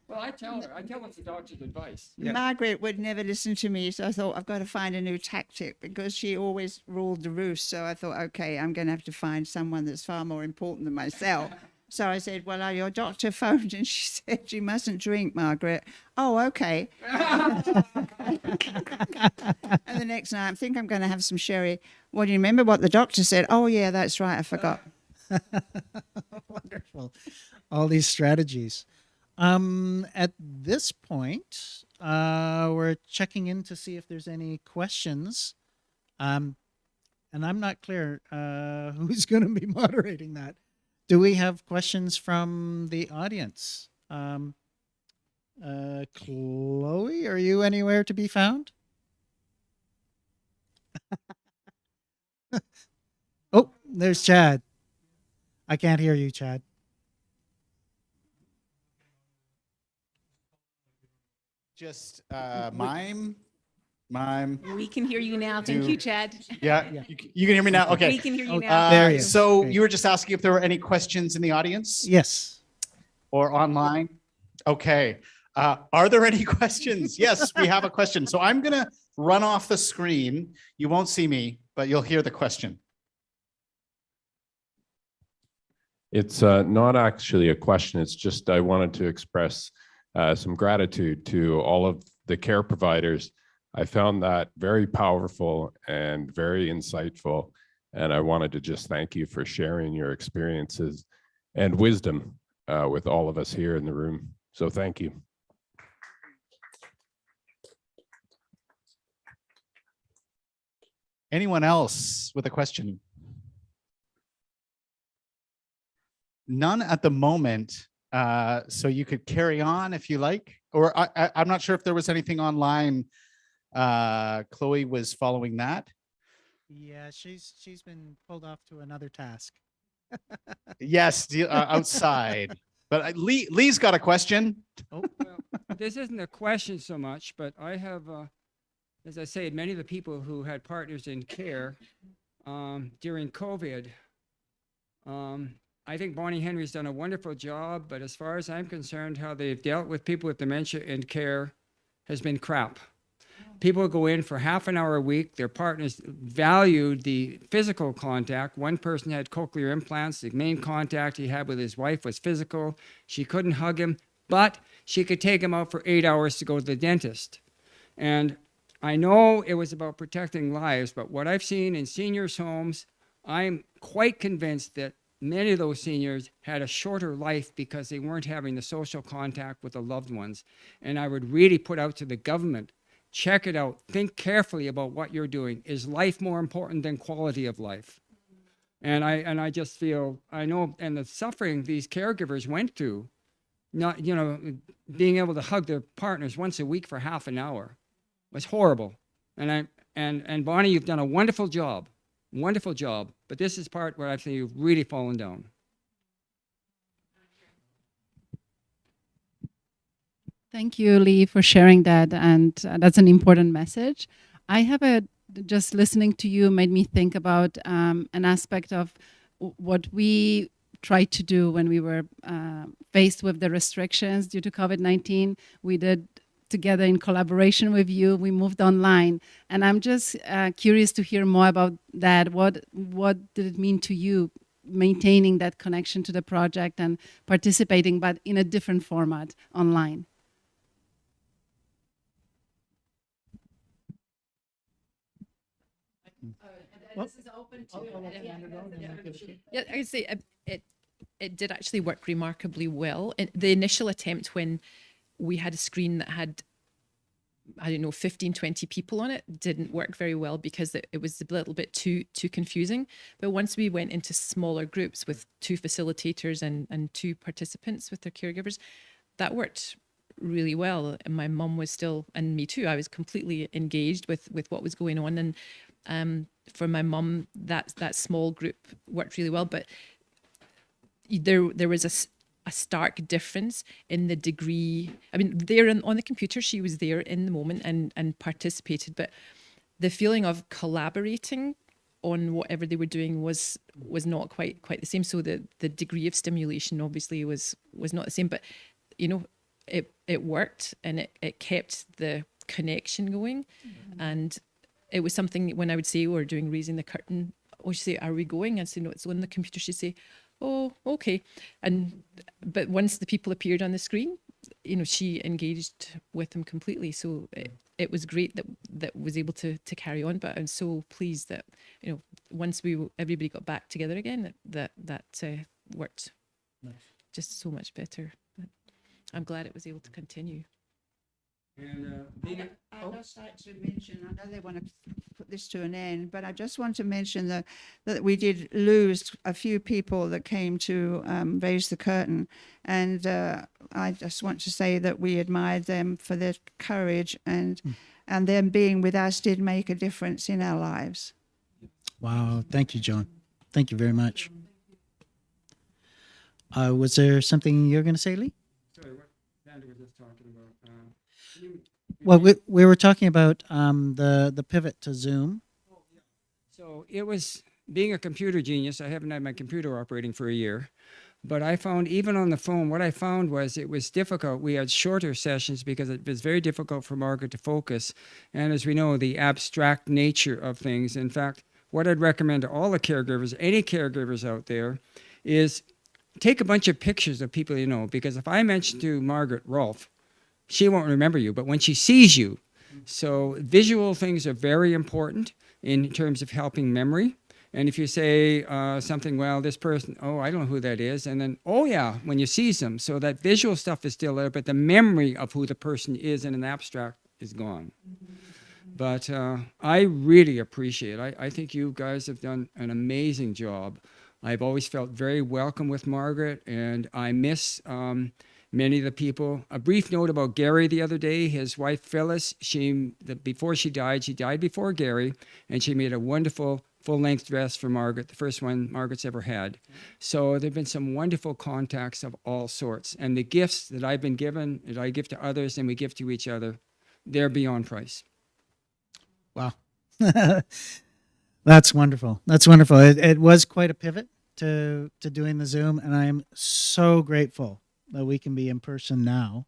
Well, I tell her it's the doctor's advice.
Margaret would never listen to me, so I thought I've got to find a new tactic because she always ruled the roost. So I thought, okay, I'm going to have to find someone that's far more important than myself. So I said, well, your doctor phoned and she said, you mustn't drink, Margaret. Oh, okay. And the next night, I think I'm going to have some sherry. Well, do you remember what the doctor said? Oh, yeah, that's right. I forgot.
Wonderful. All these strategies. At this point, we're checking in to see if there's any questions. And I'm not clear who's going to be moderating that. Do we have questions from the audience? Chloe, are you anywhere to be found? Oh, there's Chad. I can't hear you, Chad.
Just mime.
We can hear you now. Thank you, Chad.
Yeah, you can hear me now? Okay.
We can hear you now.
There he is.
So
Great.
you were just asking if there were any questions in the audience?
Yes.
Or online? Okay. Are there any questions? Yes, we have a question. So I'm going to run off the screen. You won't see me, but you'll hear the question.
It's not actually a question. It's just I wanted to express some gratitude to all of the care providers. I found that very powerful and very insightful. And I wanted to just thank you for sharing your experiences and wisdom with all of us here in the room. So thank you.
Anyone else with a question? None at the moment. So you could carry on if you like, or I'm not sure if there was anything online. Chloe was following that.
Yeah, she's been pulled off to another task.
Yes, outside. But Lee's got a question.
Oh, well, this isn't a question so much, but I have, as I say, many of the people who had partners in care during COVID. I think Bonnie Henry's done a wonderful job, but as far as I'm concerned, how they've dealt with people with dementia in care has been crap. People go in for half an hour a week. Their partners valued the physical contact. One person had cochlear implants. The main contact he had with his wife was physical. She couldn't hug him, but she could take him out for 8 hours to go to the dentist. And I know it was about protecting lives, but what I've seen in seniors' homes, I'm quite convinced that many of those seniors had a shorter life because they weren't having the social contact with the loved ones. And I would really put out to the government, check it out, think carefully about what you're doing. Is life more important than quality of life? And I just feel, I know, and the suffering these caregivers went through, not, being able to hug their partners once a week for half an hour was horrible. And Bonnie, you've done a wonderful job. Wonderful job, but this is part where I think you've really fallen down.
Thank you, Leigh, for sharing that, and that's an important message. I have just listening to you made me think about an aspect of what we tried to do when we were faced with the restrictions due to COVID-19. We did together in collaboration with you. We moved online, and I'm just curious to hear more about that. What did it mean to you maintaining that connection to the project and participating, but in a different format online?
This is open to yeah, I would say it did actually work remarkably well. The initial attempt when we had a screen that had, I don't know, 15, 20 people on it didn't work very well because it was a little bit too confusing. But once we went into smaller groups with 2 facilitators and 2 participants with their caregivers, that worked really well. And my mum was still, and me too, I was completely engaged with what was going on. And for my mum, that small group worked really well. But there was a stark difference in the degree. I mean, there on the computer, she was there in the moment and participated, but the feeling of collaborating on whatever they were doing was not quite the same. So the degree of stimulation obviously was not the same, but it worked, and it kept the connection going. And it was something when I would say we're doing Raising the Curtain, or she'd say, are we going? I'd say, no, it's on the computer. She'd say, oh, okay. But once the people appeared on the screen, she engaged with them completely. So it was great that was able to carry on. But I'm so pleased that, once everybody got back together again, that worked just so much better. But I'm glad it was able to continue.
And I'd just like to mention, I know they want to put this to an end, but I just want to mention that we did lose a few people that came to raise the curtain. And I just want to say that we admired them for their courage, and them being with us did make a difference in our lives.
Wow. Thank you, Joan. Thank you very much. Was there something you're going to say, Leagh?
Sorry, what Sandra was just talking about.
Well, we were talking about the pivot to Zoom.
So it was, being a computer genius, I haven't had my computer operating for a year, but I found even on the phone, what I found was it was difficult. We had shorter sessions because it was very difficult for Margaret to focus. And as we know, the abstract nature of things. In fact, what I'd recommend to all the caregivers, any caregivers out there, is take a bunch of pictures of people you know, because if I mention to Margaret Rolfe, she won't remember you, but when she sees you, so visual things are very important in terms of helping memory. And if you say something, well, this person, oh, I don't know who that is. And then, oh yeah, when you see them. So that visual stuff is still there, but the memory of who the person is in an abstract is gone. But I really appreciate it. I think you guys have done an amazing job. I've always felt very welcome with Margaret, and I miss many of the people. A brief note about Gary the other day, his wife Phyllis, before she died before Gary, and she made a wonderful full-length dress for Margaret, the first one Margaret's ever had. So there have been some wonderful contacts of all sorts. And the gifts that I've been given, that I give to others and we give to each other, they're beyond price.
Wow. That's wonderful. That's wonderful. It was quite a pivot to doing the Zoom, and I am so grateful that we can be in person now.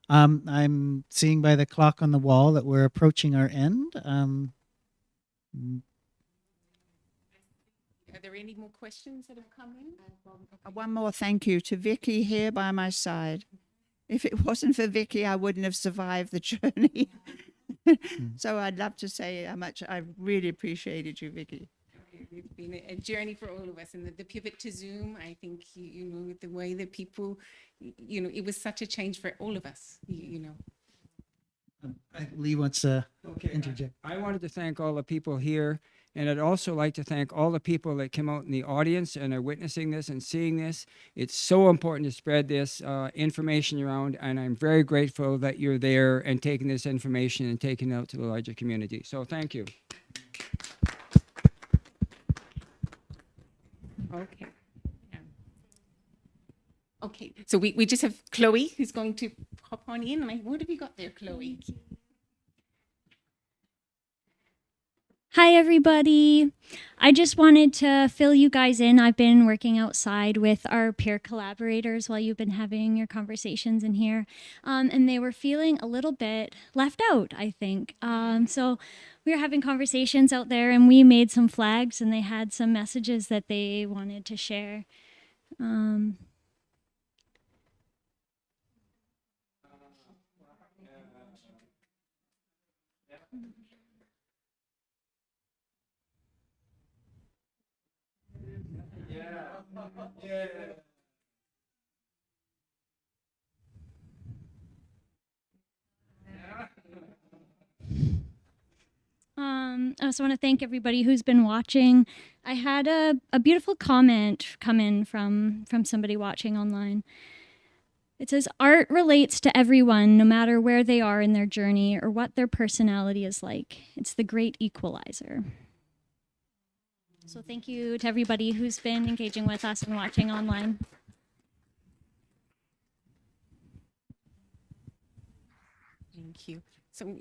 I'm seeing by the clock on the wall that we're approaching our end.
Are there any more questions that have come in?
One more thank you to Vicky here by my side. If it wasn't for Vicky, I wouldn't have survived the journey. So I'd love to say how much I really appreciated you, Vicky.
It's been a journey for all of us, and the pivot to Zoom, I think, the way that people, it was such a change for all of us,
Leagh wants to
Okay,
interject.
I wanted to thank all the people here, and I'd also like to thank all the people that came out in the audience and are witnessing this and seeing this. It's so important to spread this information around, and I'm very grateful that you're there and taking this information and taking it out to the larger community. So thank you.
Okay. Yeah. Okay, so we just have Chloe who's going to hop on in. What have you got there, Chloe?
Hi, everybody. I just wanted to fill you guys in. I've been working outside with our peer collaborators while you've been having your conversations in here. And they were feeling a little bit left out, I think. So we were having conversations out there, and we made some flags, and they had some messages that they wanted to share. I also want to thank everybody who's been watching. I had a beautiful comment come in from somebody watching online. It says, art relates to everyone, no matter where they are in their journey or what their personality is like. It's the great equalizer. So thank you to everybody who's been engaging with us and watching online.
Thank you. So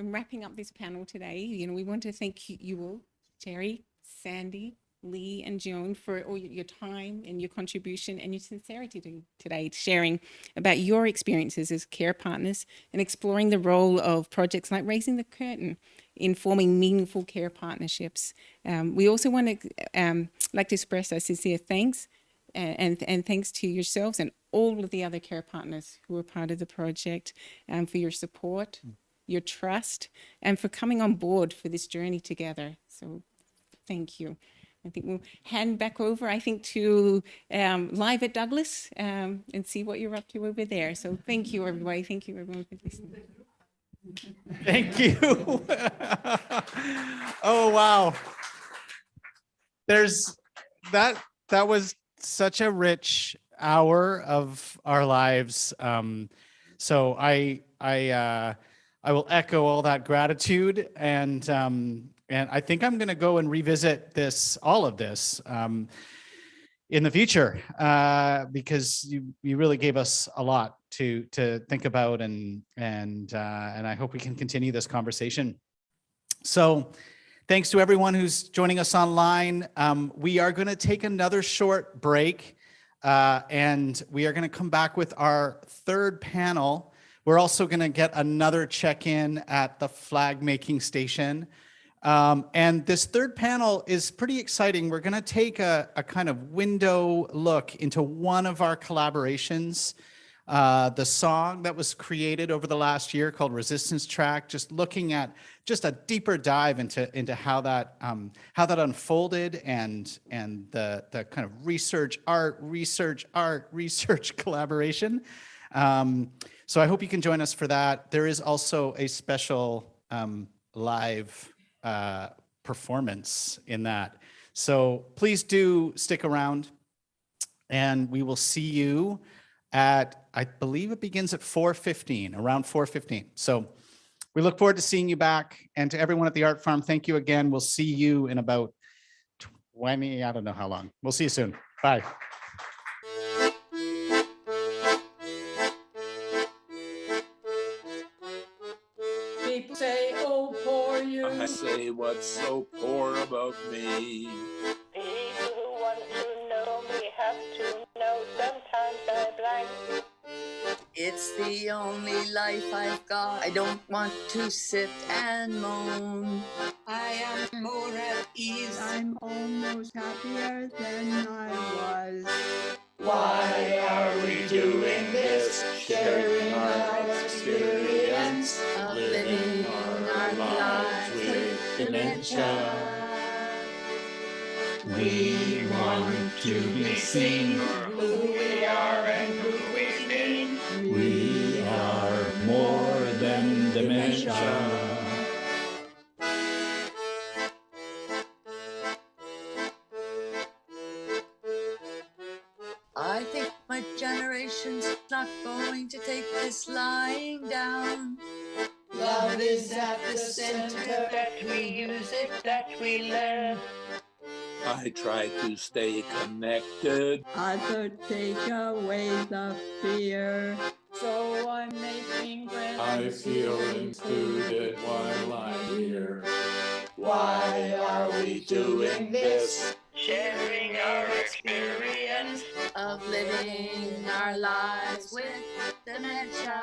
wrapping up this panel today, we want to thank you all, Cheri, Sandy, Leagh and Joan, for all your time and your contribution and your sincerity today, sharing about your experiences as care partners and exploring the role of projects like Raising the Curtain in forming meaningful care partnerships. We also want to like to express our sincere thanks and thanks to yourselves and all of the other care partners who are part of the project, for your support, your trust, and for coming on board for this journey together. So thank you. I think we'll hand back over, I think, to live at Douglas and see what you're up to over there. So thank you, everybody. Thank you, everyone, for listening.
Thank you. Oh, wow. That was such a rich hour of our lives. So I will echo all that gratitude, and I think I'm going to go and revisit all of this in the future, because you really gave us a lot to think about, and I hope we can continue this conversation. So thanks to everyone who's joining us online. We are going to take another short break, and we are going to come back with our third panel. We're also going to get another check-in at the flag making station. And this third panel is pretty exciting. We're going to take a kind of window look into one of our collaborations, the song that was created over the last year called Resistance Track, just looking at just a deeper dive into how that unfolded, and the kind of research collaboration. So I hope you can join us for that. There is also a special live performance in that. So please do stick around, and we will see you at, I believe it begins at 4:15, around 4:15. So we look forward to seeing you back. And to everyone at the Art Farm, thank you again. We'll see you in about 20, I don't know how long. We'll see you soon. Bye.
People say, oh, poor you.
I say, what's so poor about me?
People who want to know me have to know sometimes I blank.
It's the only life I've got. I don't want to sit and moan. I am more at ease. I'm almost happier than I was.
Why are we doing this? Sharing our experience of living our lives with dementia. We want to be seen for who we are and who we've been. We are more than dementia.
I think my generation's not going to take this lying down.
Love is at the center, that we use it, that we learn.
I try to stay connected.
Others take away the fear. So I'm making friends.
I feel included while I'm here.
Why are we doing this? Sharing our experience
of living our lives with dementia.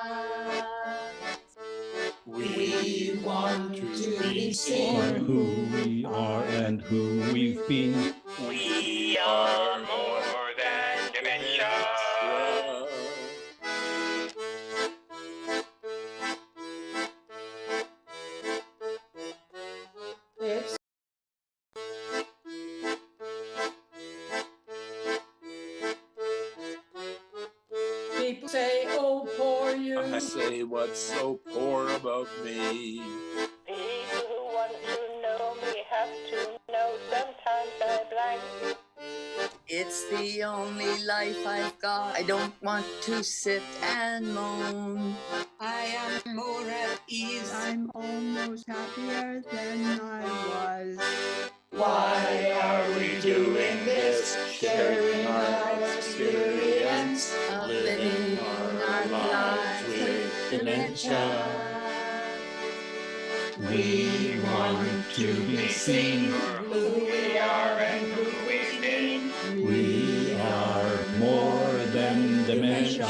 We want to be seen for who we are and who we've been.
We are more than dementia. It's people say, oh, poor you.
I say, what's so poor about me?
People who want to know me have to know sometimes I blank.
It's the only life I've got. I don't want to sit and moan. I am more at ease. I'm almost happier than I was.
Why are we doing this? Sharing our experience
of living our lives with dementia.
We want to be seen for who we are and who we've been. We are more than dementia.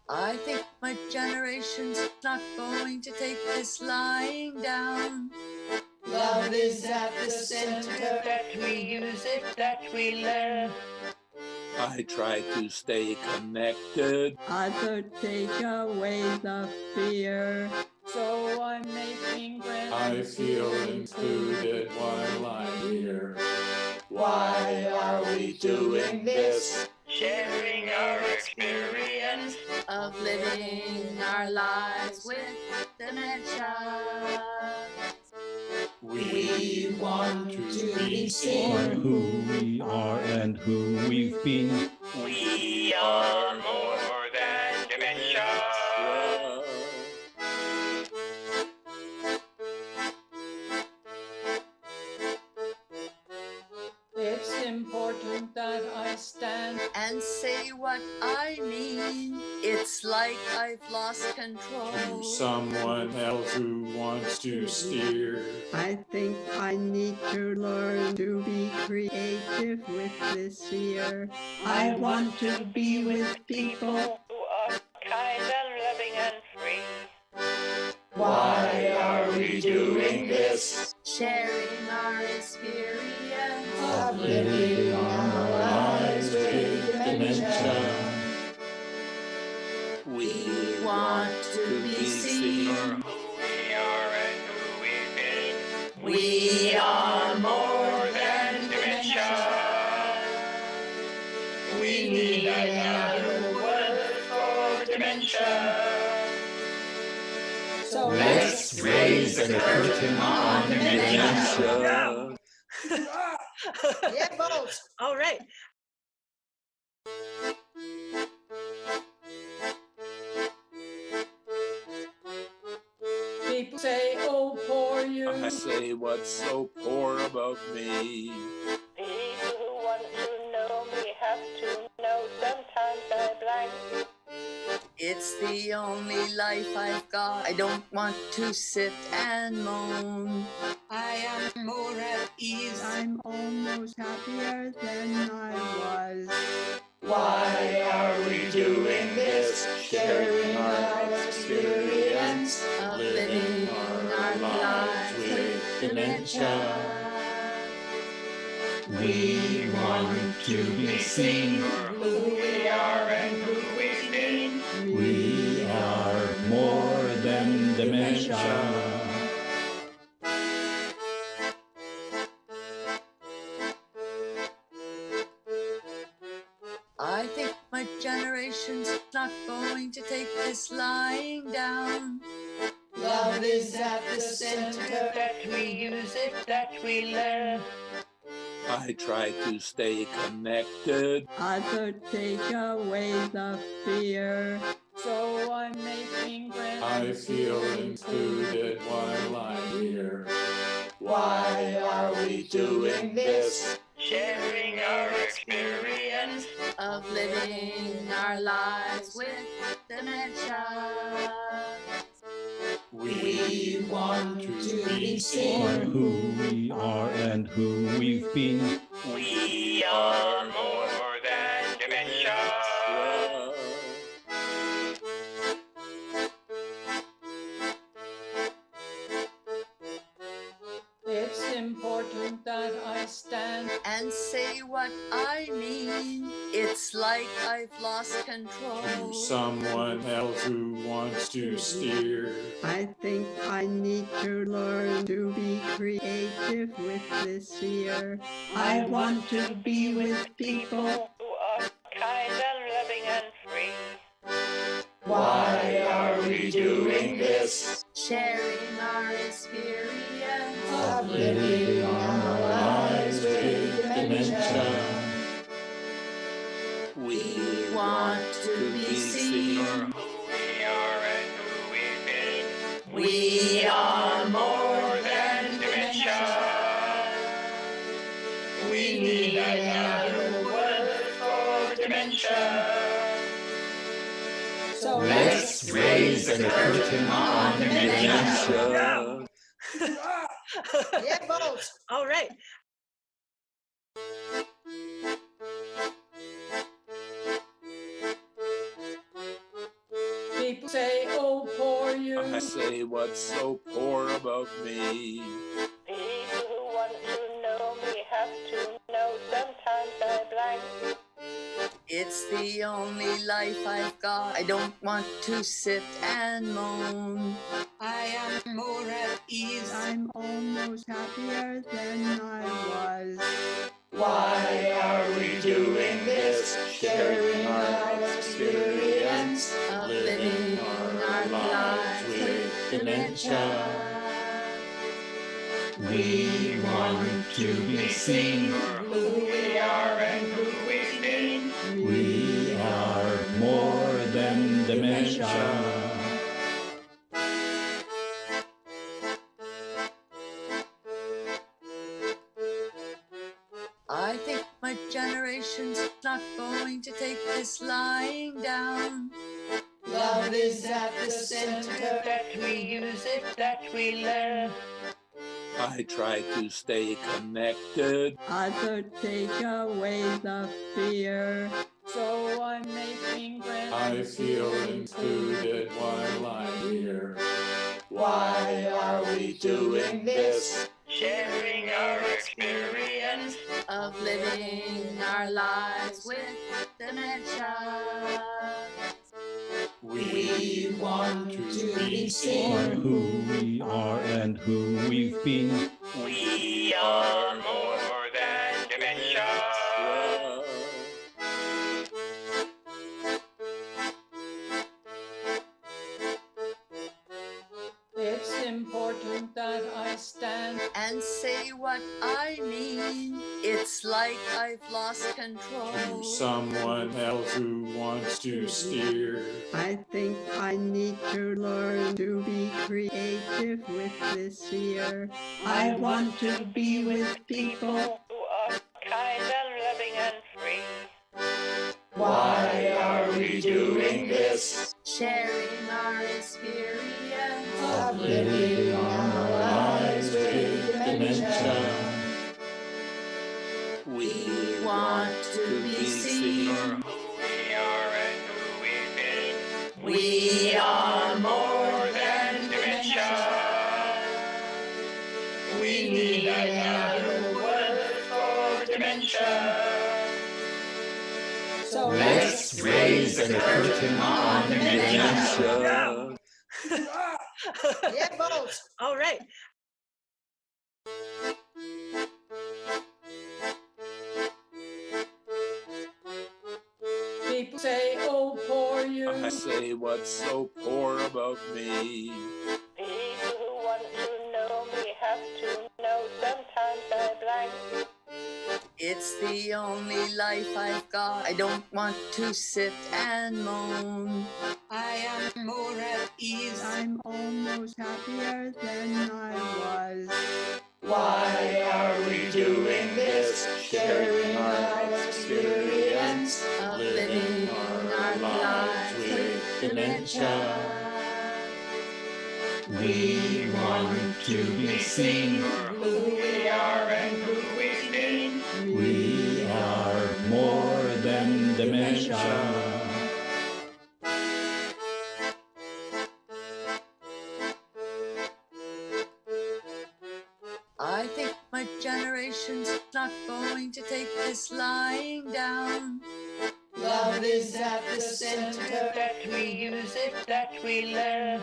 I think my generation's not going to take this lying down. Love is at the center, that we use it, that we learn.
I try to stay connected.
Other take away the fear. So I'm making friends.
I feel included while I'm here.
Why
are we doing this?
Sharing our experience of living our lives with dementia.
We want to be seen for who we are and who we've been. We are more than dementia.
It's important that I stand and say what I mean. It's like I've lost control.
To someone else who wants to steer.
I think I need to learn to be creative with this year. I want to be with people who are kind and loving and free.
Why are we doing this?
Sharing our experience
Of living our lives with dementia.
We want to be seen for who we are and who we've been. We are more than dementia.
We need another word for dementia.
So
let's raise the curtain on dementia.
Yeah, vote. All right.
People say, oh, poor you.
I say what's so poor about me.
People who want to know me have to know sometimes I blank.
It's the only life I've got. I don't want to sit and moan. I am more at ease. I'm almost happier than I was.
Why are we doing this? Sharing our experience
of
living our lives with dementia. We want to be seen for who we are and who we've been. We are more than dementia.
I think my generation's not going to take this lying down. Love is at the center, that we use it, that we learn.
I try to stay connected.
Other take away the fear. So I'm making friends.
I feel included while I'm here.
Why
are we doing this?
Sharing our experience of living our lives with dementia.
We want to be seen for who we are and who we've been. We are more than dementia.
It's important that I stand and say what I mean. It's like I've lost control.
To someone else who wants to steer.
I think I need to learn to be creative with this year. I want to be with people
Who are kind and loving and free.
Why are we doing this?
sharing our experience
Of living our lives with dementia.
We want to be seen for
who we are and who we've been.
We are more
than dementia. We need another word for dementia. So let's raise the curtain on dementia.
Yeah, vote. All right.
People say, oh, poor you. I say, what's so poor about me?
People who want to know me have to know sometimes I blank.
It's the only life I've got. I don't want to sit and moan. I am more at ease. I'm almost happier than I was.
Why are we doing this? Sharing our experience of living our lives with dementia. We want to be seen for who we are and who we've been. We are more than dementia.
I think my generation's not going to take this lying down.
Love is at the center, that we use it, that we learn. I try to stay connected.
Others take away the fear. So I'm making friends.
I feel included while I'm here. Why are we doing this? Sharing our experience
of living our lives with dementia.
We want to be seen for who we are and who we've been. We are more than dementia.
It's important that I stand and say what I mean. It's like I've lost control.
To someone else who wants to steer.
I think I need to learn to be creative with this year. I want to be with people
Who are kind and loving and free.
Why are we doing this?
sharing our experience
Of living our lives with dementia. We want to be seen for who we are and who we've been. We are more than dementia. We need another word for dementia. So let's raise the curtain on dementia.
Yeah, vote. All right.
People say, oh, poor you. I say, what's so poor about me?
People who want to know me have to know sometimes I blank.
It's the only life I've got. I don't want to sit and moan. I am more at ease. I'm almost happier than I was.
Why are we doing this? Sharing our experience of living our lives with dementia. We want to be seen for who we are and who we've been. We are more than dementia.
I think my generation's not going to take this lying down.
Love is at the center, that we use it, that we learn.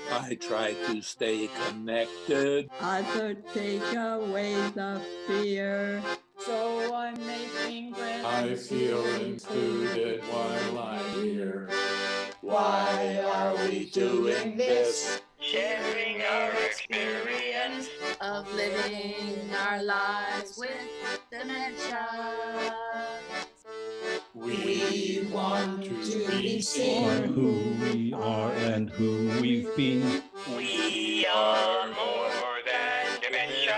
I try to stay connected.
Others take away the fear. So I'm making friends.
I feel included while I'm here. Why are we doing this? Sharing our experience
of living our lives with dementia.
We want to be seen for who we are and who we've been. We are more than dementia.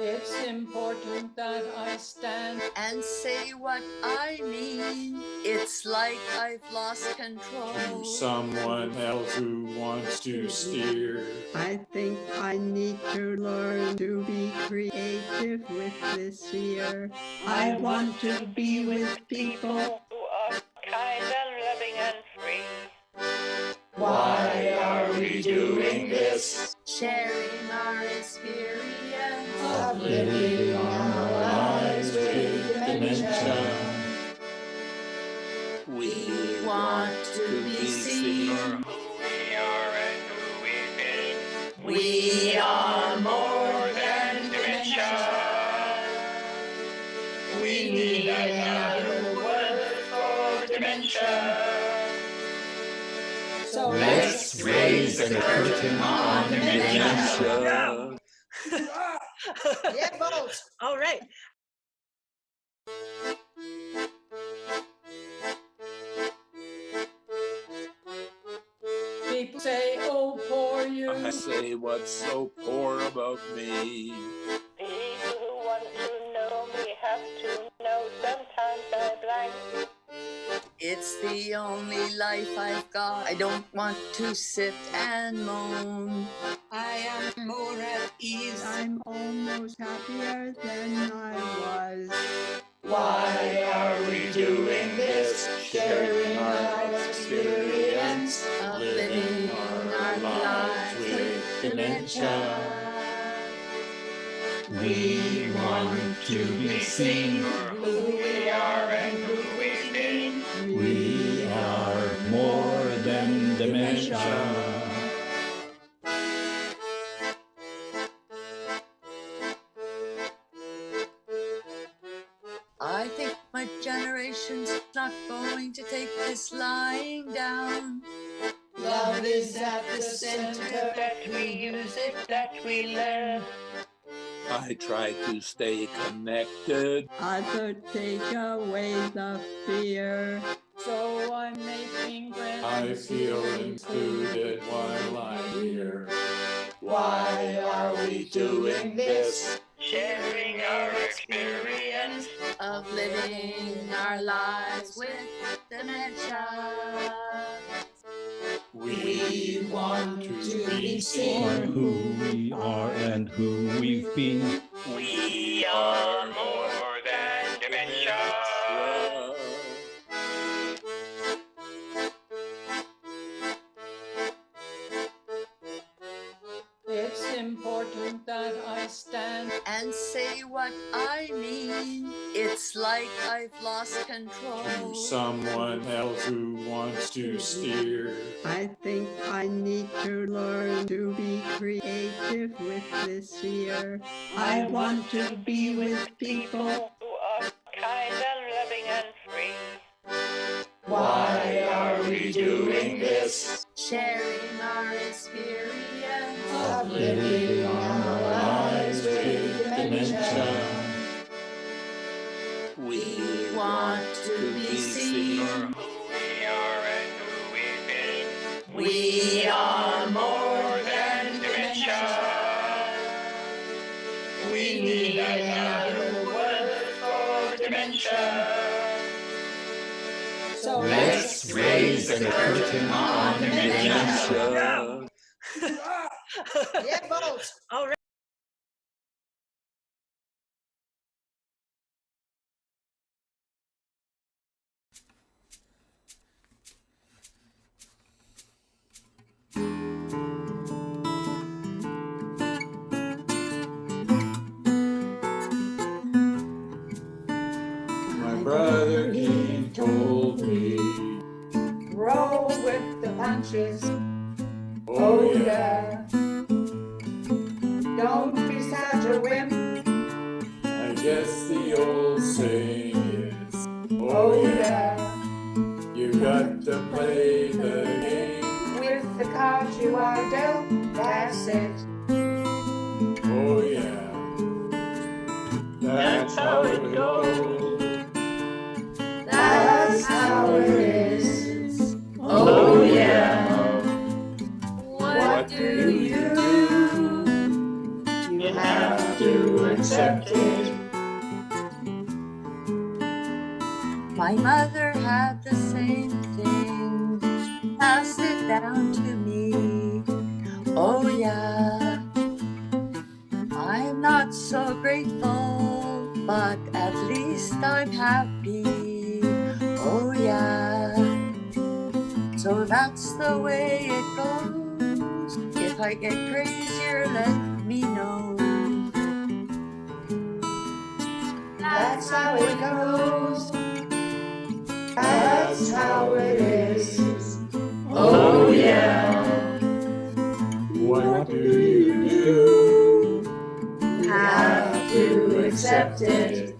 It's important that I stand
and say what I mean. It's like I've lost control.
to someone else who wants to steer.
I think I need to learn to be creative with this year. I want to be with people who are kind and loving and free.
Why are we doing this?
Sharing our experience
Of living our lives with dementia.
We want to be seen for who we are and who we've been. We are more than dementia.
We need another word for dementia. So let's raise the curtain on dementia.
Yeah, both. All right.
People say, oh, poor you.
I say, what's so poor about me?
People who want to know me have to know sometimes I blank.
It's the only life I've got. I don't want to sit and moan. I am more at ease. I'm almost happier than I was.
Why are we doing this? Sharing our experience
of living our lives
with dementia. We want to be seen for who we are and who we've been. We are more than dementia.
I think my generation's not going to take this lying down.
Love is at the center.
That we use it, that we learn.
I try to stay connected.
Others take away the fear.
So I'm making friends. I feel included while I'm here. Why are we doing this?
Sharing our experience of living our lives with dementia.
We want to be
For
seen
who we are and who we've been.
We are more than dementia. It's important that I stand
and say what I mean. It's like I've lost control.
to someone else who wants to steer.
I think I need to learn to be creative with this year. I want to be with people
Who are kind and loving and free.
Why are we doing this?
sharing our experience
Of living our lives with dementia.
We want to be seen for who we are and who we've been.
We are more than dementia. We need another word for dementia. So let's raise the curtain on dementia.
Yeah, both. All right.
My brother, he told me,
Roll with the punches.
oh yeah,
Don't be such a wimp.
I guess the old saying is, oh yeah, you got to play the game.
With the cards you are dealt, that's it.
Oh yeah, that's how it goes.
That's how it is.
Oh yeah,
what do you do?
you have have to accept it.
My mother had the same thing, passed it down to me. Oh yeah, I'm not so grateful, but at least I'm happy. Oh yeah, so that's the way it goes. If I get crazier, let me know.
That's how it goes. That's how it is. Oh yeah. What do you do? Have to accept it.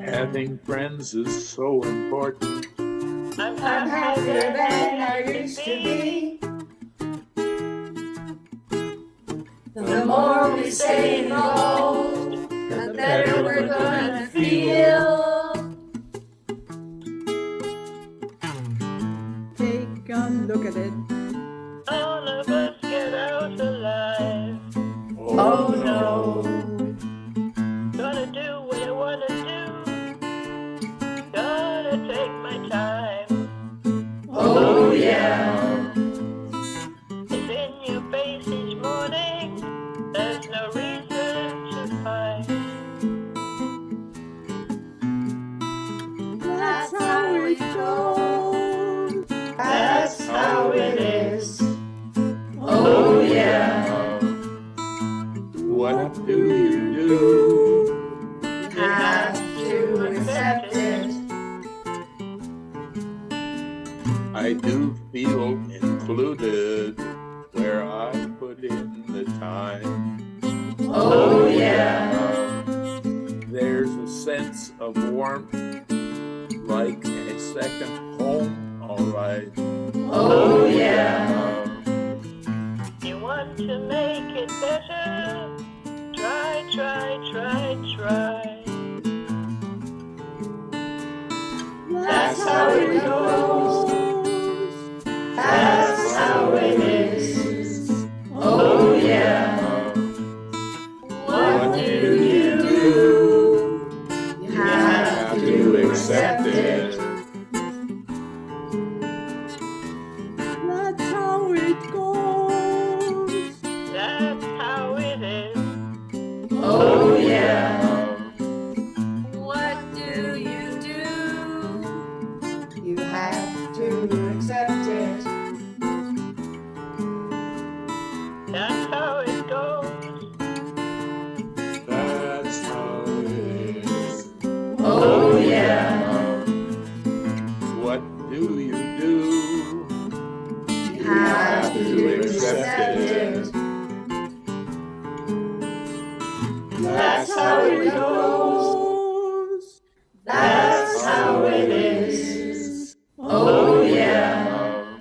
Having friends is so important.
I'm happier than I used to be. The more we say no, the better we're gonna feel.
Take a look at it.
All of us get out alive.
Oh no.
Gonna do what I wanna do. Gonna take my time.
Oh yeah.
It's in your face each morning. There's no reason to fight.
That's how it goes. That's how it is. Oh yeah.
What do you do?
Have to accept it.
I do feel included where I put in the time.
Oh yeah.
There's a sense of warmth, like a second home, all right.
Oh yeah.
You want to make it better? Try, try, try, try.
That's how it goes. That's how it is. Oh yeah. What do you do? You have to accept it. That's how it goes.
That's how it is.
Oh yeah.
What do you do?
You have to accept it.
That's how it goes.
That's how it is.
Oh yeah.
What do you do?
You have to accept it. That's how it goes. That's how it is. Oh yeah.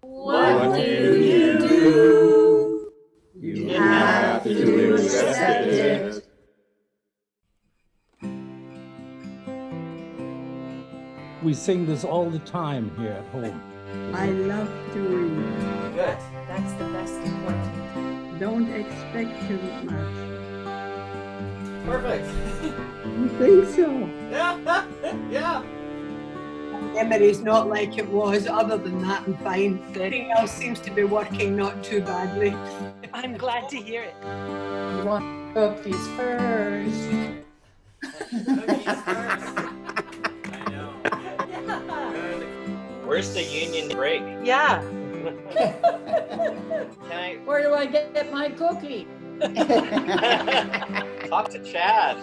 What do you do? You have to accept it.
We sing this all the time here at home.
I love doing it.
Good. That's the best one.
Don't expect too much.
Perfect.
You think so?
Yeah. Yeah.
Emery's not like it was. Other than that, I'm fine. Everything else seems to be working not too badly.
I'm glad to hear it.
You want cookies first?
I know. Where's the union break?
Yeah.
Can I
Where do I get my cookie?
talk to Chad?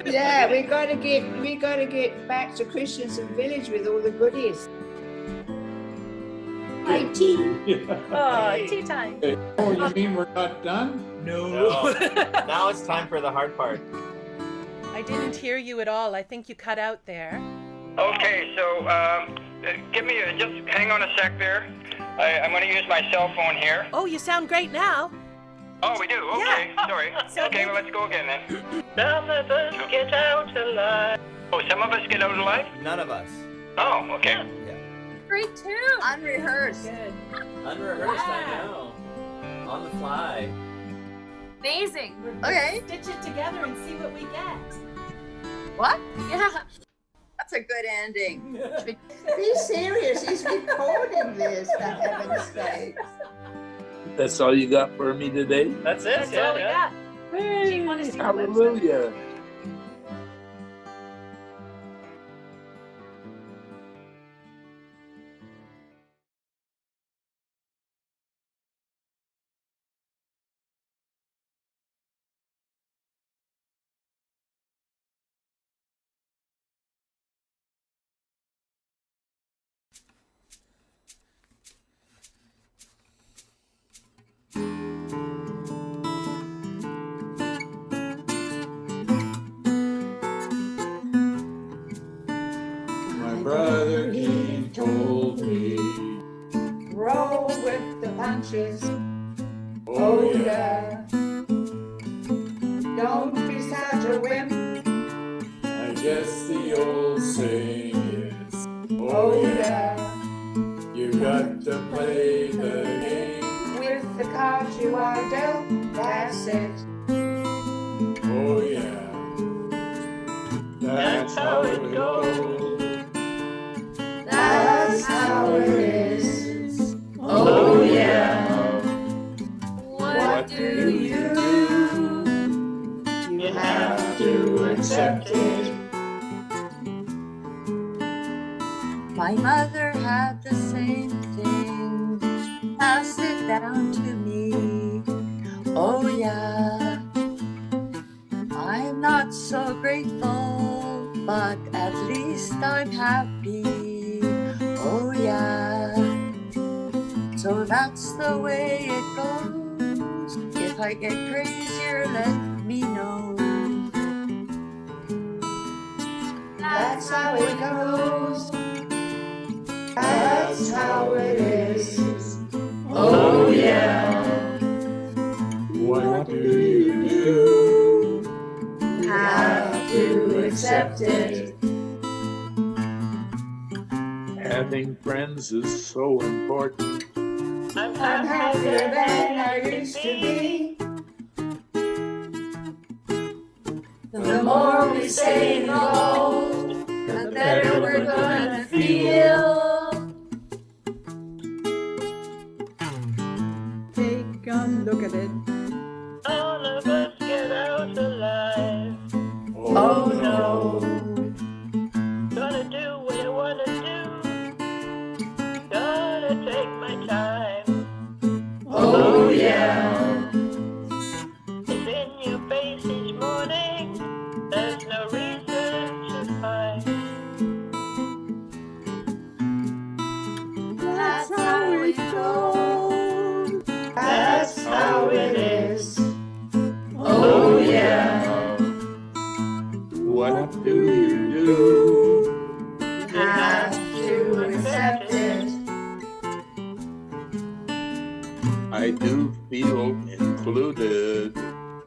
Yeah, we gotta get back to Christensen Village with all the goodies.
My tea.
Oh, tea time.
Oh, you mean we're not done?
No. Now it's time for the hard part.
I didn't hear you at all. I think you cut out there.
Okay, so give me just hang on a sec there. I'm going to use my cell phone here.
Oh, you sound great now.
Oh, we do? Okay,
Yeah.
sorry.
So
Okay, well, let's go again then.
Some of us get out alive.
Oh, some of us get out alive?
None of us.
Oh, okay.
Great too.
Unrehearsed.
Good.
Unrehearsed, I know. On the fly.
Amazing.
Okay.
Stitch it together and see what we get.
What?
Yeah.
That's a good ending.
Be serious, he's recording this, for heaven's sake.
That's all you got for me today?
That's it.
That's all we got. Do you want to see the website?
Hallelujah.
My brother King told me,
Roll with the punches.
oh yeah,
Don't be such a wimp.
I guess the old saying is, oh yeah, you got to play the game.
With the cards you are dealt, that's it.
Oh yeah, that's how it goes.
That's how it is.
Oh yeah,
What do you do?
you have to accept it.
My mother had the same thing. Pass it down to me. Oh yeah. I'm not so grateful, but at least I'm happy. Oh yeah. So that's the way it goes. If I get crazier, let me know.
That's how it goes. That's how it is.
Oh yeah, what do you do?
You have to accept it.
Having friends is so important.
I'm happier than I used to be. The more we say no, the better we're gonna feel.
Take a look at it.
All of us get out alive.
Oh no.
Gonna do what I wanna do. Gonna take my time.
Oh yeah.
It's in your face each morning. There's no reason to hide.
That's how it goes. That's how it is. Oh yeah.
What do you do?
You have to accept it.
I do feel included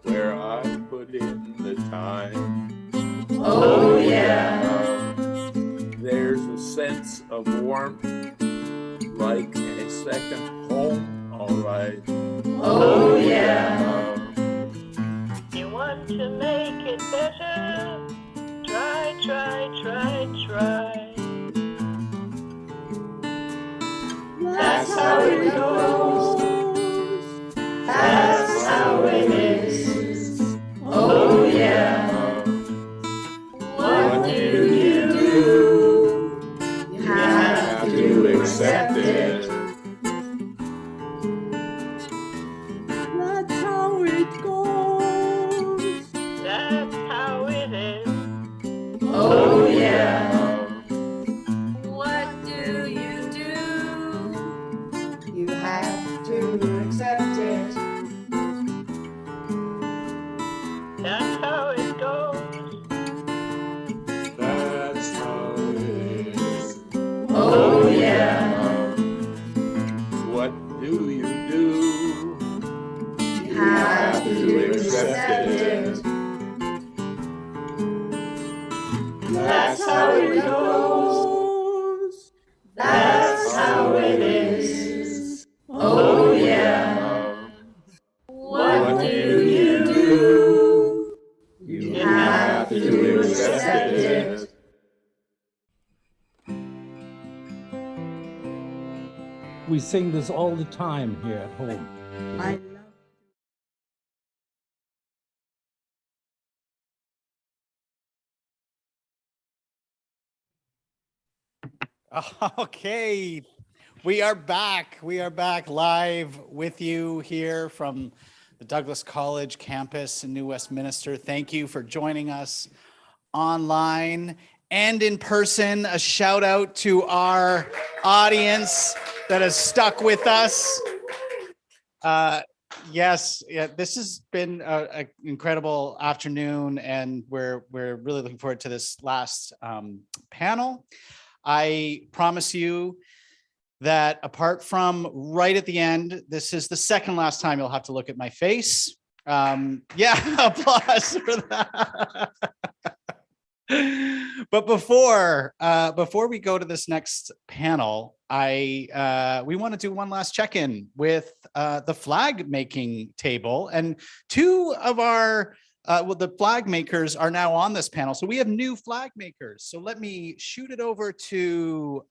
where I put in the time.
Oh yeah.
There's a sense of warmth, like a second home, alright.
Oh yeah.
You want to make it better. Try, try, try, try.
That's how it goes. That's how it is. Oh yeah. What do you do? You have to accept it.
That's how it goes.
That's how it is.
Oh yeah.
What do you do?
You have to accept it.
That's how it goes.
That's how it is.
Oh yeah.
What do you do?
You have to accept it. That's how it goes. That's how it is. Oh yeah. What do you
Yes, it is.
We sing this all the time here at home.
I love
Okay, we are back. We are back live with you here from the Douglas College campus in New Westminster. Thank you for joining us online and in person. A shout out to our audience that has stuck with us. Yes, yeah, this has been an incredible afternoon, and we're really looking forward to this last panel. I promise you that apart from right at the end, this is the second last time you'll have to look at my face. Yeah, applause for that. But before we go to this next panel, we want to do one last check-in with the flag making table, and two of our the flag makers are now on this panel. So we have new flag makers. So let me shoot it over to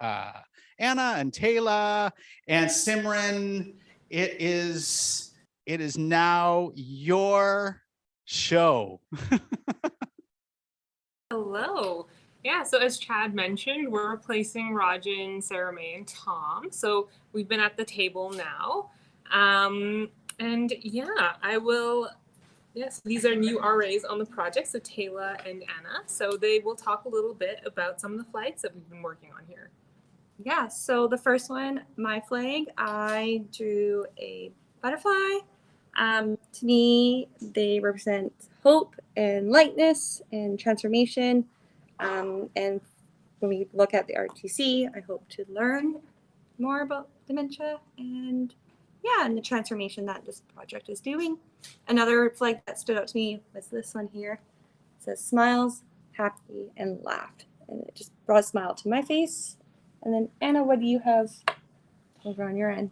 Anna and Taylor and Simran. It is now your show.
Hello. Yeah, so as Chad mentioned, we're replacing Rajan, Sarah May, and Tom. So we've been at the table now. And yeah, yes, these are new RAs on the project, so Taylor and Anna. So they will talk a little bit about some of the flags that we've been working on here.
Yeah, so the first one, my flag, I drew a butterfly. To me, they represent hope and lightness and transformation. And when we look at the RTC, I hope to learn more about dementia and the transformation that this project is doing. Another flag that stood out to me was this one here. It says smiles, happy, and laughed. And it just brought a smile to my face. And then Anna, what do you have over on your end?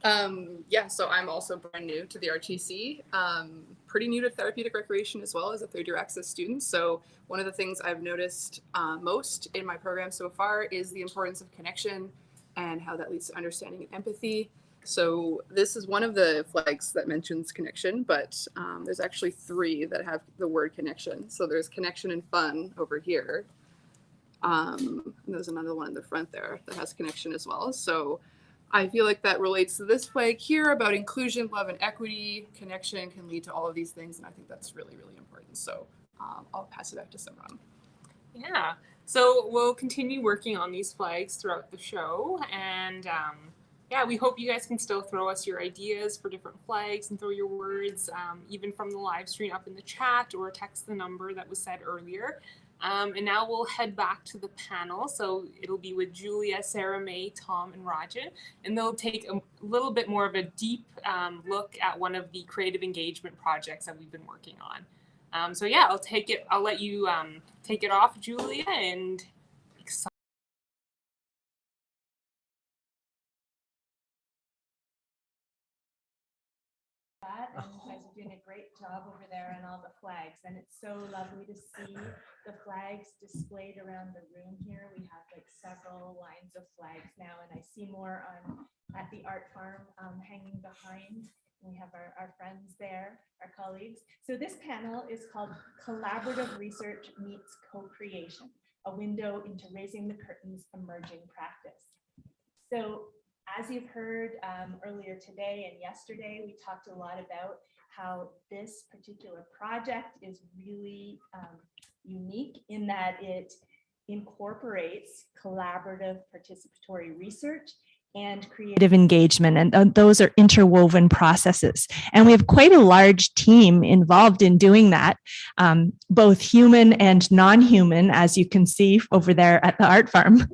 Yeah, so I'm also brand new to the RTC, pretty new to therapeutic recreation as well as a third year access student. So one of the things I've noticed most in my program so far is the importance of connection and how that leads to understanding and empathy. So this is one of the flags that mentions connection, but there's actually three that have the word connection. So there's connection and fun over here. And there's another one in the front there that has connection as well. So I feel like that relates to this flag here about inclusion, love, and equity. Connection can lead to all of these things, and I think that's really, really important. So I'll pass it back to Sandra.
Yeah, so we'll continue working on these flags throughout the show, and yeah, we hope you guys can still throw us your ideas for different flags and throw your words, even from the live stream up in the chat, or text the number that was said earlier. And now we'll head back to the panel. So it'll be with Julia, Sarah May, Tom, and Rajan. And they'll take a little bit more of a deep look at one of the creative engagement projects that we've been working on. So yeah, I'll let you take it off, Julia, and
And you guys are doing a great job over there on all the flags, and it's so lovely to see the flags displayed around the room here. We have like several lines of flags now, and I see more at the art farm hanging behind. We have our friends there, our colleagues. So this panel is called Collaborative Research Meets Co-Creation, a window into raising the curtains emerging practice. So as you've heard earlier today and yesterday, we talked a lot about how this particular project is really unique in that it incorporates collaborative participatory research and creative engagement, and those are interwoven processes. And we have quite a large team involved in doing that, both human and non-human, as you can see over there at the art farm.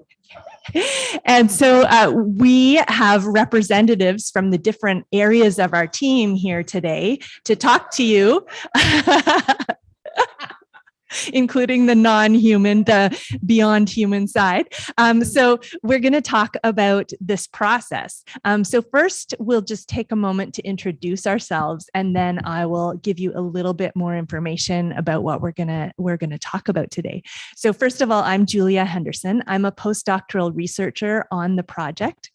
And so we have representatives from the different areas of our team here today to talk to you
including the non-human, the beyond human side. So we're going to talk about this process. So first, we'll just take a moment to introduce ourselves, and then I will give you a little bit more information about what we're gonna talk about today. So first of all, I'm Julia Henderson. I'm a postdoctoral researcher on the project.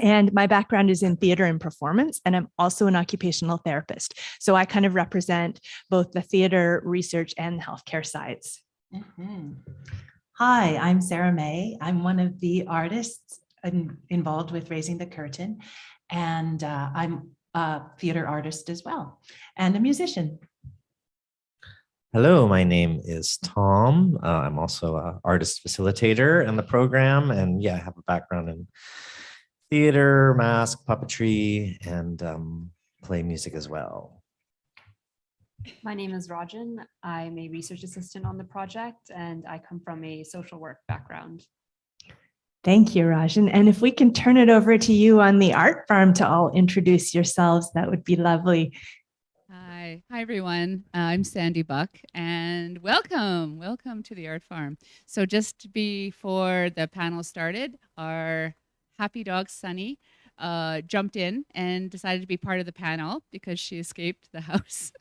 And my background is in theater and performance, and I'm also an occupational therapist. So I kind of represent both the theater research and healthcare sides.
Hi, I'm Sarah May. I'm one of the artists involved with Raising the Curtain, and I'm a theater artist as well, and a musician.
Hello, my name is Tom. I'm also an artist facilitator in the program, and yeah, I have a background in theater, mask, puppetry, and play music as well.
My name is Rajan. I'm a research assistant on the project, and I come from a social work background.
Thank you, Rajan. And if we can turn it over to you on the art farm to all introduce yourselves, that would be lovely.
Hi everyone. I'm Sandy Buck, and welcome to the art farm. So just before the panel started, our happy dog Sunny jumped in and decided to be part of the panel because she escaped the house.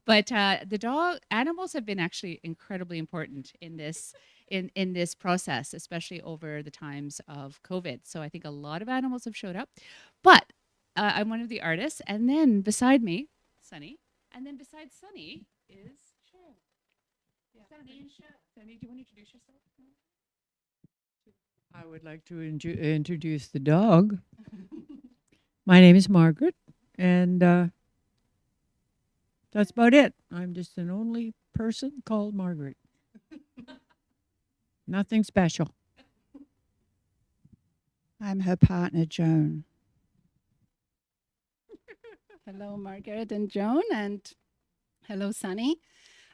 But the animals have been actually incredibly important in this process, especially over the times of COVID. So I think a lot of animals have showed up. But I'm one of the artists, and then beside me, Sunny, and then beside Sunny is Cheri. Yeah. Sunny, do you want to introduce yourself?
I would like to introduce the dog. My name is Margaret, and that's about it. I'm just an only person called Margaret. Nothing special.
I'm her partner, Joan.
Hello, Margaret and Joan, and hello, Sunny.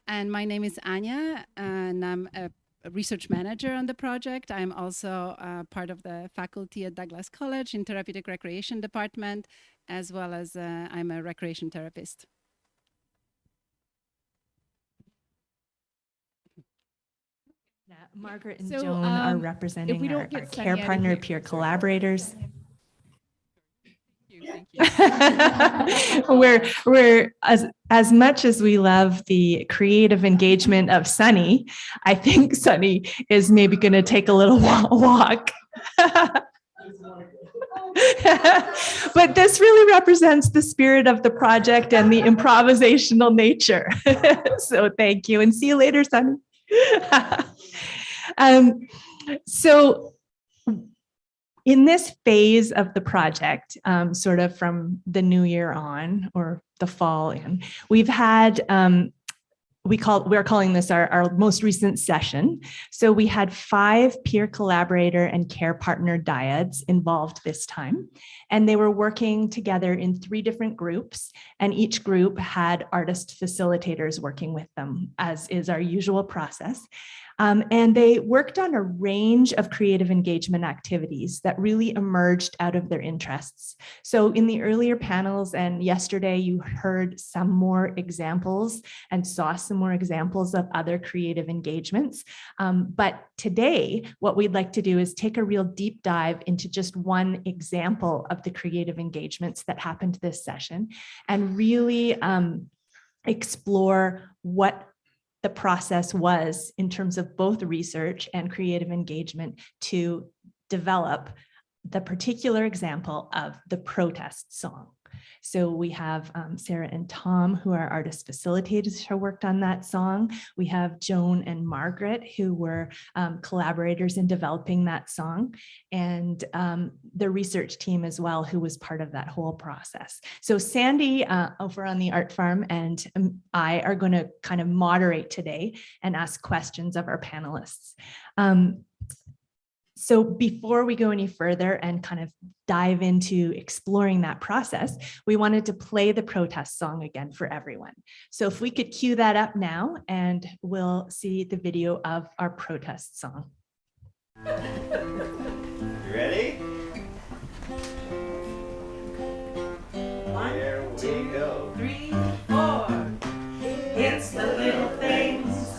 And my name is Anya, and I'm a research manager on the project. I'm also part of the faculty at Douglas College in Therapeutic Recreation Department, as well as I'm a recreation therapist.
Margaret and Joan are representing our care partner, peer collaborators.
Thank you.
we're as much as we love the creative engagement of Sunny, I think Sunny is maybe going to take a little walk. But this really represents the spirit of the project and the improvisational nature. So thank you, and see you later, Sunny. So in this phase of the project, sort of from the new year on, or the fall in, we've had, we're calling this our most recent session. So we had 5 peer collaborator and care partner dyads involved this time, and they were working together in 3 different groups, and each group had artist facilitators working with them, as is our usual process. And they worked on a range of creative engagement activities that really emerged out of their interests. So in the earlier panels and yesterday, you heard some more examples and saw some more examples of other creative engagements. But today, what we'd like to do is take a real deep dive into just one example of the creative engagements that happened this session, and really explore what the process was in terms of both research and creative engagement to develop the particular example of the protest song. So we have Sarah and Tom, who are artist facilitators who worked on that song. We have Joan and Margaret, who were collaborators in developing that song, and the research team as well, who was part of that whole process. So Sandy over on the art farm and I are going to kind of moderate today and ask questions of our panelists. So before we go any further and kind of dive into exploring that process, we wanted to play the protest song again for everyone. So if we could cue that up now, and we'll see the video of our protest song.
You ready?
One,
Here we go.
3, 4. It's the little things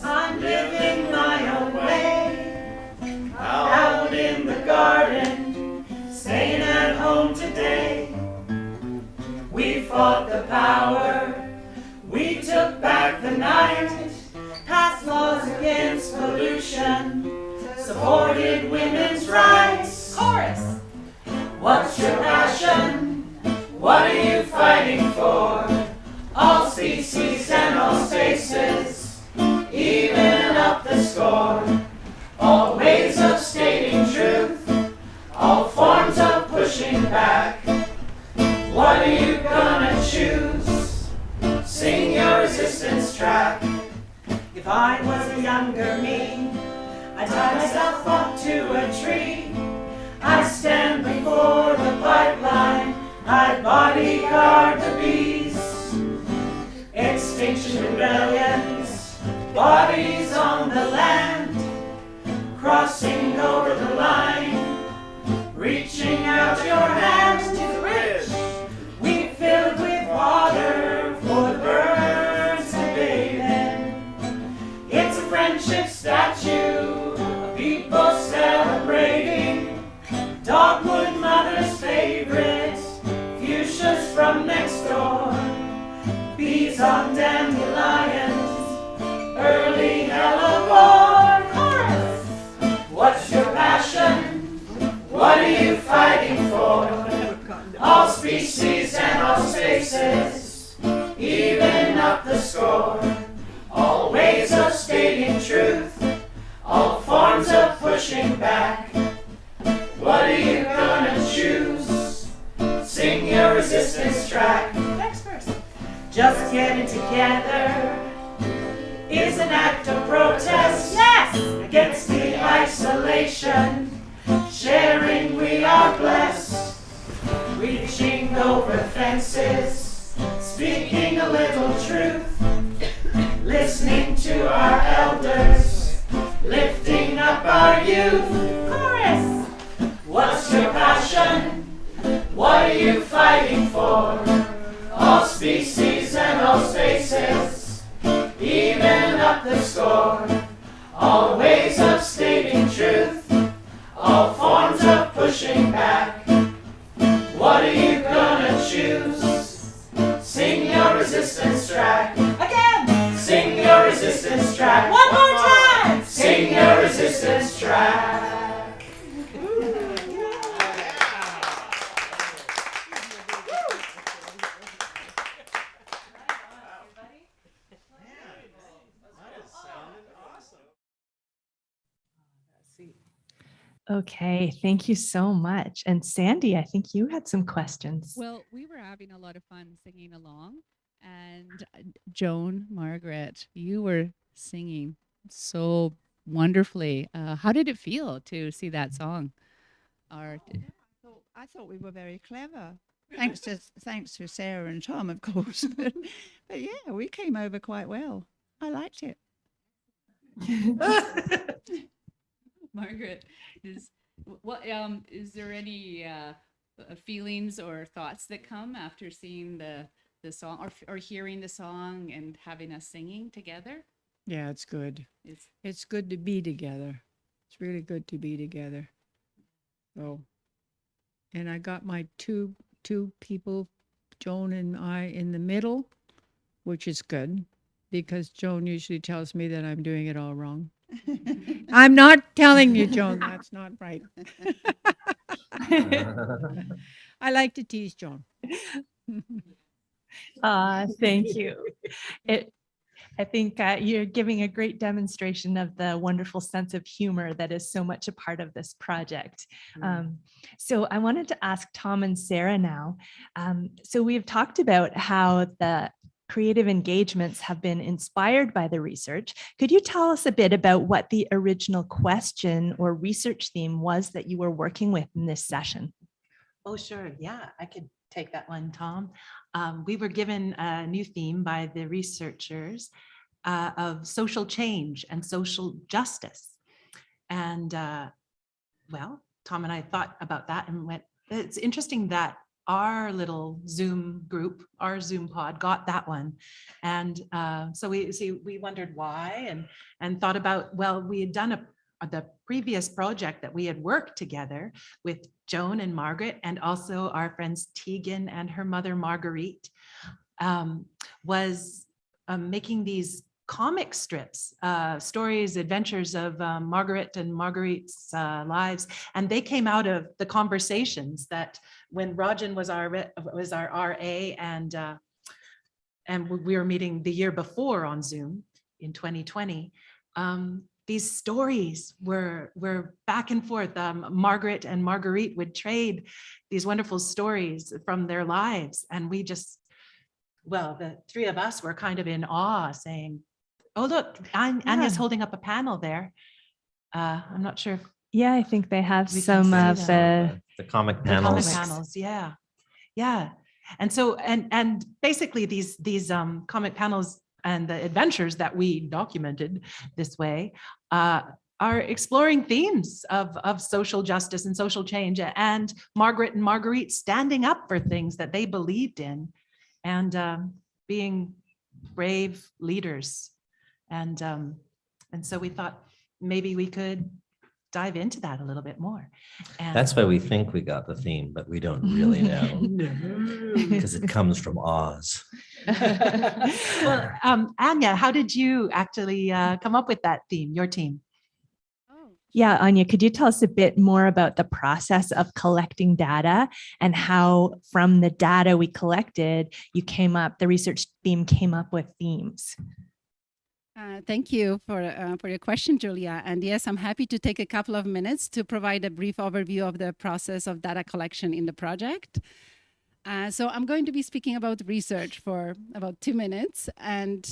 power. We took back the night, passed laws against pollution, supported women's rights. Chorus! What's your passion? What are you fighting for? All species and all spaces, even up the score. All ways of stating truth, all forms of pushing back. What are you gonna choose? Sing your resistance track. If I was a younger me, I'd tie myself up to a tree. I'd stand before the pipeline, I'd bodyguard the bees. Extinction rebellions, bodies on the land, crossing over the line, reaching out your hands to the bridge we filled with water for the birds to bathe in. It's a friendship statue, a people celebrating dogwood mother's favorite, fuchsias from next door, bees on dandelions, early hellebore. Chorus! What's your passion? What are you fighting for? All species and all spaces, even up the score. All ways of stating truth, all forms of pushing back. What are you gonna choose? Sing your resistance track. Next verse. Just getting together is an act of protest. Yes! Against the isolation. Sharing we are blessed. Reaching over fences. Speaking a little truth. Listening to our elders. Lifting up our youth. Chorus! What's your passion? What are you fighting for? All species and all spaces, even up the score. All ways of stating truth, all forms of pushing back. What are you gonna choose? Sing your resistance track. Again! Sing your resistance track. One more time! Sing your resistance track.
Okay, thank you so much. And Sandy, I think you had some questions.
Well, we were having a lot of fun singing along. And Joan, Margaret, you were singing so wonderfully. How did it feel to see that song? Or
I thought we were very clever. Thanks to Sarah and Tom, of course. But yeah, we came over quite well. I liked it.
Margaret, is there any feelings or thoughts that come after seeing the song or hearing the song and having us singing together?
Yeah, it's good. It's good to be together. It's really good to be together. So, and I got my two people, Joan and I, in the middle, which is good because Joan usually tells me that I'm doing it all wrong. I'm not telling you, Joan, that's not right. I like to tease Joan.
Thank you. I think you're giving a great demonstration of the wonderful sense of humor that is so much a part of this project. So I wanted to ask Tom and Sarah now. So we've talked about how the creative engagements have been inspired by the research. Could you tell us a bit about what the original question or research theme was that you were working with in this session?
Oh, sure. Yeah, I could take that one, Tom. We were given a new theme by the researchers of social change and social justice. And well, Tom and I thought about that and went, it's interesting that our little Zoom group, our Zoom pod got that one. And so we wondered why and thought about, well, we had done the previous project that we had worked together with Joan and Margaret, and also our friends Tegan and her mother Marguerite, was making these comic strips, stories, adventures of Margaret and Marguerite's lives. And they came out of the conversations that when Rajan was our RA and we were meeting the year before on Zoom in 2020. These stories were back and forth. Margaret and Marguerite would trade these wonderful stories from their lives. And we just, well, the three of us were kind of in awe saying, oh, look, Anya's holding up a panel there. I'm not sure.
Yeah, I think they have
We
some
can
of
see
the
comic
The comic
panels.
panels, yeah. Yeah. And so, and basically these comic panels and the adventures that we documented this way are exploring themes of social justice and social change, and Margaret and Marguerite standing up for things that they believed in and being brave leaders. And so we thought maybe we could dive into that a little bit more. And
That's why we think we got the theme, but we don't really know. Because it comes from Oz.
well, Anya, how did you actually come up with that theme, your team?
Yeah, Anya, could you tell us a bit more about the process of collecting data and how from the data we collected, the research team came up with themes?
Thank you for your question, Julia. And yes, I'm happy to take a couple of minutes to provide a brief overview of the process of data collection in the project. So I'm going to be speaking about research for about 2 minutes, and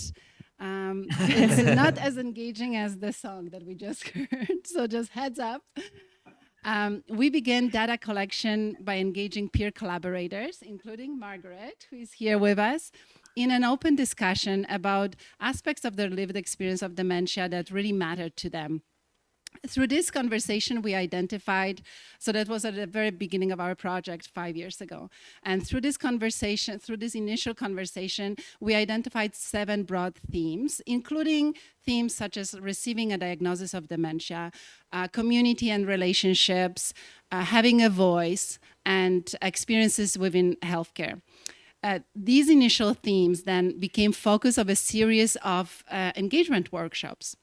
it's not as engaging as the song that we just heard, so just heads up. We began data collection by engaging peer collaborators, including Margaret, who is here with us, in an open discussion about aspects of their lived experience of dementia that really mattered to them. Through this conversation, we identified, so that was at the very beginning of our project 5 years ago. And through this conversation, through this initial conversation, we identified 7 broad themes, including themes such as receiving a diagnosis of dementia, community and relationships, having a voice, and experiences within healthcare. These initial themes then became focus of a series of engagement workshops.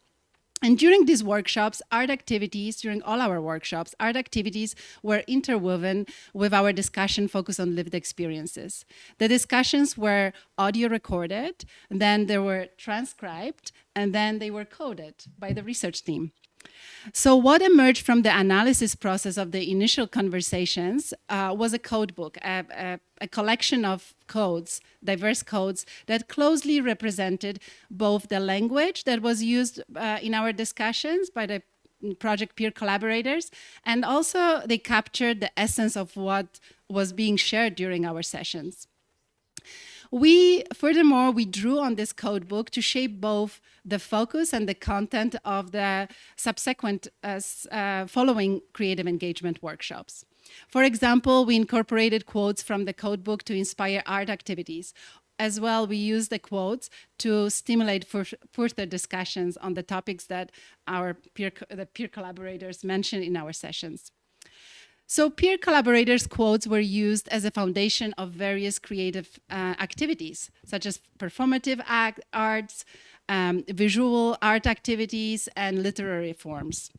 And during these workshops, during all our workshops, art activities were interwoven with our discussion focused on lived experiences. The discussions were audio recorded, then they were transcribed, and then they were coded by the research team. So what emerged from the analysis process of the initial conversations was a code book, a collection of codes, diverse codes that closely represented both the language that was used in our discussions by the project peer collaborators, and also they captured the essence of what was being shared during our sessions. Furthermore, we drew on this code book to shape both the focus and the content of the subsequent following creative engagement workshops. For example, we incorporated quotes from the code book to inspire art activities. As well, we used the quotes to stimulate further discussions on the topics that the peer collaborators mentioned in our sessions. So peer collaborators' quotes were used as a foundation of various creative activities, such as performative arts, visual art activities, and literary forms.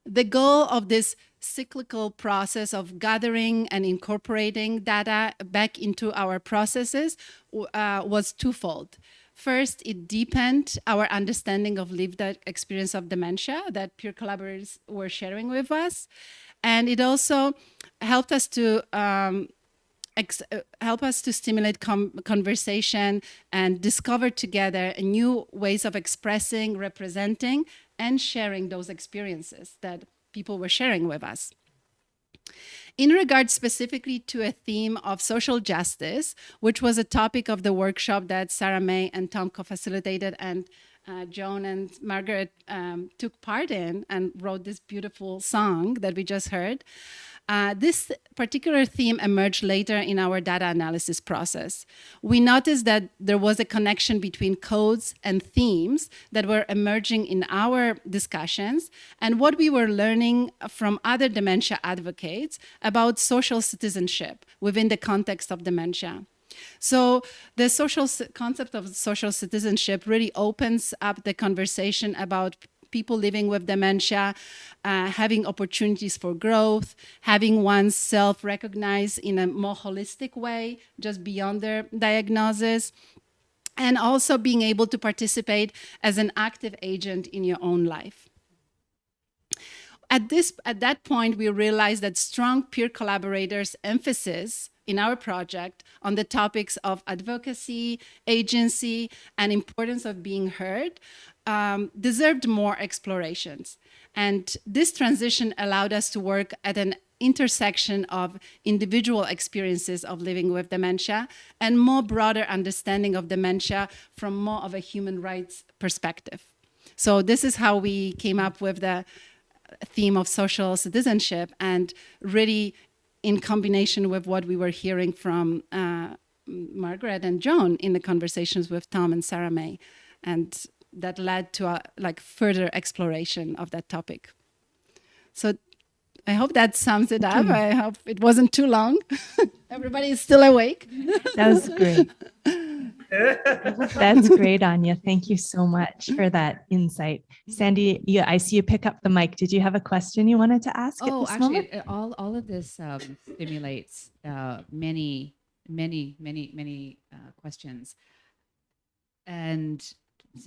The goal of this cyclical process of gathering and incorporating data back into our processes was twofold. First, it deepened our understanding of lived experience of dementia that peer collaborators were sharing with us. And it also helped us to stimulate conversation and discover together new ways of expressing, representing, and sharing those experiences that people were sharing with us. In regard specifically to a theme of social justice, which was a topic of the workshop that Sarah May and Tom co-facilitated, and Joan and Margaret took part in and wrote this beautiful song that we just heard. This particular theme emerged later in our data analysis process. We noticed that there was a connection between codes and themes that were emerging in our discussions and what we were learning from other dementia advocates about social citizenship within the context of dementia. So the concept of social citizenship really opens up the conversation about people living with dementia, having opportunities for growth, having oneself recognized in a more holistic way, just beyond their diagnosis, and also being able to participate as an active agent in your own life. At that point, we realized that strong peer collaborators' emphasis in our project on the topics of advocacy, agency, and importance of being heard deserved more explorations. And this transition allowed us to work at an intersection of individual experiences of living with dementia and more broader understanding of dementia from more of a human rights perspective. So this is how we came up with the theme of social citizenship, and really in combination with what we were hearing from Margaret and Joan in the conversations with Tom and Sarah May. And that led to a further exploration of that topic. So I hope that sums it up. I hope it wasn't too long. Everybody is still awake.
That was great. That's great, Anya. Thank you so much for that insight. Sandy, I see you pick up the mic. Did you have a question you wanted to ask at this moment?
All of this stimulates many questions. And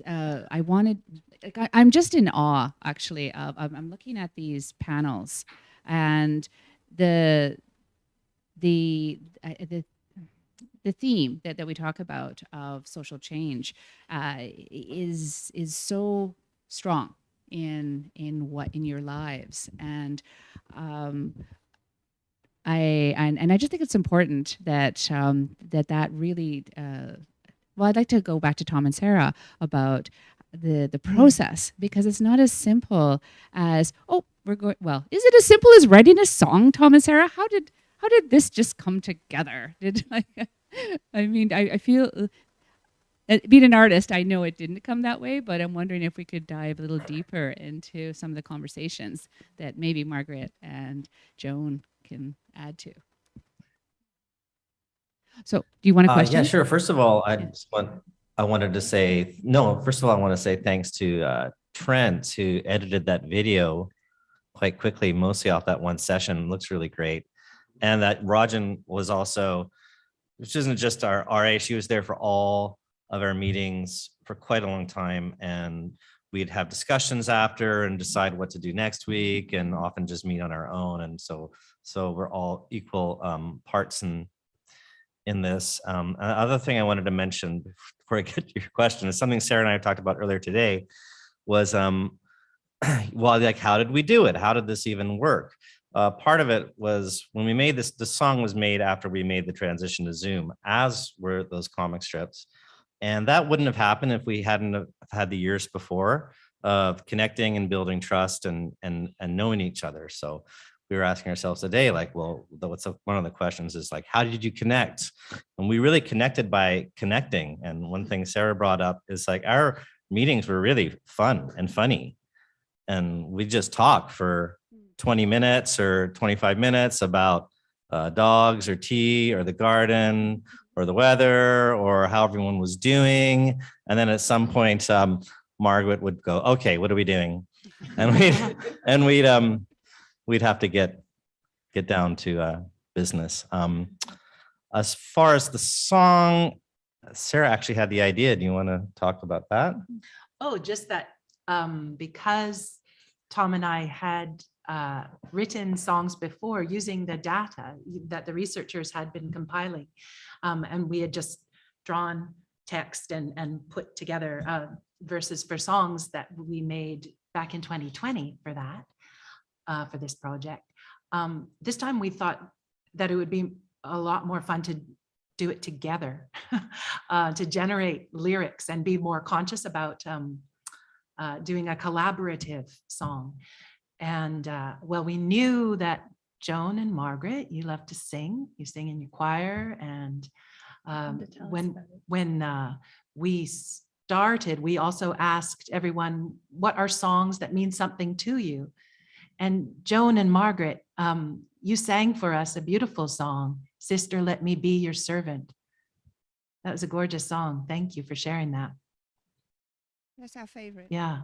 I'm just in awe, actually. I'm looking at these panels, and the theme that we talk about of social change is so strong in your lives, and I just think it's important that that really. Well, I'd like to go back to Tom and Sarah about the process, because it's not as simple as, well, is it as simple as writing a song, Tom and Sarah? How did this just come together? I feel, being an artist, I know it didn't come that way, but I'm wondering if we could dive a little deeper into some of the conversations that maybe Margaret and Joan can add to. So do you want to question?
Yeah, sure. First of all, I wanted to say, first of all, I want to say thanks to Trent, who edited that video quite quickly, mostly off that one session. It looks really great. And that Rajan was also, which isn't just our RA, she was there for all of our meetings for quite a long time. And we'd have discussions after and decide what to do next week, and often just meet on our own. And so we're all equal parts in this. Another thing I wanted to mention before I get to your question is something Sarah and I talked about earlier today was, well, like, how did we do it? How did this even work? Part of it was when we made this, the song was made after we made the transition to Zoom, as were those comic strips. And that wouldn't have happened if we hadn't have had the years before of connecting and building trust and knowing each other. So we were asking ourselves today, like, well, one of the questions is like, how did you connect? And we really connected by connecting. And one thing Sarah brought up is like, our meetings were really fun and funny. And we just talk for 20 minutes or 25 minutes about dogs or tea or the garden or the weather or how everyone was doing. And then at some point, Margaret would go, okay, what are we doing? And we'd have to get down to business. As far as the song, Sarah actually had the idea. Do you want to talk about that?
Oh, just that because Tom and I had written songs before using the data that the researchers had been compiling, and we had just drawn text and put together verses for songs that we made back in 2020 for that. For this project. This time we thought that it would be a lot more fun to do it together, to generate lyrics and be more conscious about doing a collaborative song. And well, we knew that Joan and Margaret, you love to sing, you sing in your choir. And when we started, we also asked everyone, what are songs that mean something to you? And Joan and Margaret, you sang for us a beautiful song, Sister, Let Me Be Your Servant. That was a gorgeous song. Thank you for sharing that.
That's our favorite.
Yeah.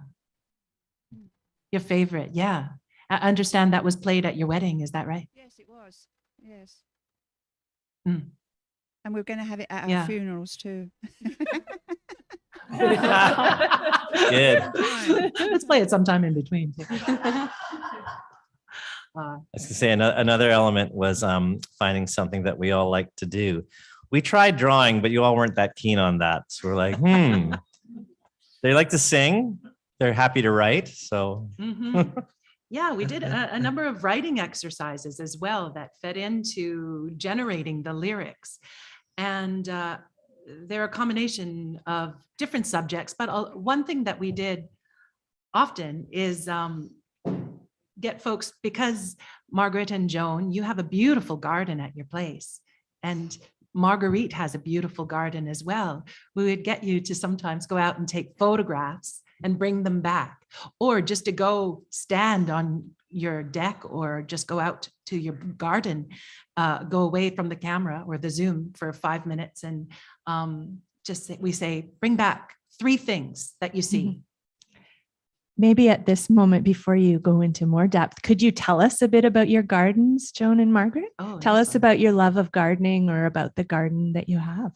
Your favorite. Yeah. I understand that was played at your wedding. Is that right?
Yes, it was. Yes.
Mm.
And we're going to have it at our
Yeah.
funerals too.
Good.
Let's play it sometime in between. Too.
I was gonna say another element was finding something that we all like to do. We tried drawing, but you all weren't that keen on that. So we're like, They like to sing. They're happy to write. So
Yeah, we did a number of writing exercises as well that fed into generating the lyrics. And they're a combination of different subjects. But one thing that we did often is get folks, because Margaret and Joan, you have a beautiful garden at your place. And Marguerite has a beautiful garden as well. We would get you to sometimes go out and take photographs and bring them back, or just to go stand on your deck or just go out to your garden, go away from the camera or the Zoom for 5 minutes and we say, bring back 3 things that you see.
Maybe at this moment, before you go into more depth, could you tell us a bit about your gardens, Joan and Margaret? Tell us about your love of gardening or about the garden that you have.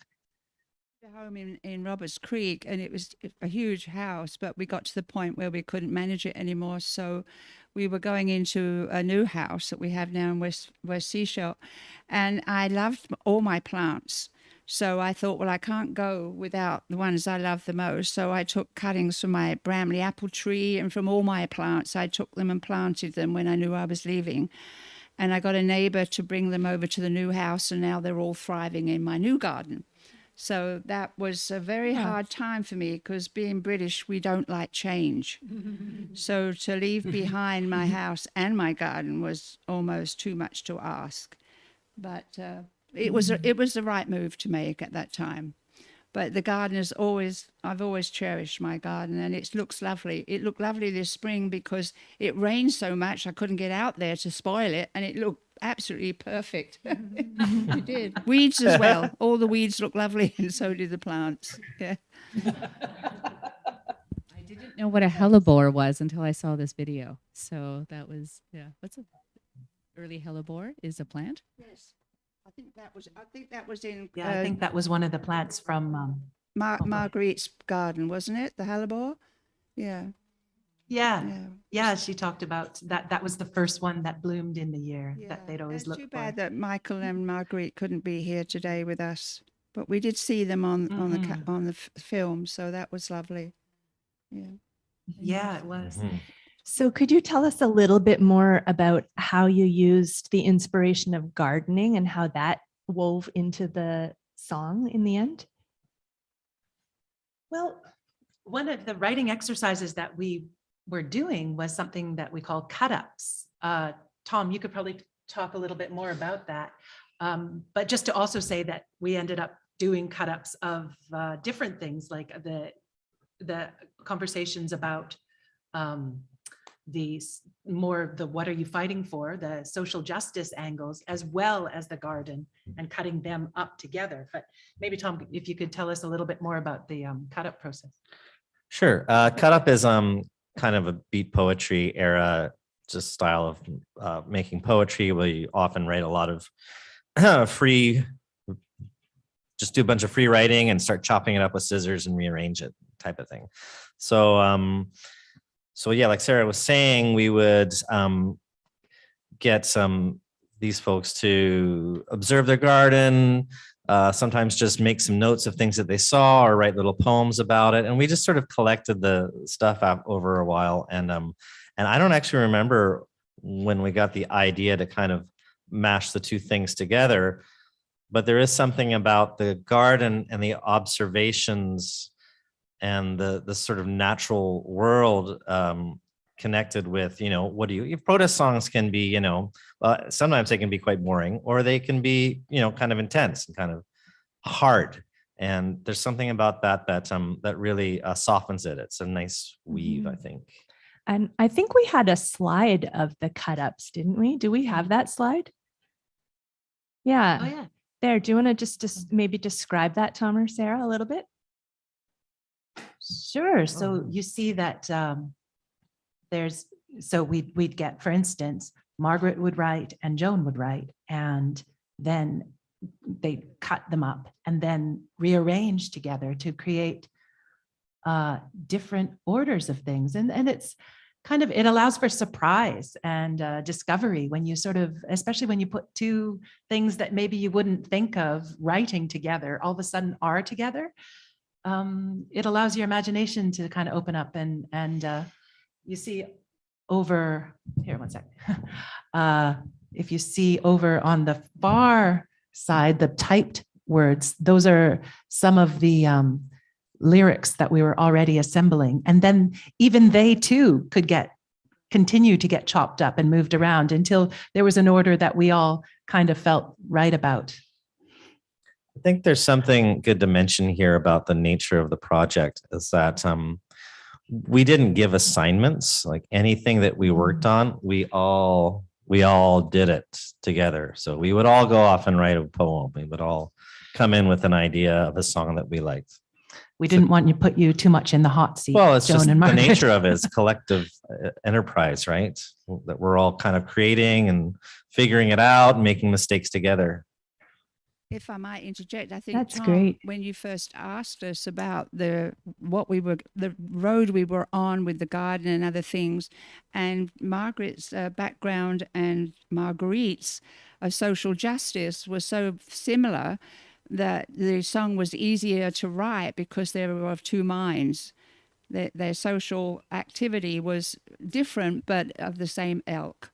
Home in Roberts Creek, and it was a huge house, but we got to the point where we couldn't manage it anymore. So we were going into a new house that we have now in West Seashore, and I loved all my plants. So I thought, well, I can't go without the ones I love the most. So I took cuttings from my Bramley apple tree and from all my plants. I took them and planted them when I knew I was leaving. And I got a neighbor to bring them over to the new house, and now they're all thriving in my new garden. So that was a very hard time for me, because being British, we don't like change. So to leave behind my house and my garden was almost too much to ask. But it was the right move to make at that time. But the garden is I've always cherished my garden, and it looks lovely. It looked lovely this spring because it rained so much I couldn't get out there to spoil it, and it looked absolutely perfect. It did. Weeds as well. All the weeds look lovely, and so did the plants. Yeah.
I didn't know what a hellebore was until I saw this video. So that was, what's an early hellebore is a plant?
Yes. I think that was in.
Yeah, I think that was one of the plants from
Marguerite's garden, wasn't it? The hellebore. Yeah.
Yeah. She talked about that. That was the first one that bloomed in the year that they'd always look for.
Too bad that Michael and Marguerite couldn't be here today with us, but we did see them on the film, so that was lovely.
Yeah, it was.
So could you tell us a little bit more about how you used the inspiration of gardening and how that wove into the song in the end?
Well, one of the writing exercises that we were doing was something that we call cut-ups. Tom, you could probably talk a little bit more about that. But just to also say that we ended up doing cut-ups of different things, like the conversations about the what are you fighting for, the social justice angles, as well as the garden, and cutting them up together. But maybe Tom, if you could tell us a little bit more about the cut-up process.
Sure. Cut up is kind of a beat poetry era, just style of making poetry, where you often write a lot of just do a bunch of free writing and start chopping it up with scissors and rearrange it, type of thing. So yeah, like Sarah was saying, we would get these folks to observe their garden, sometimes just make some notes of things that they saw or write little poems about it. And we just sort of collected the stuff out over a while. And I don't actually remember when we got the idea to kind of mash the two things together, but there is something about the garden and the observations and the sort of natural world connected with, protest songs can be, sometimes they can be quite boring, or they can be, kind of intense and kind of hard. And there's something about that really softens it. It's a nice weave, I think.
And I think we had a slide of the cut-ups, didn't we? Do we have that slide? Yeah.
Oh, yeah.
there. Do you want to just maybe describe that, Tom or Sarah, a little bit?
Sure. So you see that we'd get, for instance, Margaret would write and Joan would write, and then they cut them up and then rearrange together to create different orders of things. And it's kind of, it allows for surprise and discovery when you sort of, especially when you put two things that maybe you wouldn't think of writing together, all of a sudden are together. It allows your imagination to kind of open up and you see over here, one sec. If you see over on the far side, the typed words, those are some of the lyrics that we were already assembling. And then even they too could continue to get chopped up and moved around until there was an order that we all kind of felt right about.
I think there's something good to mention here about the nature of the project is that we didn't give assignments. Like anything that we worked on, we all did it together. So we would all go off and write a poem. We would all come in with an idea of a song that we liked.
We didn't want to put you too much in the hot seat.
Well, it's
Joan
just
and
the
Margaret.
nature of it is collective enterprise, right? That we're all kind of creating and figuring it out and making mistakes together.
If I might interject, I think
That's
Tom,
great.
when you first asked us about the road we were on with the garden and other things, and Margaret's background and Marguerite's of social justice was so similar that the song was easier to write because they were of two minds. Their social activity was different, but of the same ilk.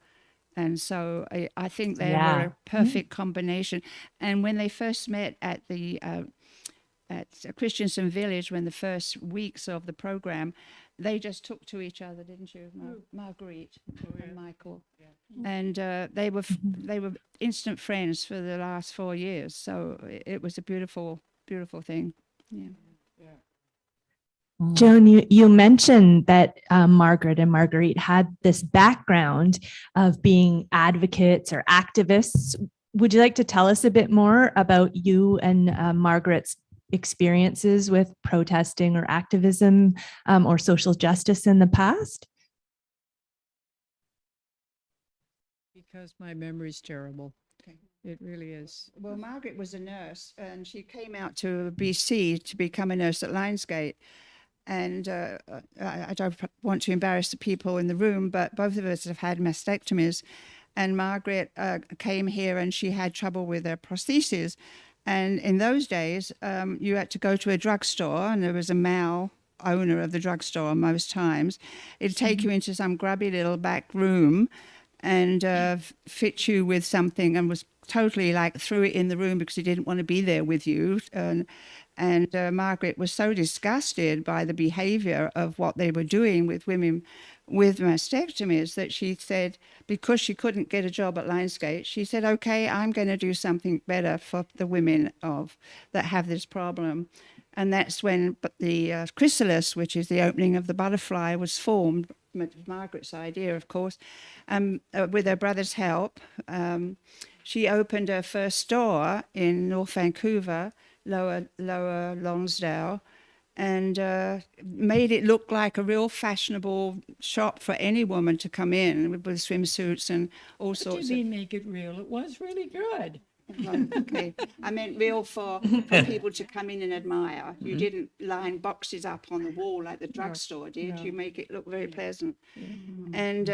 And so I think they were a perfect combination. And when they first met at the at Christensen Village, when the first weeks of the program, they just took to each other, didn't you, Marguerite and Michael? And they were instant friends for the last 4 years. So it was a beautiful, beautiful thing. Yeah.
Joan, you mentioned that Margaret and Marguerite had this background of being advocates or activists. Would you like to tell us a bit more about you and Margaret's experiences with protesting or activism or social justice in the past?
Because my memory's terrible. It really is.
Well, Margaret was a nurse and she came out to BC to become a nurse at Lionsgate. And I don't want to embarrass the people in the room, but both of us have had mastectomies. And Margaret came here and she had trouble with her prosthesis. And in those days, you had to go to a drugstore and there was a male owner of the drugstore most times. It'd take you into some grubby little back room and fit you with something and was totally like threw it in the room because he didn't want to be there with you. And Margaret was so disgusted by the behavior of what they were doing with women with mastectomies that she said, because she couldn't get a job at Lionsgate, she said, okay, I'm going to do something better for the women that have this problem. And that's when the chrysalis, which is the opening of the butterfly, was formed, Margaret's idea, of course, with her brother's help. She opened her first store in North Vancouver, Lower Lonsdale, and made it look like a real fashionable shop for any woman to come in with swimsuits and all sorts of.
What do you mean make it real? It was really good.
Okay, I meant real for people to come in and admire. You didn't line boxes up on the wall like the drugstore did. No. You make it look very pleasant. And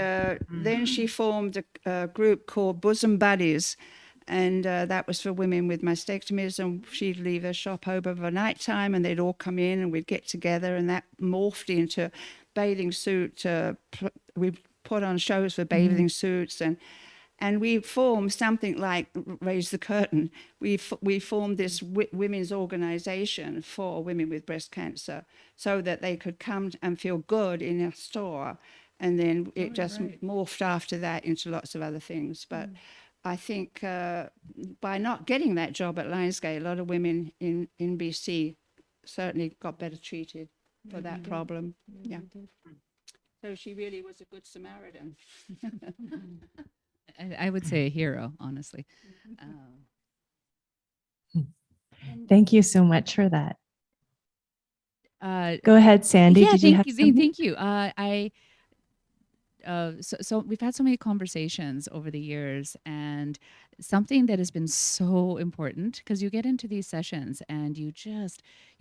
then she formed a group called Bosom Buddies. And that was for women with mastectomies, and she'd leave her shop open for night time and they'd all come in and we'd get together, and that morphed into bathing suit. We put on shows for bathing suits, and we formed something like Raise the Curtain. We formed this women's organization for women with breast cancer so that they could come and feel good in a store. And then it morphed after that into lots of other things. But I think by not getting that job at Lionsgate, a lot of women in BC certainly got better treated for that problem. Yeah. So she really was a good Samaritan.
I would say a hero, honestly.
Thank you so much for that. Go ahead, Sandy.
Yeah,
Did you have
thank you.
something?
Thank you. So we've had so many conversations over the years, and something that has been so important, because you get into these sessions and you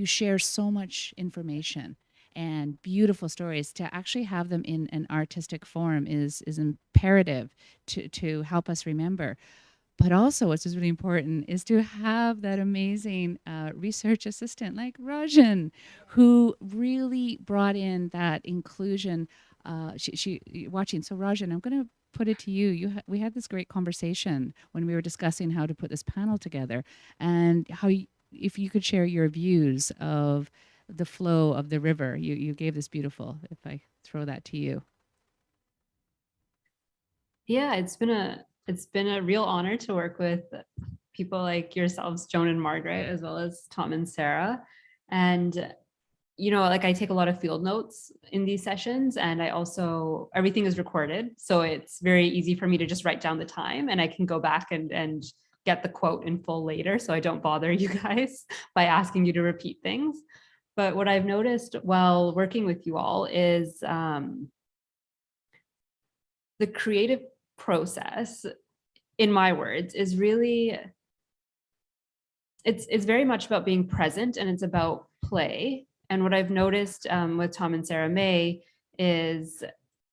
share so much information and beautiful stories. To actually have them in an artistic form is imperative to help us remember. But also, what's really important is to have that amazing research assistant like Rajan, who really brought in that inclusion. She watching. So Rajan, I'm going to put it to you. We had this great conversation when we were discussing how to put this panel together, and how if you could share your views of the flow of the river. You gave this beautiful. If I throw that to you.
Yeah, it's been a real honor to work with people like yourselves, Joan and Margaret, as well as Tom and Sarah. And, you know, like I take a lot of field notes in these sessions, and I also, everything is recorded. So it's very easy for me to just write down the time, and I can go back and get the quote in full later. So I don't bother you guys by asking you to repeat things. But what I've noticed while working with you all is the creative process, in my words, is really, it's very much about being present, and it's about play. And what I've noticed with Tom and Sarah May is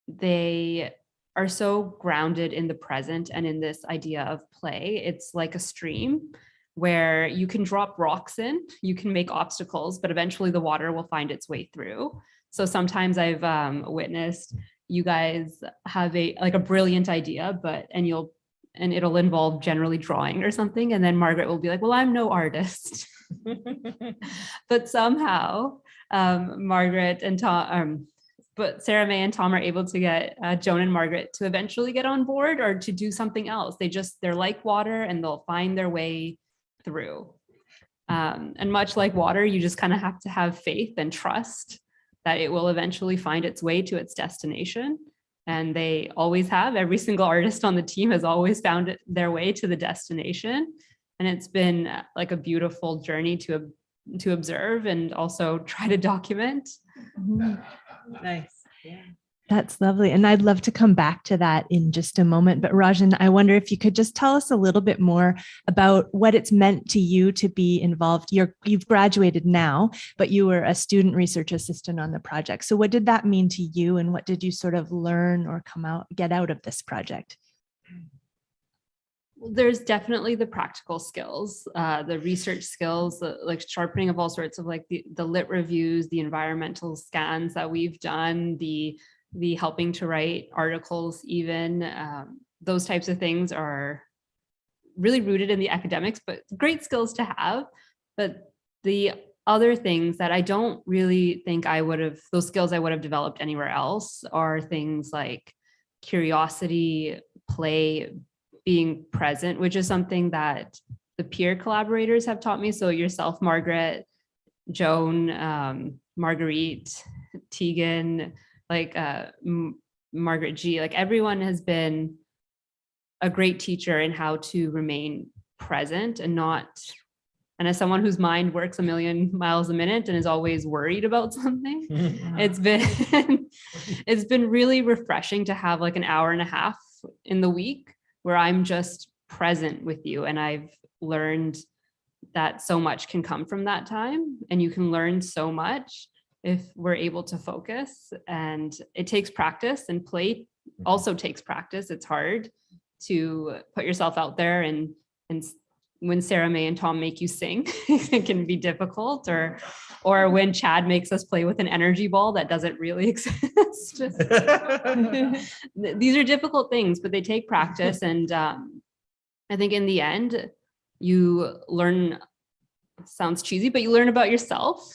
they are so grounded in the present and in this idea of play. It's like a stream where you can drop rocks in, you can make obstacles, but eventually the water will find its way through. So sometimes I've witnessed you guys have a brilliant idea, and it'll involve generally drawing or something. And then Margaret will be like, well, I'm no artist. But somehow Margaret and Tom, but Sarah May and Tom are able to get Joan and Margaret to eventually get on board or to do something else. They're like water, and they'll find their way through. And much like water, you just kind of have to have faith and trust that it will eventually find its way to its destination. And they always have. Every single artist on the team has always found their way to the destination. And it's been like a beautiful journey to observe and also try to document.
Nice. Yeah.
That's lovely. And I'd love to come back to that in just a moment. But Rajan, I wonder if you could just tell us a little bit more about what it's meant to you to be involved. You've graduated now, but you were a student research assistant on the project. So what did that mean to you, and what did you sort of learn or get out of this project?
Well, there's definitely the practical skills, the research skills, like sharpening of all sorts of like the lit reviews, the environmental scans that we've done, the helping to write articles, even those types of things are really rooted in the academics, but great skills to have. But the other things that I don't really think those skills I would have developed anywhere else are things like curiosity, play, being present, which is something that the peer collaborators have taught me. So yourself, Margaret, Joan, Marguerite, Tegan, like Margaret G, like everyone has been a great teacher in how to remain present and as someone whose mind works a million miles a minute and is always worried about something, it's been really refreshing to have like an hour and a half in the week where I'm just present with you. And I've learned that so much can come from that time, and you can learn so much if we're able to focus. And it takes practice, and play also takes practice. It's hard to put yourself out there, and when Sarah May and Tom make you sing, it can be difficult, or when Chad makes us play with an energy ball that doesn't really exist. These are difficult things, but they take practice. And I think in the end, you learn, sounds cheesy, but you learn about yourself.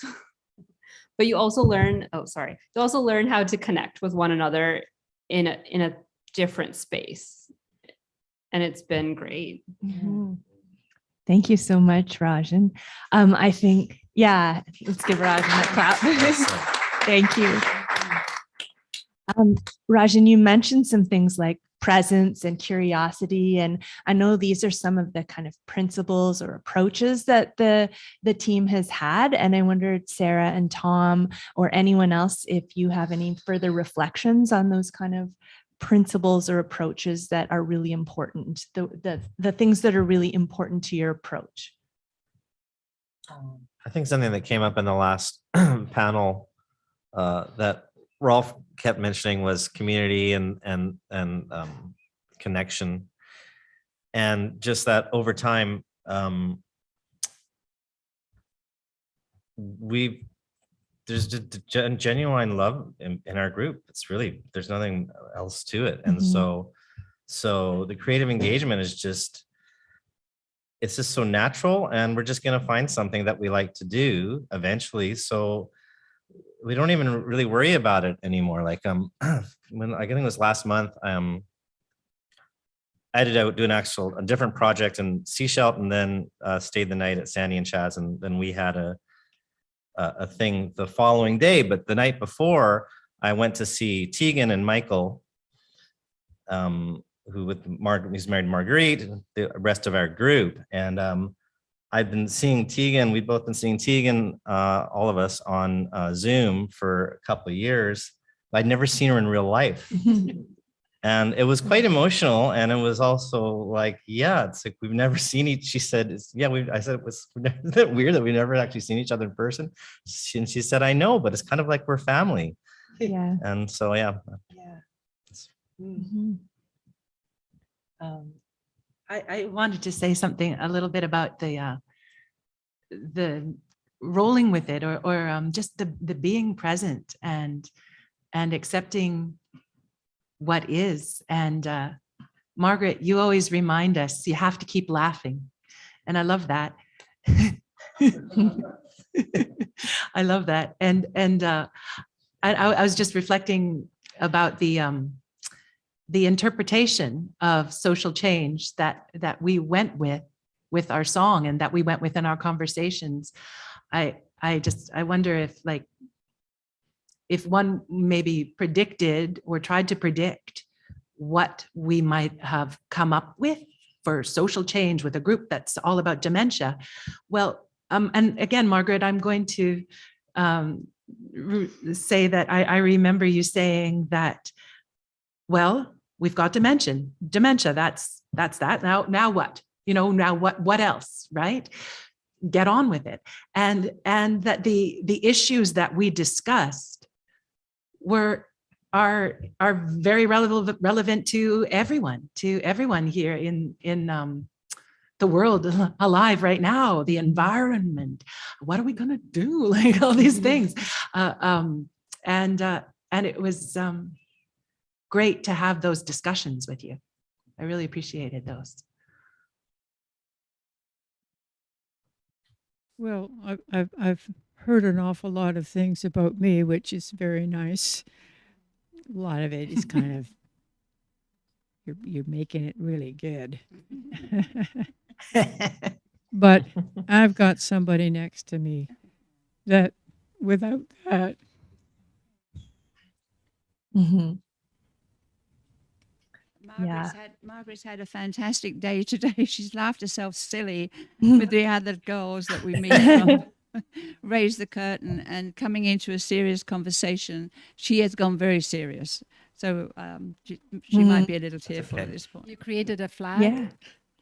But you also learn, you also learn how to connect with one another in a different space. And it's been great.
Mm-hmm. Thank you so much, Rajan. I think, let's give Rajan a clap. Thank you. Rajan, you mentioned some things like presence and curiosity. And I know these are some of the kind of principles or approaches that the team has had. And I wondered, Sarah and Tom, or anyone else, if you have any further reflections on those kind of principles or approaches that are really important, the things that are really important to your approach.
I think something that came up in the last panel that Rolf kept mentioning was community and connection, and just that over time there's just genuine love in our group. It's really, there's nothing else to it. And so the creative engagement is just, it's just so natural, and we're just going to find something that we like to do eventually. So we don't even really worry about it anymore. Like when I think it was last month, I had to do a different project in Seashell, and then stayed the night at Sandy and Chad's, and then we had a thing the following day. But the night before, I went to see Tegan and Michael, who he's married to Marguerite, and the rest of our group. And I've been seeing Tegan, we've both been seeing Tegan, all of us on Zoom for a couple of years. I'd never seen her in real life. And it was quite emotional. And it was also like, yeah, it's like, we've never seen each, she said, I said, isn't that weird that we've never actually seen each other in person? And she said, I know, but it's kind of like we're family.
Yeah.
And so, yeah.
I wanted to say something a little bit about the rolling with it, or just the being present and accepting what is. And Margaret, you always remind us you have to keep laughing, and I love that. I love that. And I was just reflecting about the interpretation of social change that we went with our song, and that we went with in our conversations. I wonder if one maybe predicted or tried to predict what we might have come up with for social change with a group that's all about dementia. Well, and again, Margaret, I'm going to say that I remember you saying that, well, we've got dementia, that's that. Now what? Now what else, right? Get on with it. And that the issues that we discussed are very relevant to everyone here in the world alive right now, the environment. What are we gonna do? Like all these things. And it was great to have those discussions with you. I really appreciated those.
Well, I've heard an awful lot of things about me, which is very nice. A lot of it is kind of, you're making it really good. But I've got somebody next to me that without that.
Margaret's had a fantastic day today. She's laughed herself silly with the other girls that we meet from Raise the Curtain, and coming into a serious conversation. She has gone very serious. So she might be a little tearful at this point.
You created a flag?
Yeah.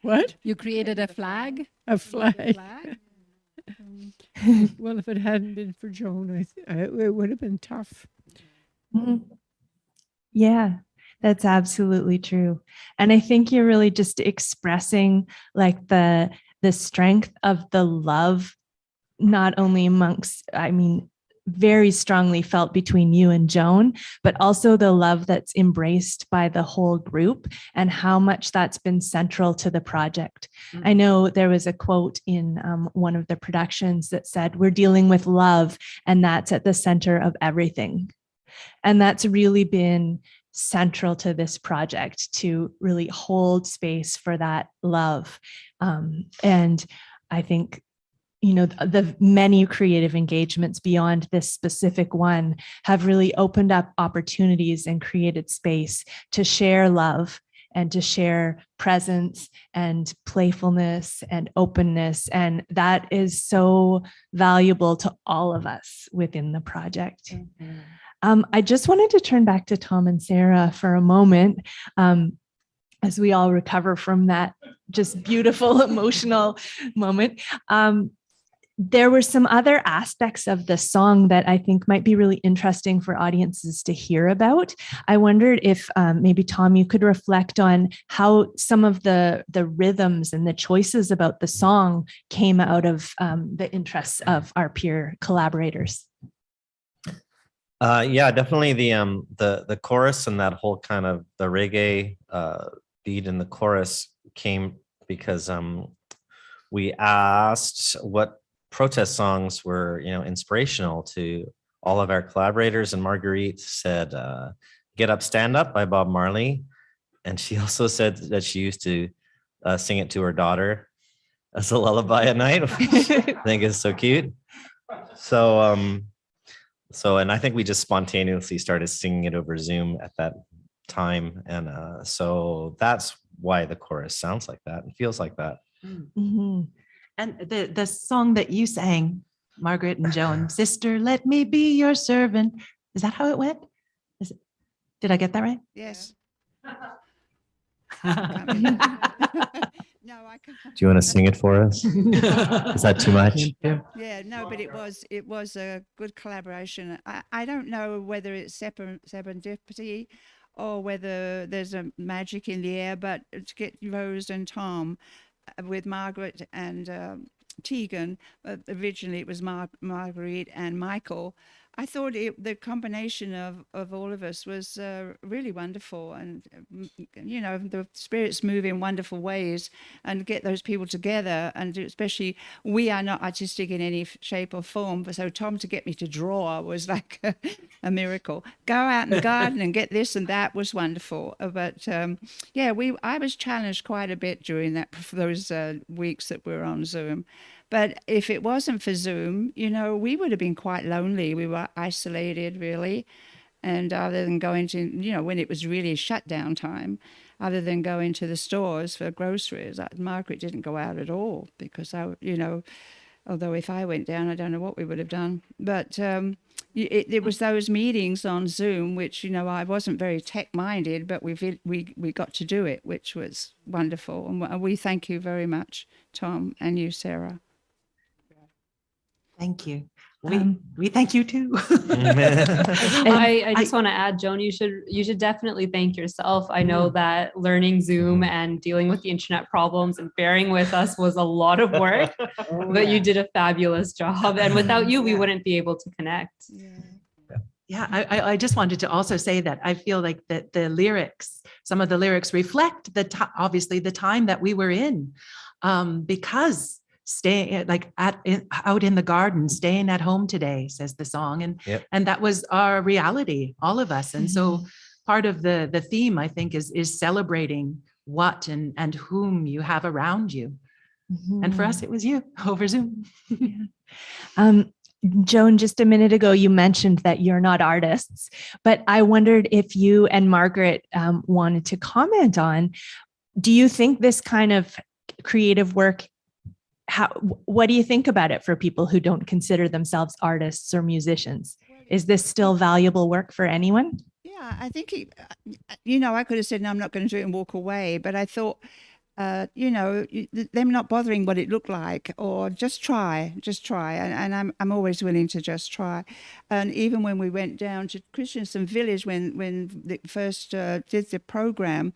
What?
You created a flag?
A flag. Well, if it hadn't been for Joan, it would have been tough.
Yeah, that's absolutely true. And I think you're really just expressing like the strength of the love, not only amongst, very strongly felt between you and Joan, but also the love that's embraced by the whole group, and how much that's been central to the project. I know there was a quote in one of the productions that said, "We're dealing with love, and that's at the center of everything." And that's really been central to this project, to really hold space for that love. And I think, the many creative engagements beyond this specific one have really opened up opportunities and created space to share love and to share presence and playfulness and openness. And that is so valuable to all of us within the project. I just wanted to turn back to Tom and Sarah for a moment, as we all recover from that just beautiful emotional moment. There were some other aspects of the song that I think might be really interesting for audiences to hear about. I wondered if maybe, Tom, you could reflect on how some of the rhythms and the choices about the song came out of the interests of our peer collaborators.
Yeah, definitely the chorus and that whole kind of the reggae beat in the chorus came because we asked what protest songs were, inspirational to all of our collaborators, and Marguerite said "Get Up, Stand Up" by Bob Marley, and she also said that she used to sing it to her daughter as a lullaby at night, which I think is so cute. So and I think we just spontaneously started singing it over Zoom at that time, and so that's why the chorus sounds like that and feels like that.
Mm-hmm. And the song that you sang, Margaret and Joan, "Sister, Let Me Be Your Servant," is that how it went? Did I get that right?
Yes.
Do you want to sing it for us? Is that too much?
Yeah, no, but it was a good collaboration. I don't know whether it's serendipity or whether there's a magic in the air, but to get Rose and Tom with Margaret and Tegan, originally it was Marguerite and Michael. I thought the combination of all of us was really wonderful, and the spirits move in wonderful ways, and get those people together, and especially we are not artistic in any shape or form, but so Tom to get me to draw was like a miracle. Go out in the garden and get this and that was wonderful. But I was challenged quite a bit during those weeks that we were on Zoom. But if it wasn't for Zoom, we would have been quite lonely. We were isolated, really. And other than going to, when it was really shutdown time, other than going to the stores for groceries, Margaret didn't go out at all because, although if I went down, I don't know what we would have done. But it was those meetings on Zoom, which, I wasn't very tech-minded, but we got to do it, which was wonderful. And we thank you very much, Tom, and you, Sarah.
Thank you. We thank you too.
I just want to add, Joan, you should definitely thank yourself. I know that learning Zoom and dealing with the internet problems and bearing with us was a lot of work, but you did a fabulous job. And without you, we wouldn't be able to connect.
Yeah, I just wanted to also say that I feel like that some of the lyrics reflect obviously the time that we were in, because staying out in the garden, staying at home today, says the song. And that was our reality, all of us. And so part of the theme, I think, is celebrating what and whom you have around you. And for us, it was you over Zoom.
Joan, just a minute ago, you mentioned that you're not artists, but I wondered if you and Margaret wanted to comment on, do you think this kind of creative work, what do you think about it for people who don't consider themselves artists or musicians? Is this still valuable work for anyone?
Yeah, I think, I could have said, no, I'm not going to do it and walk away. But I thought, them not bothering what it looked like, or just try. And I'm always willing to just try. And even when we went down to Christensen Village, when they first did the program,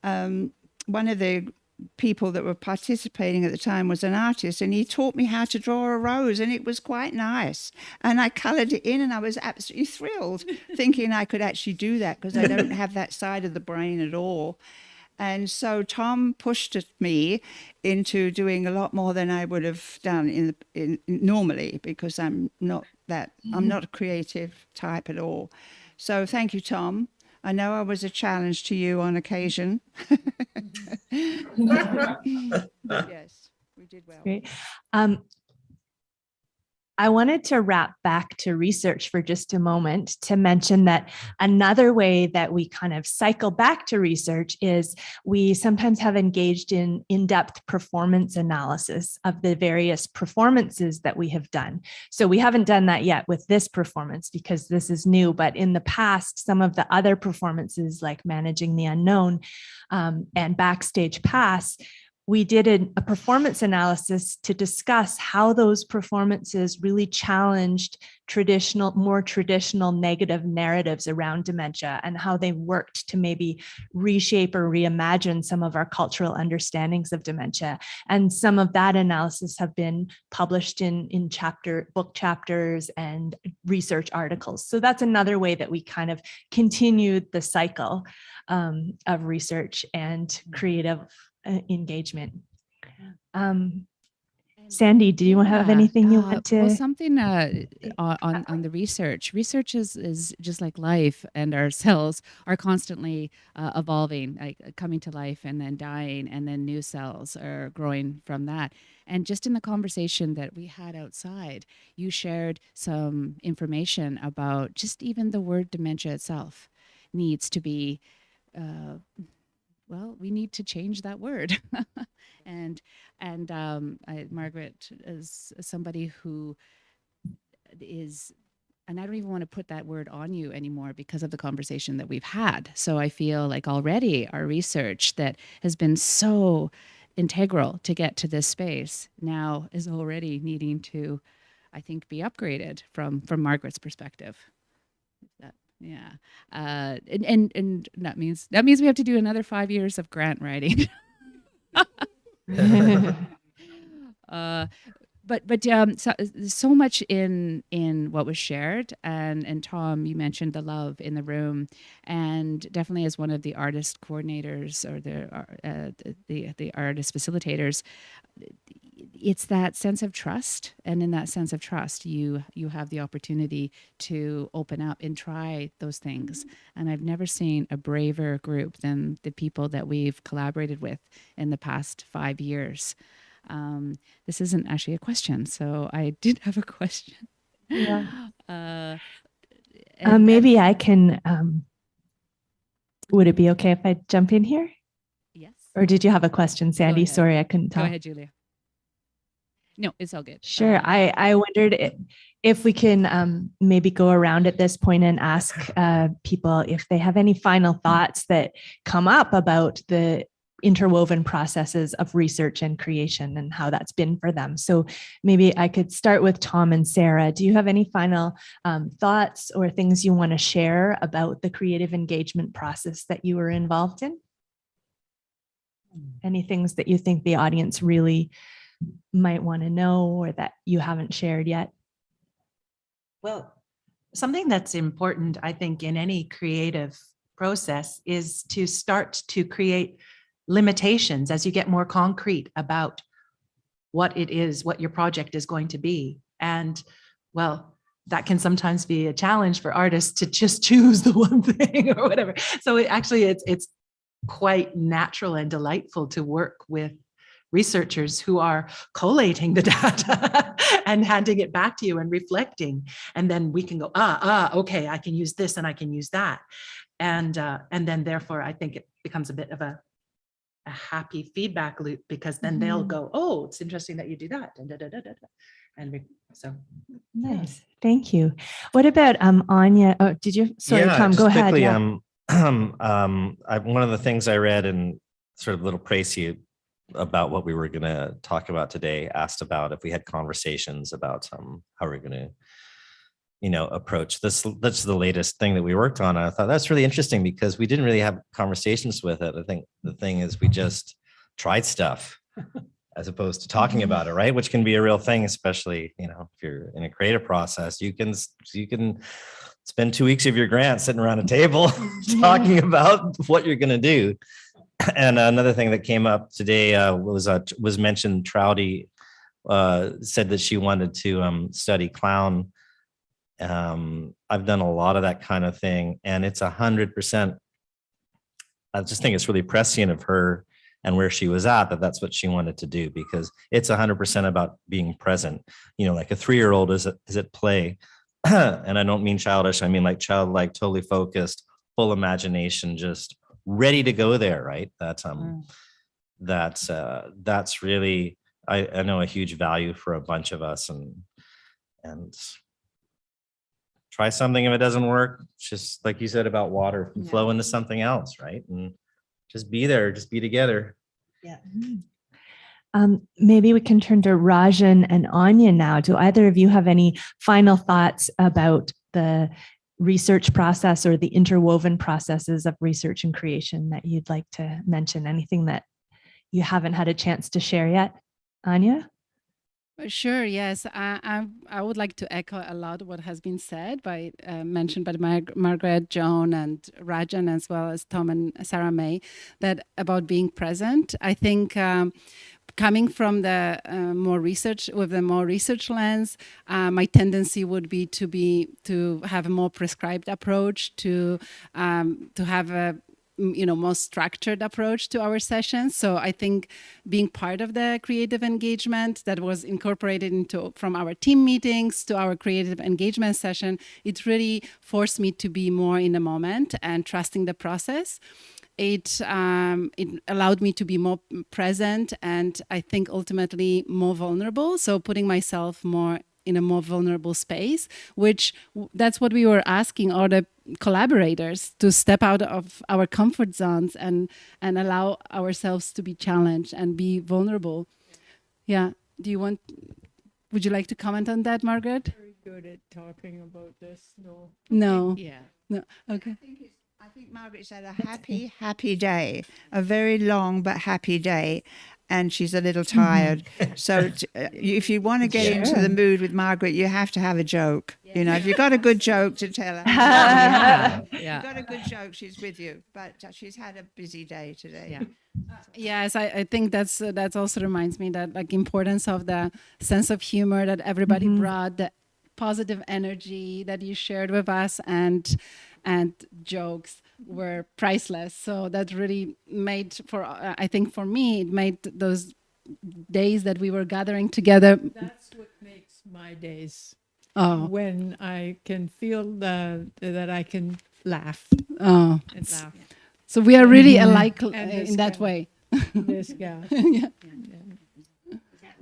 one of the people that were participating at the time was an artist, and he taught me how to draw a rose, and it was quite nice. And I colored it in, and I was absolutely thrilled, thinking I could actually do that because I don't have that side of the brain at all. And so Tom pushed me into doing a lot more than I would have done normally, because I'm not a creative type at all. So thank you, Tom. I know I was a challenge to you on occasion. But yes, we did well.
Great. I wanted to wrap back to research for just a moment to mention that another way that we kind of cycle back to research is we sometimes have engaged in in-depth performance analysis of the various performances that we have done. So we haven't done that yet with this performance because this is new, but in the past, some of the other performances like Managing the Unknown and Backstage Pass, we did a performance analysis to discuss how those performances really challenged more traditional negative narratives around dementia and how they worked to maybe reshape or reimagine some of our cultural understandings of dementia. And some of that analysis have been published in book chapters and research articles. So that's another way that we kind of continued the cycle of research and creative engagement. Sandy, do you have anything you want to?
Well, something on the research. Research is just like life, and our cells are constantly evolving, like coming to life and then dying, and then new cells are growing from that. And just in the conversation that we had outside, you shared some information about just even the word dementia itself needs to be well, we need to change that word. and Margaret is somebody who is, and I don't even want to put that word on you anymore because of the conversation that we've had. So I feel like already our research that has been so integral to get to this space now is already needing to, I think, be upgraded from Margaret's perspective. Yeah, and that means we have to do another 5 years of grant writing. But so much in what was shared, and Tom, you mentioned the love in the room, and definitely as one of the artist coordinators or the artist facilitators, it's that sense of trust, and in that sense of trust, you have the opportunity to open up and try those things. And I've never seen a braver group than the people that we've collaborated with in the past 5 years. This isn't actually a question, so I did have a question.
Yeah. Maybe I can. Would it be okay if I jump in here?
Yes.
Or did you have a question, Sandy? Sorry, I couldn't tell.
Go ahead, Julia. No, it's all good.
Sure. I wondered if we can maybe go around at this point and ask people if they have any final thoughts that come up about the interwoven processes of research and creation and how that's been for them. So maybe I could start with Tom and Sarah. Do you have any final thoughts or things you want to share about the creative engagement process that you were involved in? Any things that you think the audience really might want to know or that you haven't shared yet?
Well, something that's important, I think, in any creative process is to start to create limitations as you get more concrete about what it is, what your project is going to be. And well, that can sometimes be a challenge for artists to just choose the one thing or whatever. So it's quite natural and delightful to work with researchers who are collating the data and handing it back to you and reflecting. And then we can go, okay, I can use this and I can use that. And then therefore, I think it becomes a bit of a happy feedback loop, because then they'll go, oh, it's interesting that you do that. And so
nice. Thank you. What about Anya? Oh, did you? Sorry,
Yeah,
Tom,
just
go ahead.
quickly,
Yeah.
One of the things I read in sort of little précis about what we were going to talk about today asked about if we had conversations about how we're going to, approach this. That's the latest thing that we worked on. I thought that's really interesting because we didn't really have conversations with it. I think the thing is we just tried stuff as opposed to talking about it, right? Which can be a real thing, especially, if you're in a creative process. You can spend 2 weeks of your grant sitting around a table talking about what you're going to do. And another thing that came up today was mentioned. Trouty said that she wanted to study clown. I've done a lot of that kind of thing, and it's 100%. I just think it's really prescient of her and where she was at, that's what she wanted to do, because it's 100% about being present. Like a 3-year-old is at play. And I don't mean childish, I mean like childlike, totally focused, full imagination, just ready to go there, right? That's really, I know, a huge value for a bunch of us. And try something. If it doesn't work, just like you said about water, flow into something else, right? And just be there, just be together.
Yeah. Maybe we can turn to Rajan and Anya now. Do either of you have any final thoughts about the research process or the interwoven processes of research and creation that you'd like to mention? Anything that you haven't had a chance to share yet? Anya?
Sure. Yes, I would like to echo a lot of what has been said mentioned by Margaret, Joan, and Rajan, as well as Tom and Sarah May, that about being present. I think coming from the more research lens, my tendency would be to have a more prescribed approach, to have a more structured approach to our sessions. So I think being part of the creative engagement that was incorporated from our team meetings to our creative engagement session, it really forced me to be more in the moment and trusting the process. It allowed me to be more present and I think ultimately more vulnerable. So putting myself more in a more vulnerable space, which that's what we were asking all the collaborators, to step out of our comfort zones and allow ourselves to be challenged and be vulnerable. Yeah. Would you like to comment on that, Margaret?
Very good at talking about this. No.
No.
Yeah.
No. Okay.
I think Margaret said a happy day, a very long but happy day. And she's a little tired. So if you want to get into the mood with Margaret, you have to have a joke. If you've got a good joke to tell her. If you've got a good joke, she's with you. But she's had a busy day today.
Yeah. Yes, I think that's also reminds me that importance of the sense of humor that everybody brought, the positive energy that you shared with us, and jokes were priceless. So that really made I think for me, it made those days that we were gathering together.
That's what makes my days.
Oh.
When I can feel that I can laugh.
Oh.
And laugh.
So we are really alike in that way.
This guy.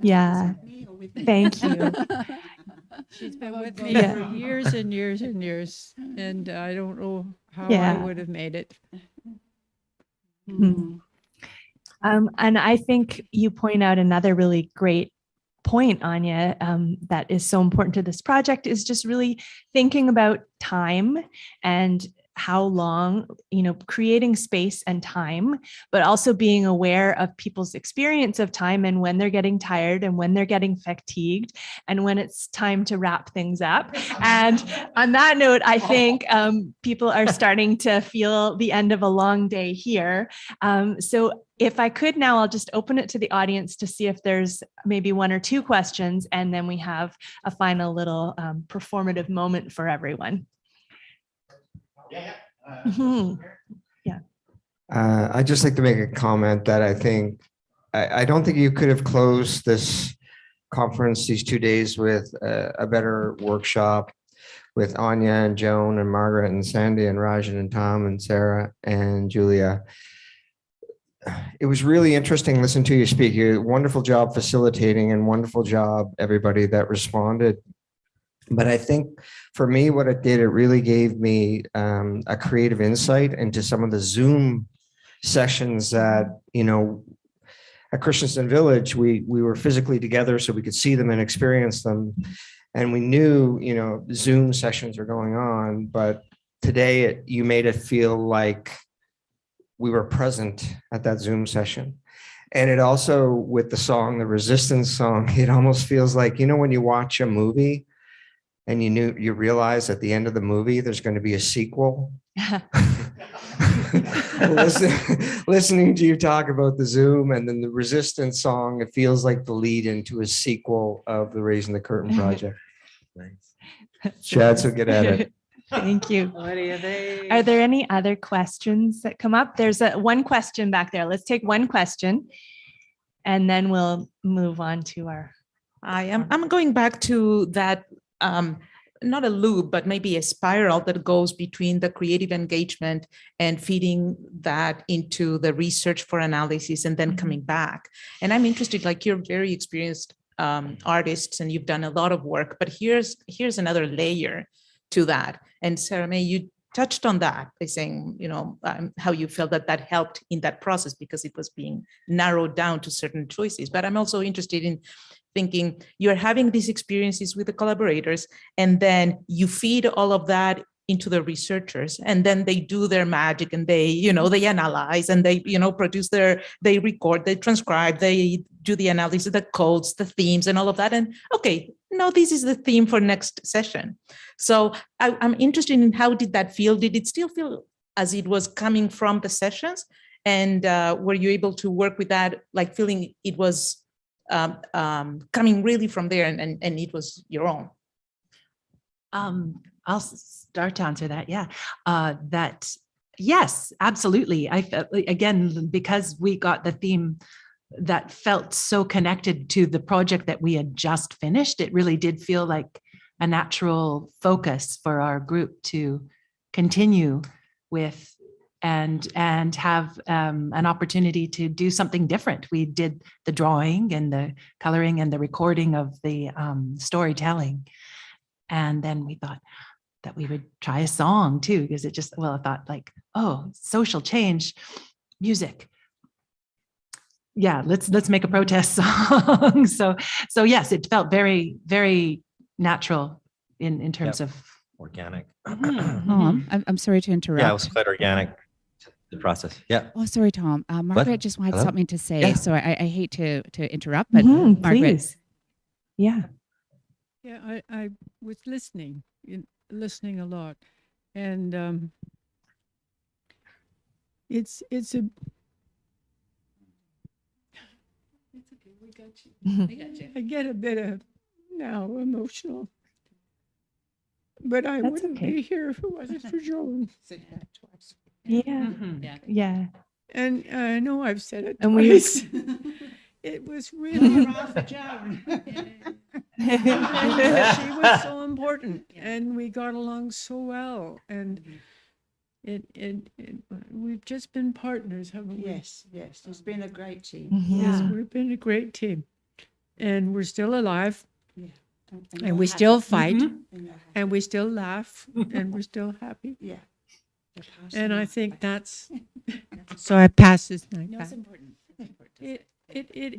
Yeah. Thank you.
She's been with me for years and years and years, and I don't know how I would have made it.
And I think you point out another really great point, Anya, that is so important to this project, is just really thinking about time and how long, creating space and time, but also being aware of people's experience of time and when they're getting tired and when they're getting fatigued and when it's time to wrap things up. And on that note, I think people are starting to feel the end of a long day here. So if I could now, I'll just open it to the audience to see if there's maybe 1 or 2 questions, and then we have a final little performative moment for everyone.
I'd just like to make a comment that I think, I don't think you could have closed this conference, these 2 days, with a better workshop with Anya and Joan and Margaret and Sandy and Rajan and Tom and Sarah and Julia. It was really interesting listening to you speak. You did a wonderful job facilitating and wonderful job, everybody that responded. But I think for me, what it did, it really gave me a creative insight into some of the Zoom sessions that, at Christensen Village, we were physically together so we could see them and experience them. And we knew, Zoom sessions are going on, but today you made it feel like we were present at that Zoom session. And it also, with the song, the Resistance song, it almost feels like, when you watch a movie, and you realize at the end of the movie there's going to be a sequel. Listening to you talk about the Zoom and then the Resistance song, it feels like the lead into a sequel of the Raising the Curtain project. Nice. Chad, so get at it.
Thank you.
What do you think?
Are there any other questions that come up? There's one question back there. Let's take one question and then we'll move on to our.
I'm going back to that, not a loop, but maybe a spiral that goes between the creative engagement and feeding that into the research for analysis and then coming back. And I'm interested, like you're very experienced artists and you've done a lot of work, but here's another layer to that. And Sarah May, you touched on that by saying, how you felt that helped in that process because it was being narrowed down to certain choices. But I'm also interested in thinking you're having these experiences with the collaborators and then you feed all of that into the researchers and then they do their magic and they analyze and they, produce they record, they transcribe, they do the analysis, the codes, the themes and all of that. And okay, now this is the theme for next session. So I'm interested in how did that feel? Did it still feel as it was coming from the sessions? And were you able to work with that, like feeling it was coming really from there and it was your own?
I'll start to answer that. Yeah, yes, absolutely. I felt, again, because we got the theme that felt so connected to the project that we had just finished, it really did feel like a natural focus for our group to continue with and have an opportunity to do something different. We did the drawing and the coloring and the recording of the storytelling. And then we thought that we would try a song too, because it just, I thought like, oh, social change, music. Yeah, let's make a protest song. So yes, it felt very, very natural in terms of
organic.
Tom, I'm sorry to interrupt.
Yeah, it was quite organic, the process. Yeah.
Oh, sorry, Tom. Margaret just wanted something to say.
Yeah.
So I hate to interrupt, but Margaret.
Please. Yeah.
Yeah, I was listening a lot, and it's a. It's okay. We got you. We got you. I get a bit of now emotional, but I wouldn't be here if it wasn't for Joan.
Yeah. Yeah.
And I know I've said it
And
twice. It was really rough, Joan. She was so important, and we got along so well, and we've just been partners, haven't we?
Yes, it's been a great team.
Yes, we've been a great team, and we're still alive,
Yeah.
and we still fight, and we still laugh, and we're still happy.
Yeah.
And I think that's. So I pass this night
No,
back.
it's important.
It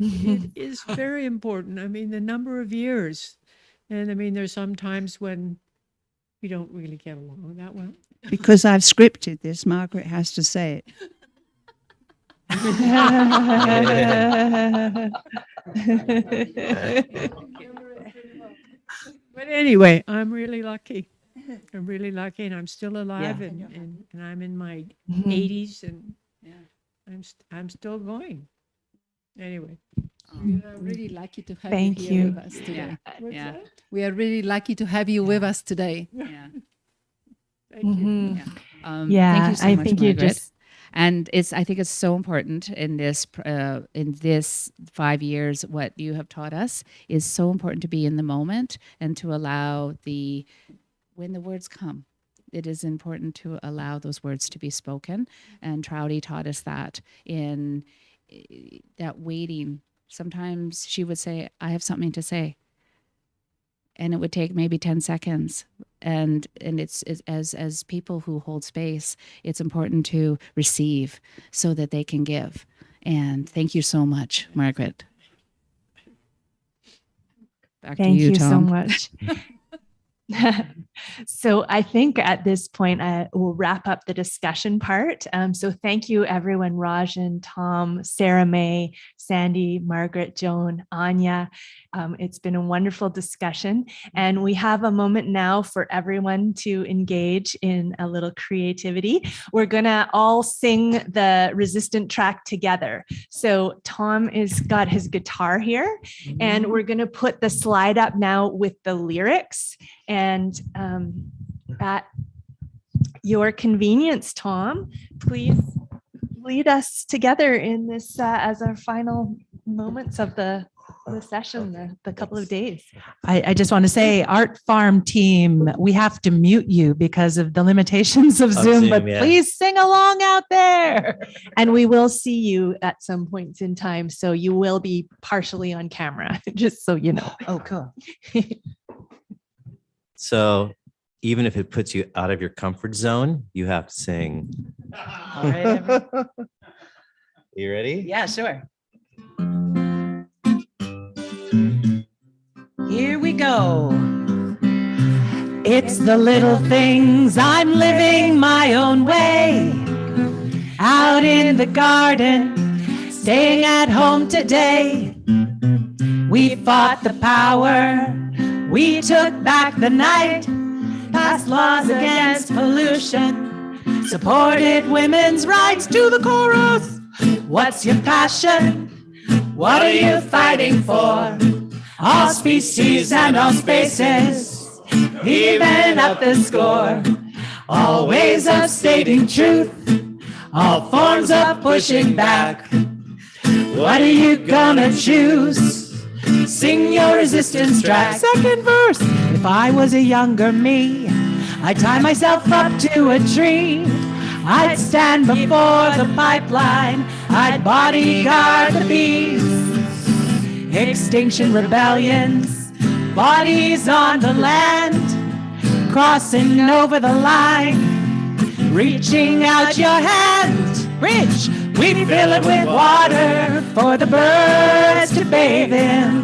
is very important. I mean, the number of years, and I mean, there's some times when we don't really get along that well.
Because I've scripted this, Margaret has to say it.
But anyway, I'm really lucky. I'm really lucky, and I'm still alive, and I'm in my 80s, and I'm still going. Anyway.
We are really lucky to have
Thank
you here
you.
with us today.
What's that?
We are really lucky to have you with us today.
Yeah.
Thank you.
Yeah,
Thank you so
I
much,
think you
Margaret.
just-
And I think it's so important in this 5 years. What you have taught us is so important to be in the moment and to allow when the words come. It is important to allow those words to be spoken. And Trouty taught us that in that waiting. Sometimes she would say, I have something to say. And it would take maybe 10 seconds. And it's as people who hold space, it's important to receive so that they can give. And thank you so much, Margaret. Back
Thank
to you,
you so
Tom.
much. So I think at this point, we'll wrap up the discussion part. So thank you, everyone, Rajan, Tom, Sarah May, Sandy, Margaret, Joan, Anya. It's been a wonderful discussion. And we have a moment now for everyone to engage in a little creativity. We're going to all sing the resistant track together. So Tom has got his guitar here, and we're going to put the slide up now with the lyrics. And your convenience, Tom, please lead us together in this as our final moments of the session, the couple of days.
I just want to say, Art Farm team, we have to mute you because of the limitations of Zoom, but
yeah.
please sing along out there.
And we will see you at some points in time, so you will be partially on camera, just so you know.
Oh, cool.
So even if it puts you out of your comfort zone, you have to sing.
All right, everyone.
You ready?
Yeah, sure. Here we go. It's the little things, I'm living my own way. Out in the garden, staying at home today. We fought the power, we took back the night, passed laws against pollution, supported women's rights. To the chorus, what's your passion? What are you fighting for? All species and all spaces, even up the score. All ways of stating truth, all forms of pushing back. What are you gonna choose? Sing your resistance track. Second verse. If I was a younger me, I'd tie myself up to a tree. I'd stand before the pipeline, I'd bodyguard the bees. Extinction rebellions, bodies on the land, crossing over the line, reaching out your hand. Bridge, we fill it with water for the birds to bathe in.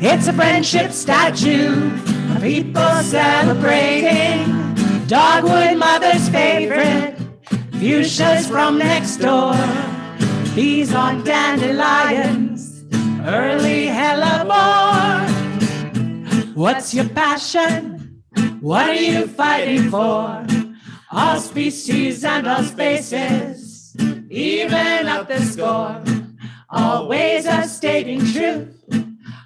It's a friendship statue, people celebrating. Dogwood mother's favorite, fuchsias from next door. Bees on dandelions, early hellebore. What's your passion? What are you fighting for? All species and all spaces, even up the score. All ways of stating truth,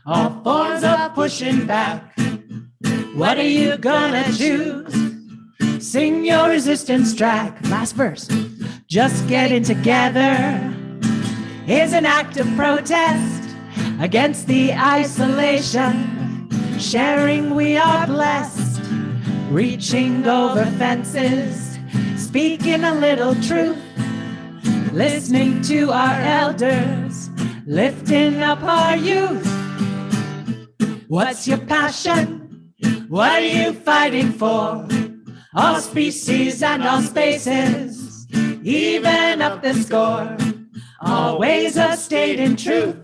all forms of pushing back. What are you gonna choose? Sing your resistance track. Last verse. Just getting together is an act of protest against the isolation. Sharing, we are blessed. Reaching over fences, speaking a little truth. Listening to our elders, lifting up our youth. What's your passion? What are you fighting for? All species and all spaces, even up the score. All ways of stating truth,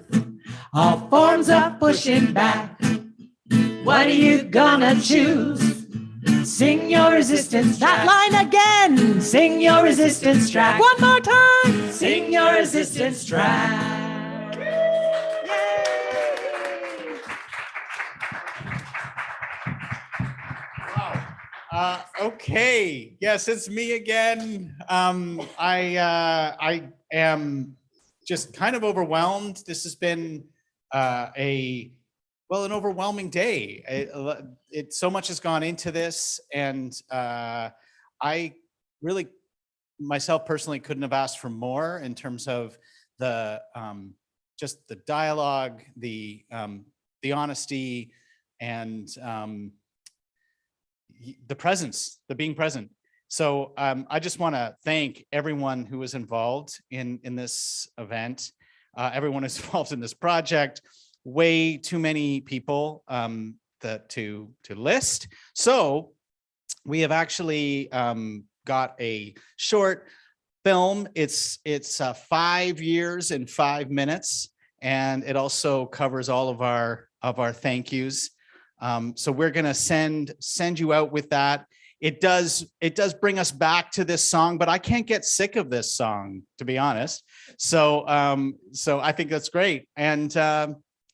all forms of pushing back. What are you gonna choose? Sing your resistance track. That line again. Sing your resistance track. One more time. Sing your resistance track.
Okay. Yes, it's me again. I am just kind of overwhelmed. This has been an overwhelming day. So much has gone into this, and I really, myself personally, couldn't have asked for more in terms of the just the dialogue, the honesty, and the presence, the being present. So I just want to thank everyone who was involved in this event, everyone who's involved in this project. Way too many people to list. So we have actually got a short film. It's 5 years and 5 minutes, and it also covers all of our thank yous. So we're gonna send you out with that. It does bring us back to this song, but I can't get sick of this song, to be honest. So I think that's great. And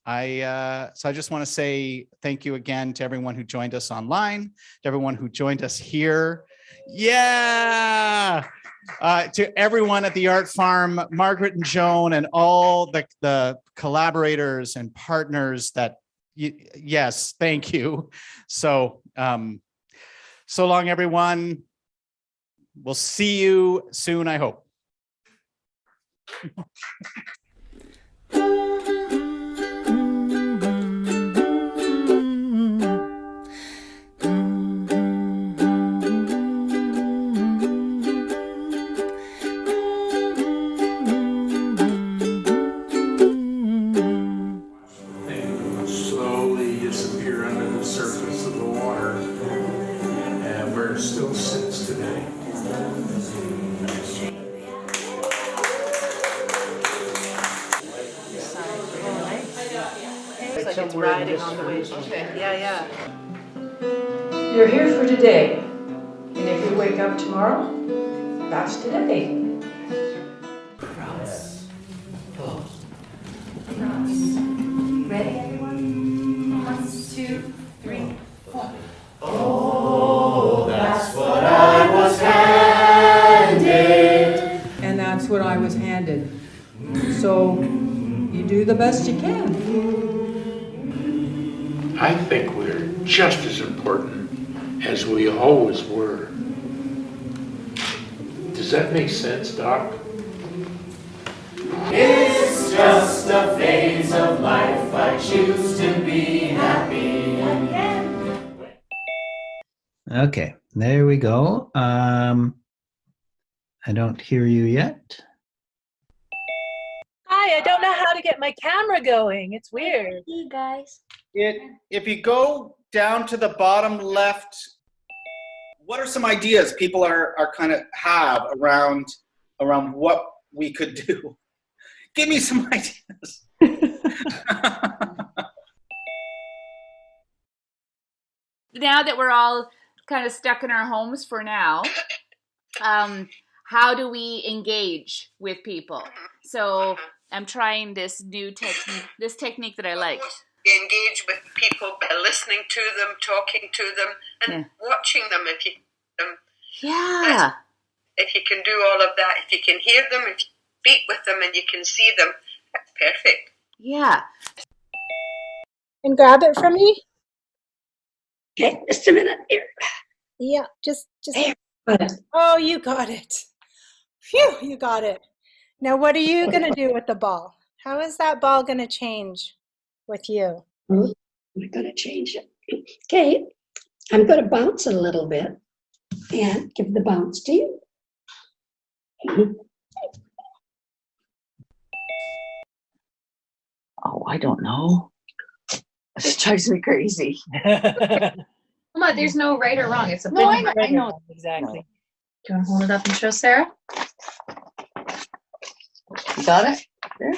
I just want to say thank you again to everyone who joined us online, to everyone who joined us here. Yeah. To everyone at the Art Farm, Margaret and Joan, and all the collaborators and partners that, yes, thank you. So, so long, everyone. We'll see you soon, I hope.
Slowly disappear under the surface of the water, and where it still sits today.
It's like it's riding on the wave. Okay, yeah.
You're here for today, and if you wake up tomorrow, that's today.
Ready, everyone? 1, 2, 3, 4. Oh, that's what I was handed.
And that's what I was handed. So you do the best you can.
I think we're just as important as we always were. Does that make sense, Doc?
It's just a phase of life. I choose to be happy again.
Okay, there we go. I don't hear you yet.
Hi, I don't know how to get my camera going. It's weird.
Hey guys.
If you go down to the bottom left, what are some ideas people are kind of have around what we could do? Give me some ideas.
Now that we're all kind of stuck in our homes for now, how do we engage with people? So I'm trying this new technique that I like.
Engage with people by listening to them, talking to them, and watching them if you
Yeah.
if you can do all of that, if you can hear them, if you speak with them and you can see them, that's perfect.
Yeah.
And grab it from me?
Okay, just a minute here.
Yeah, just
There, got it.
Oh, you got it. Phew, you got it. Now what are you gonna do with the ball? How is that ball gonna change with you?
I'm going to change it. Okay, I'm going to bounce it a little bit and give the bounce to you.
Oh, I don't know. This drives me crazy.
Come on, there's no right or wrong. It's a
No,
opinion.
I know.
Exactly. Do you want to hold it up and show Sarah?
You got it? There?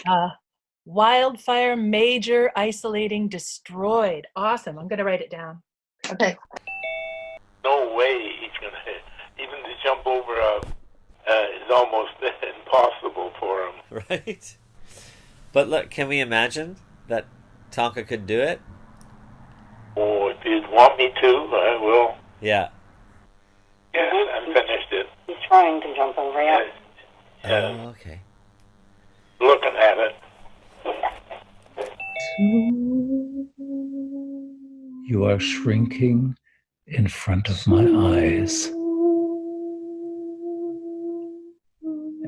Wildfire major isolating destroyed. Awesome. I'm going to write it down.
Okay.
No way he's gonna hit. Even to jump over is almost impossible for him.
Right? But look, can we imagine that Tonka could do it?
Oh, if you want me to, I will.
Yeah.
Yeah, I finished it.
He's trying to jump over, yeah.
Oh, okay.
Looking at it.
You are shrinking in front of my eyes.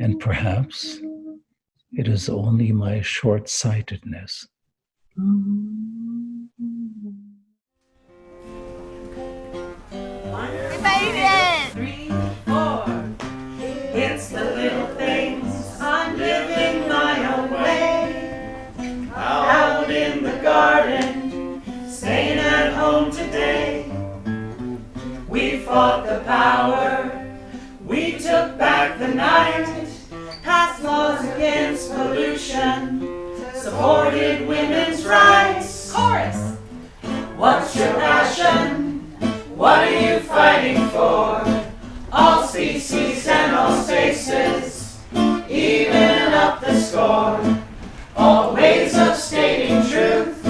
And perhaps it is only my short-sightedness.
We made it! 3, 4. It's the little things. I'm living my own way. Out in the garden, staying at home today. We fought the power. We took back the night. Passed laws against pollution. Supported women's rights. Chorus! What's your passion? What are you fighting for? All species and all spaces, even up the score. All ways of stating truth,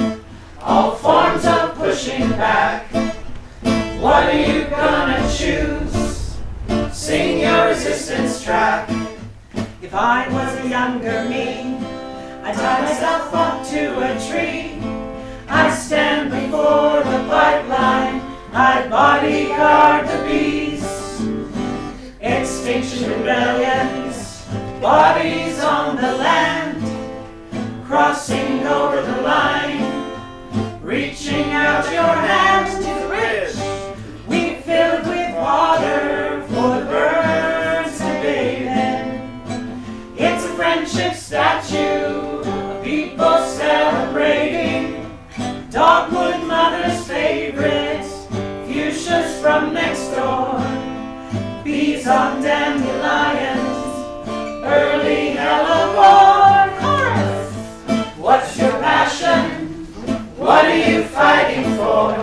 all forms of pushing back. What are you gonna choose? Sing your resistance track. If I was a younger me, I'd tie myself up to a tree. I'd stand before the pipeline, I'd bodyguard the bees. Extinction Rebellion's bodies on the land, crossing over the line, reaching out your hands to the bridge we filled with water for the birds to bathe in. It's a friendship statue, a people celebrating dogwood mother's favorites, fuchsias from next door, bees on dandelions, early hellebore. Chorus! What's your passion? What are you fighting for?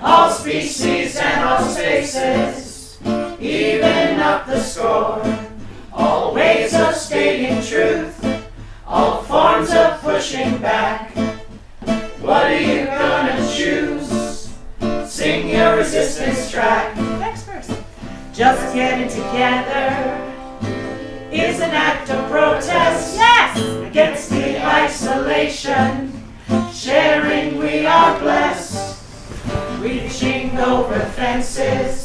All species and all spaces, even up the score. All ways of stating truth, all forms of pushing back. What are you gonna choose? Sing your resistance track. Next verse. Just getting together is an act of protest. Yes! Against the isolation. Sharing we are blessed. Reaching over fences.